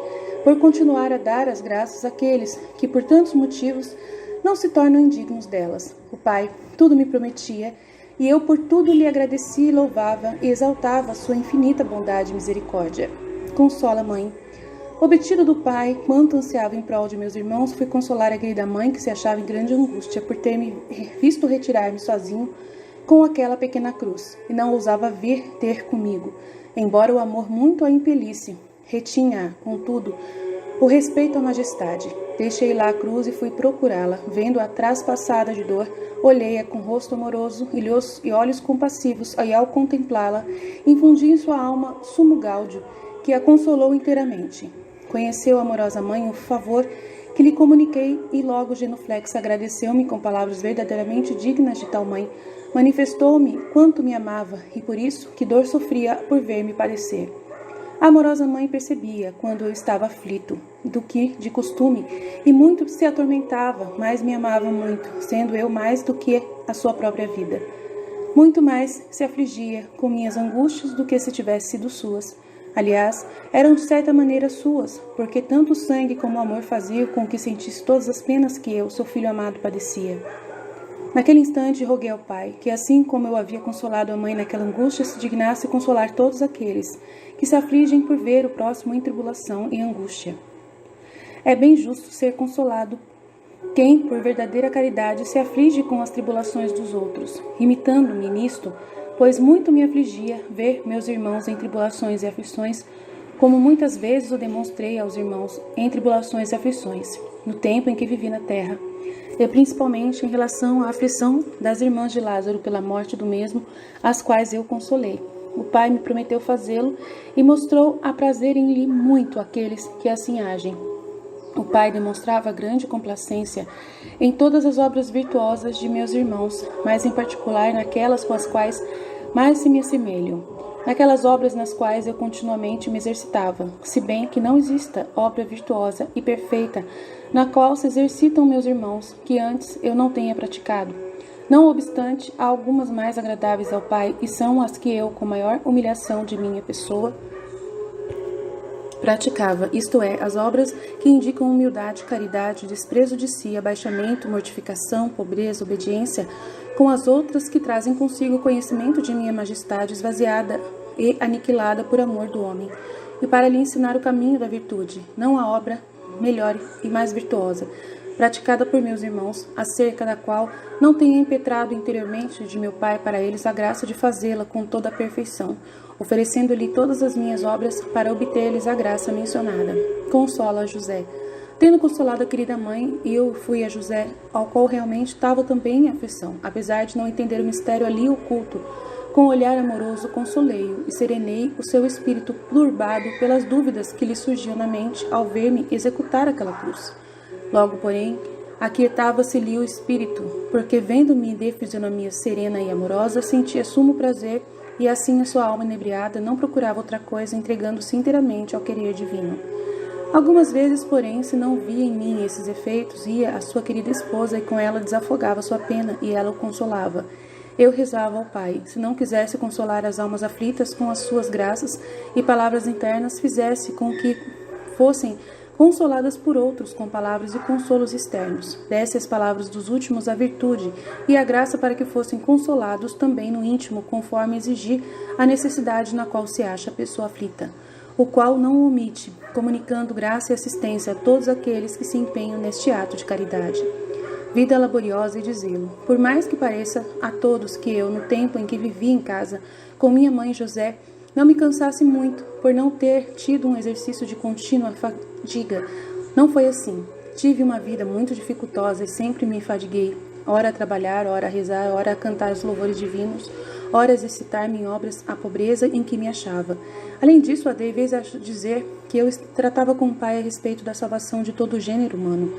por continuar a dar as graças àqueles que, por tantos motivos, não se tornam indignos delas. O Pai tudo me prometia, e eu por tudo lhe agradecia e louvava e exaltava a sua infinita bondade e misericórdia. Consola, Mãe. Obtido do Pai quanto ansiava em prol de meus irmãos, fui consolar a querida mãe que se achava em grande angústia por ter me visto retirar-me sozinho com aquela pequena cruz, e não ousava vir ter comigo, embora o amor muito a impelisse. Retinha, contudo, o respeito à majestade. Deixei lá a cruz e fui procurá-la. Vendo-a traspassada de dor, olhei-a com rosto amoroso e olhos compassivos, e ao contemplá-la, infundi em sua alma sumo gáudio, que a consolou inteiramente. Conheceu a amorosa mãe o favor que lhe comuniquei, e logo genuflexa agradeceu-me com palavras verdadeiramente dignas de tal mãe. Manifestou-me quanto me amava, e por isso que dor sofria por ver-me padecer. A amorosa mãe percebia, quando eu estava aflito, do que, de costume, e muito se atormentava, mas me amava muito, sendo eu mais do que a sua própria vida. Muito mais se afligia com minhas angústias do que se tivesse sido suas. Aliás, eram de certa maneira suas, porque tanto o sangue como o amor faziam com que sentisse todas as penas que eu, seu filho amado, padecia. Naquele instante roguei ao Pai, que assim como eu havia consolado a mãe naquela angústia, se dignasse consolar todos aqueles que se afligem por ver o próximo em tribulação e angústia. É bem justo ser consolado quem, por verdadeira caridade, se aflige com as tribulações dos outros, imitando-me nisto, pois muito me afligia ver meus irmãos em tribulações e aflições, como muitas vezes o demonstrei aos irmãos em tribulações e aflições, no tempo em que vivi na terra, e principalmente em relação à aflição das irmãs de Lázaro pela morte do mesmo, as quais eu consolei. O Pai me prometeu fazê-lo e mostrou aprazerem-lhe muito aqueles que assim agem. O Pai demonstrava grande complacência em todas as obras virtuosas de meus irmãos, mas em particular naquelas com as quais mais se me assemelham, naquelas obras nas quais eu continuamente me exercitava, se bem que não exista obra virtuosa e perfeita na qual se exercitam meus irmãos, que antes eu não tenha praticado. Não obstante, há algumas mais agradáveis ao Pai, e são as que eu, com maior humilhação de minha pessoa, praticava, isto é, as obras que indicam humildade, caridade, desprezo de si, abaixamento, mortificação, pobreza, obediência, com as outras que trazem consigo o conhecimento de minha majestade esvaziada e aniquilada por amor do homem, e para lhe ensinar o caminho da virtude, não a obra melhor e mais virtuosa, praticada por meus irmãos, acerca da qual não tenho impetrado interiormente de meu Pai para eles a graça de fazê-la com toda a perfeição, oferecendo-lhe todas as minhas obras para obter-lhes a graça mencionada. Consola José. Tendo consolado a querida mãe, eu fui a José, ao qual realmente estava também em aflição, apesar de não entender o mistério ali oculto. Com um olhar amoroso consolei-o e serenei o seu espírito turbado pelas dúvidas que lhe surgiam na mente ao ver-me executar aquela cruz. Logo, porém, Aquietava-se-lhe o espírito, porque vendo-me de fisionomia serena e amorosa, sentia sumo prazer, e assim a sua alma inebriada não procurava outra coisa, entregando-se inteiramente ao querer divino. Algumas vezes, porém, se não via em mim esses efeitos, ia à sua querida esposa e com ela desafogava sua pena, e ela o consolava. Eu rezava ao Pai, se não quisesse consolar as almas aflitas com as suas graças e palavras internas, fizesse com que fossem consoladas por outros com palavras e consolos externos. Desse às palavras dos últimos a virtude e a graça para que fossem consolados também no íntimo, conforme exigir a necessidade na qual se acha a pessoa aflita, o qual não o omite, comunicando graça e assistência a todos aqueles que se empenham neste ato de caridade. Vida laboriosa e de zelo. Por mais que pareça a todos que eu, no tempo em que vivi em casa com minha mãe José, não me cansasse muito, por não ter tido um exercício de contínua fadiga. Não foi assim. Tive uma vida muito dificultosa e sempre me fadiguei, ora a trabalhar, ora a rezar, ora a cantar os louvores divinos, ora a exercitar-me em obras à pobreza em que me achava. Além disso, dei vez a dizer que eu tratava com o Pai a respeito da salvação de todo o gênero humano.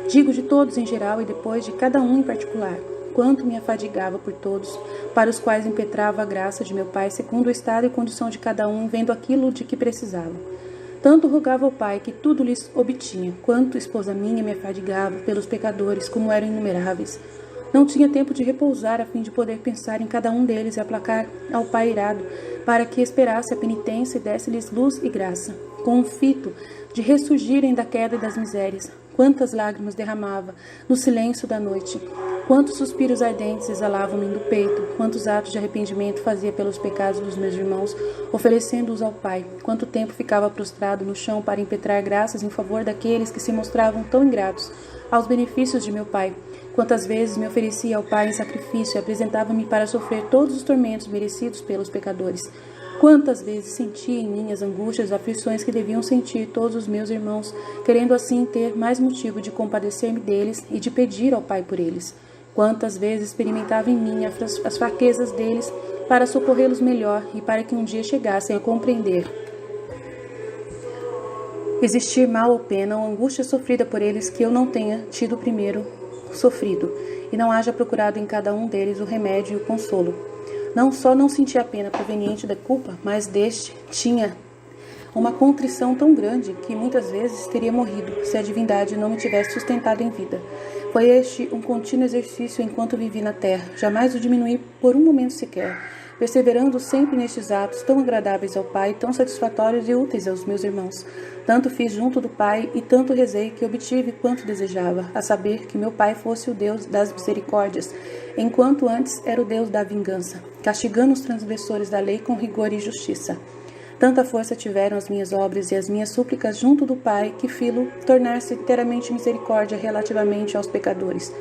Digo de todos em geral e depois de cada um em particular. Quanto me afadigava por todos, para os quais impetrava a graça de meu Pai, segundo o estado e condição de cada um, vendo aquilo de que precisava. Tanto rogava ao Pai que tudo lhes obtinha, quanto esposa minha me afadigava pelos pecadores, como eram inumeráveis. Não tinha tempo de repousar a fim de poder pensar em cada um deles e aplacar ao Pai irado, para que esperasse a penitência e desse-lhes luz e graça, com um fito de ressurgirem da queda e das misérias. Quantas lágrimas derramava no silêncio da noite, quantos suspiros ardentes exalavam-me do peito, quantos atos de arrependimento fazia pelos pecados dos meus irmãos, oferecendo-os ao Pai, quanto tempo ficava prostrado no chão para impetrar graças em favor daqueles que se mostravam tão ingratos aos benefícios de meu Pai, quantas vezes me oferecia ao Pai em sacrifício e apresentava-me para sofrer todos os tormentos merecidos pelos pecadores. Quantas vezes sentia em mim as angústias e aflições que deviam sentir todos os meus irmãos, querendo assim ter mais motivo de compadecer-me deles e de pedir ao Pai por eles. Quantas vezes experimentava em mim as fraquezas deles para socorrê-los melhor e para que um dia chegassem a compreender existir mal ou pena ou angústia sofrida por eles que eu não tenha tido primeiro sofrido, e não haja procurado em cada um deles o remédio e o consolo. Não só não sentia a pena proveniente da culpa, mas deste tinha uma contrição tão grande que muitas vezes teria morrido se a divindade não me tivesse sustentado em vida. Foi este um contínuo exercício enquanto vivi na terra, jamais o diminuí por um momento sequer, perseverando sempre nestes atos tão agradáveis ao Pai, tão satisfatórios e úteis aos meus irmãos. Tanto fiz junto do Pai e tanto rezei que obtive quanto desejava, a saber que meu Pai fosse o Deus das misericórdias, enquanto antes era o Deus da vingança, castigando os transgressores da lei com rigor e justiça. Tanta força tiveram as minhas obras e as minhas súplicas junto do Pai, que filo tornar-se inteiramente misericórdia relativamente aos pecadores.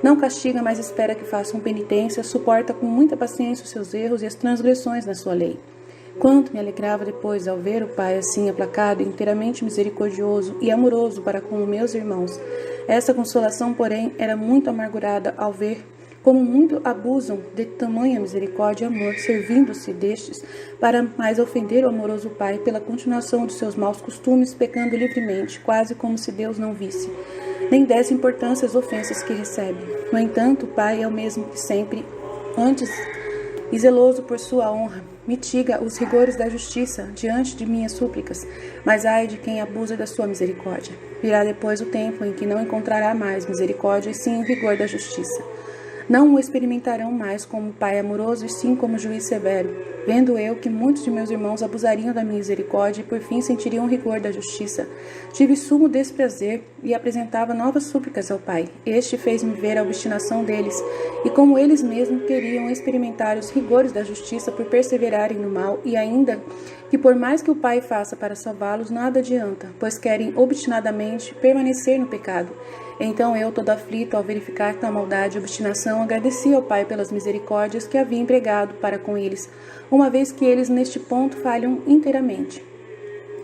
Não castiga, mas espera que façam penitência, suporta com muita paciência os seus erros e as transgressões na sua lei. Quanto me alegrava depois ao ver o Pai assim aplacado, inteiramente misericordioso e amoroso para com meus irmãos. Essa consolação, porém, era muito amargurada ao ver como muito abusam de tamanha misericórdia e amor, servindo-se destes para mais ofender o amoroso Pai pela continuação de seus maus costumes, pecando livremente, quase como se Deus não visse, nem desse importância às ofensas que recebe. No entanto, o Pai é o mesmo que sempre, antes e zeloso por sua honra, mitiga os rigores da justiça diante de minhas súplicas, mas ai de quem abusa da sua misericórdia. Virá depois o tempo em que não encontrará mais misericórdia e sim o rigor da justiça. Não o experimentarão mais como Pai amoroso e sim como juiz severo, vendo eu que muitos de meus irmãos abusariam da minha misericórdia e por fim sentiriam o rigor da justiça. Tive sumo desprazer e apresentava novas súplicas ao Pai. Este fez-me ver a obstinação deles e como eles mesmos queriam experimentar os rigores da justiça por perseverarem no mal e ainda que por mais que o Pai faça para salvá-los, nada adianta, pois querem obstinadamente permanecer no pecado. Então eu, todo aflito, ao verificar tal maldade e obstinação, agradeci ao Pai pelas misericórdias que havia empregado para com eles, uma vez que eles neste ponto falham inteiramente.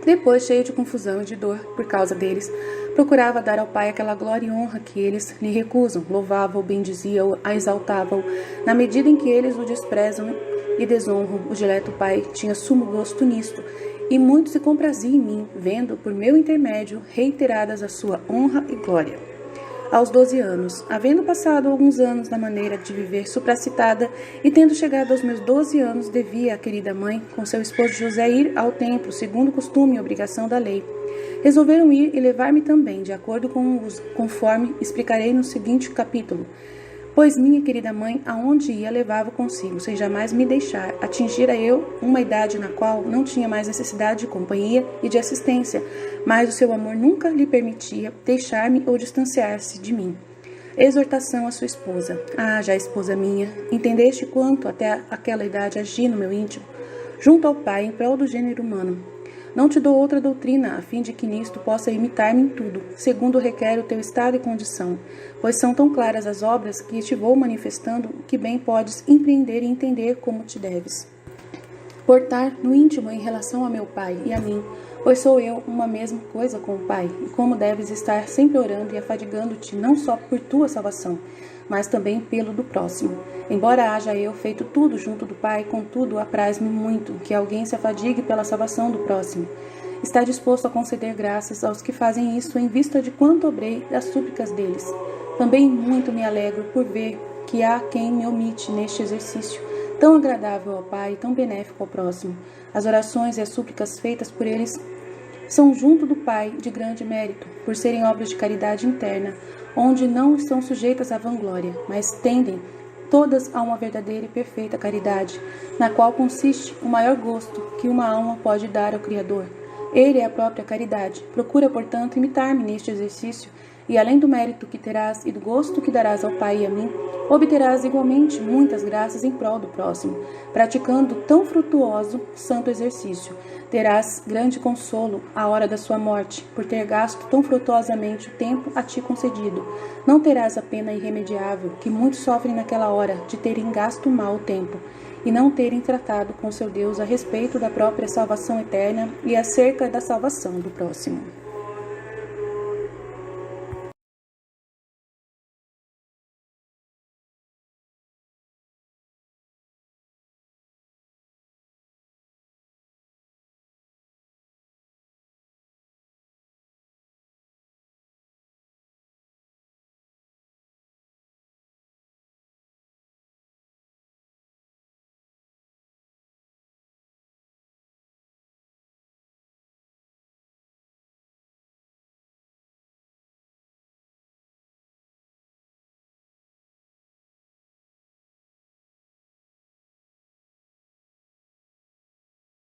Depois, cheio de confusão e de dor por causa deles, procurava dar ao Pai aquela glória e honra que eles lhe recusam, louvava-o, bendizia-o, exaltava-o, na medida em que eles o desprezam e desonram. O dileto Pai tinha sumo gosto nisto, e muito se comprazia em mim, vendo, por meu intermédio, reiteradas a sua honra e glória. aos 12 anos. Havendo passado alguns anos da maneira de viver supracitada e tendo chegado aos meus 12 anos, devia a querida mãe, com seu esposo José, ir ao templo, segundo o costume e obrigação da lei. Resolveram ir e levar-me também, de acordo conforme explicarei no seguinte capítulo. Pois minha querida mãe, aonde ia, levava consigo, sem jamais me deixar. Atingira eu uma idade na qual não tinha mais necessidade de companhia e de assistência, mas o seu amor nunca lhe permitia deixar-me ou distanciar-se de mim. Exortação à sua esposa. Ah, já esposa minha, entendeste quanto até aquela idade agi no meu íntimo, junto ao Pai, em prol do gênero humano. Não te dou outra doutrina, a fim de que nisto possa imitar-me em tudo, segundo requer o teu estado e condição, pois são tão claras as obras que te vou manifestando que bem podes empreender e entender como te deves portar no íntimo em relação a meu Pai e a mim, pois sou eu uma mesma coisa com o Pai, e como deves estar sempre orando e afadigando-te não só por tua salvação, mas também pelo do próximo. Embora haja eu feito tudo junto do Pai, contudo apraz-me muito que alguém se afadigue pela salvação do próximo. Está disposto a conceder graças aos que fazem isso em vista de quanto obrei das súplicas deles. Também muito me alegro por ver que há quem me omite neste exercício, tão agradável ao Pai e tão benéfico ao próximo. As orações e as súplicas feitas por eles são junto do Pai de grande mérito, por serem obras de caridade interna, onde não estão sujeitas à vanglória, mas tendem todas a uma verdadeira e perfeita caridade, na qual consiste o maior gosto que uma alma pode dar ao Criador. Ele é a própria caridade. Procura, portanto, imitar-me neste exercício, e além do mérito que terás e do gosto que darás ao Pai e a mim, obterás igualmente muitas graças em prol do próximo. Praticando tão frutuoso santo exercício, terás grande consolo à hora da sua morte, por ter gasto tão frutuosamente o tempo a ti concedido. Não terás a pena irremediável, que muitos sofrem naquela hora, de terem gasto mal o tempo, e não terem tratado com seu Deus a respeito da própria salvação eterna e acerca da salvação do próximo.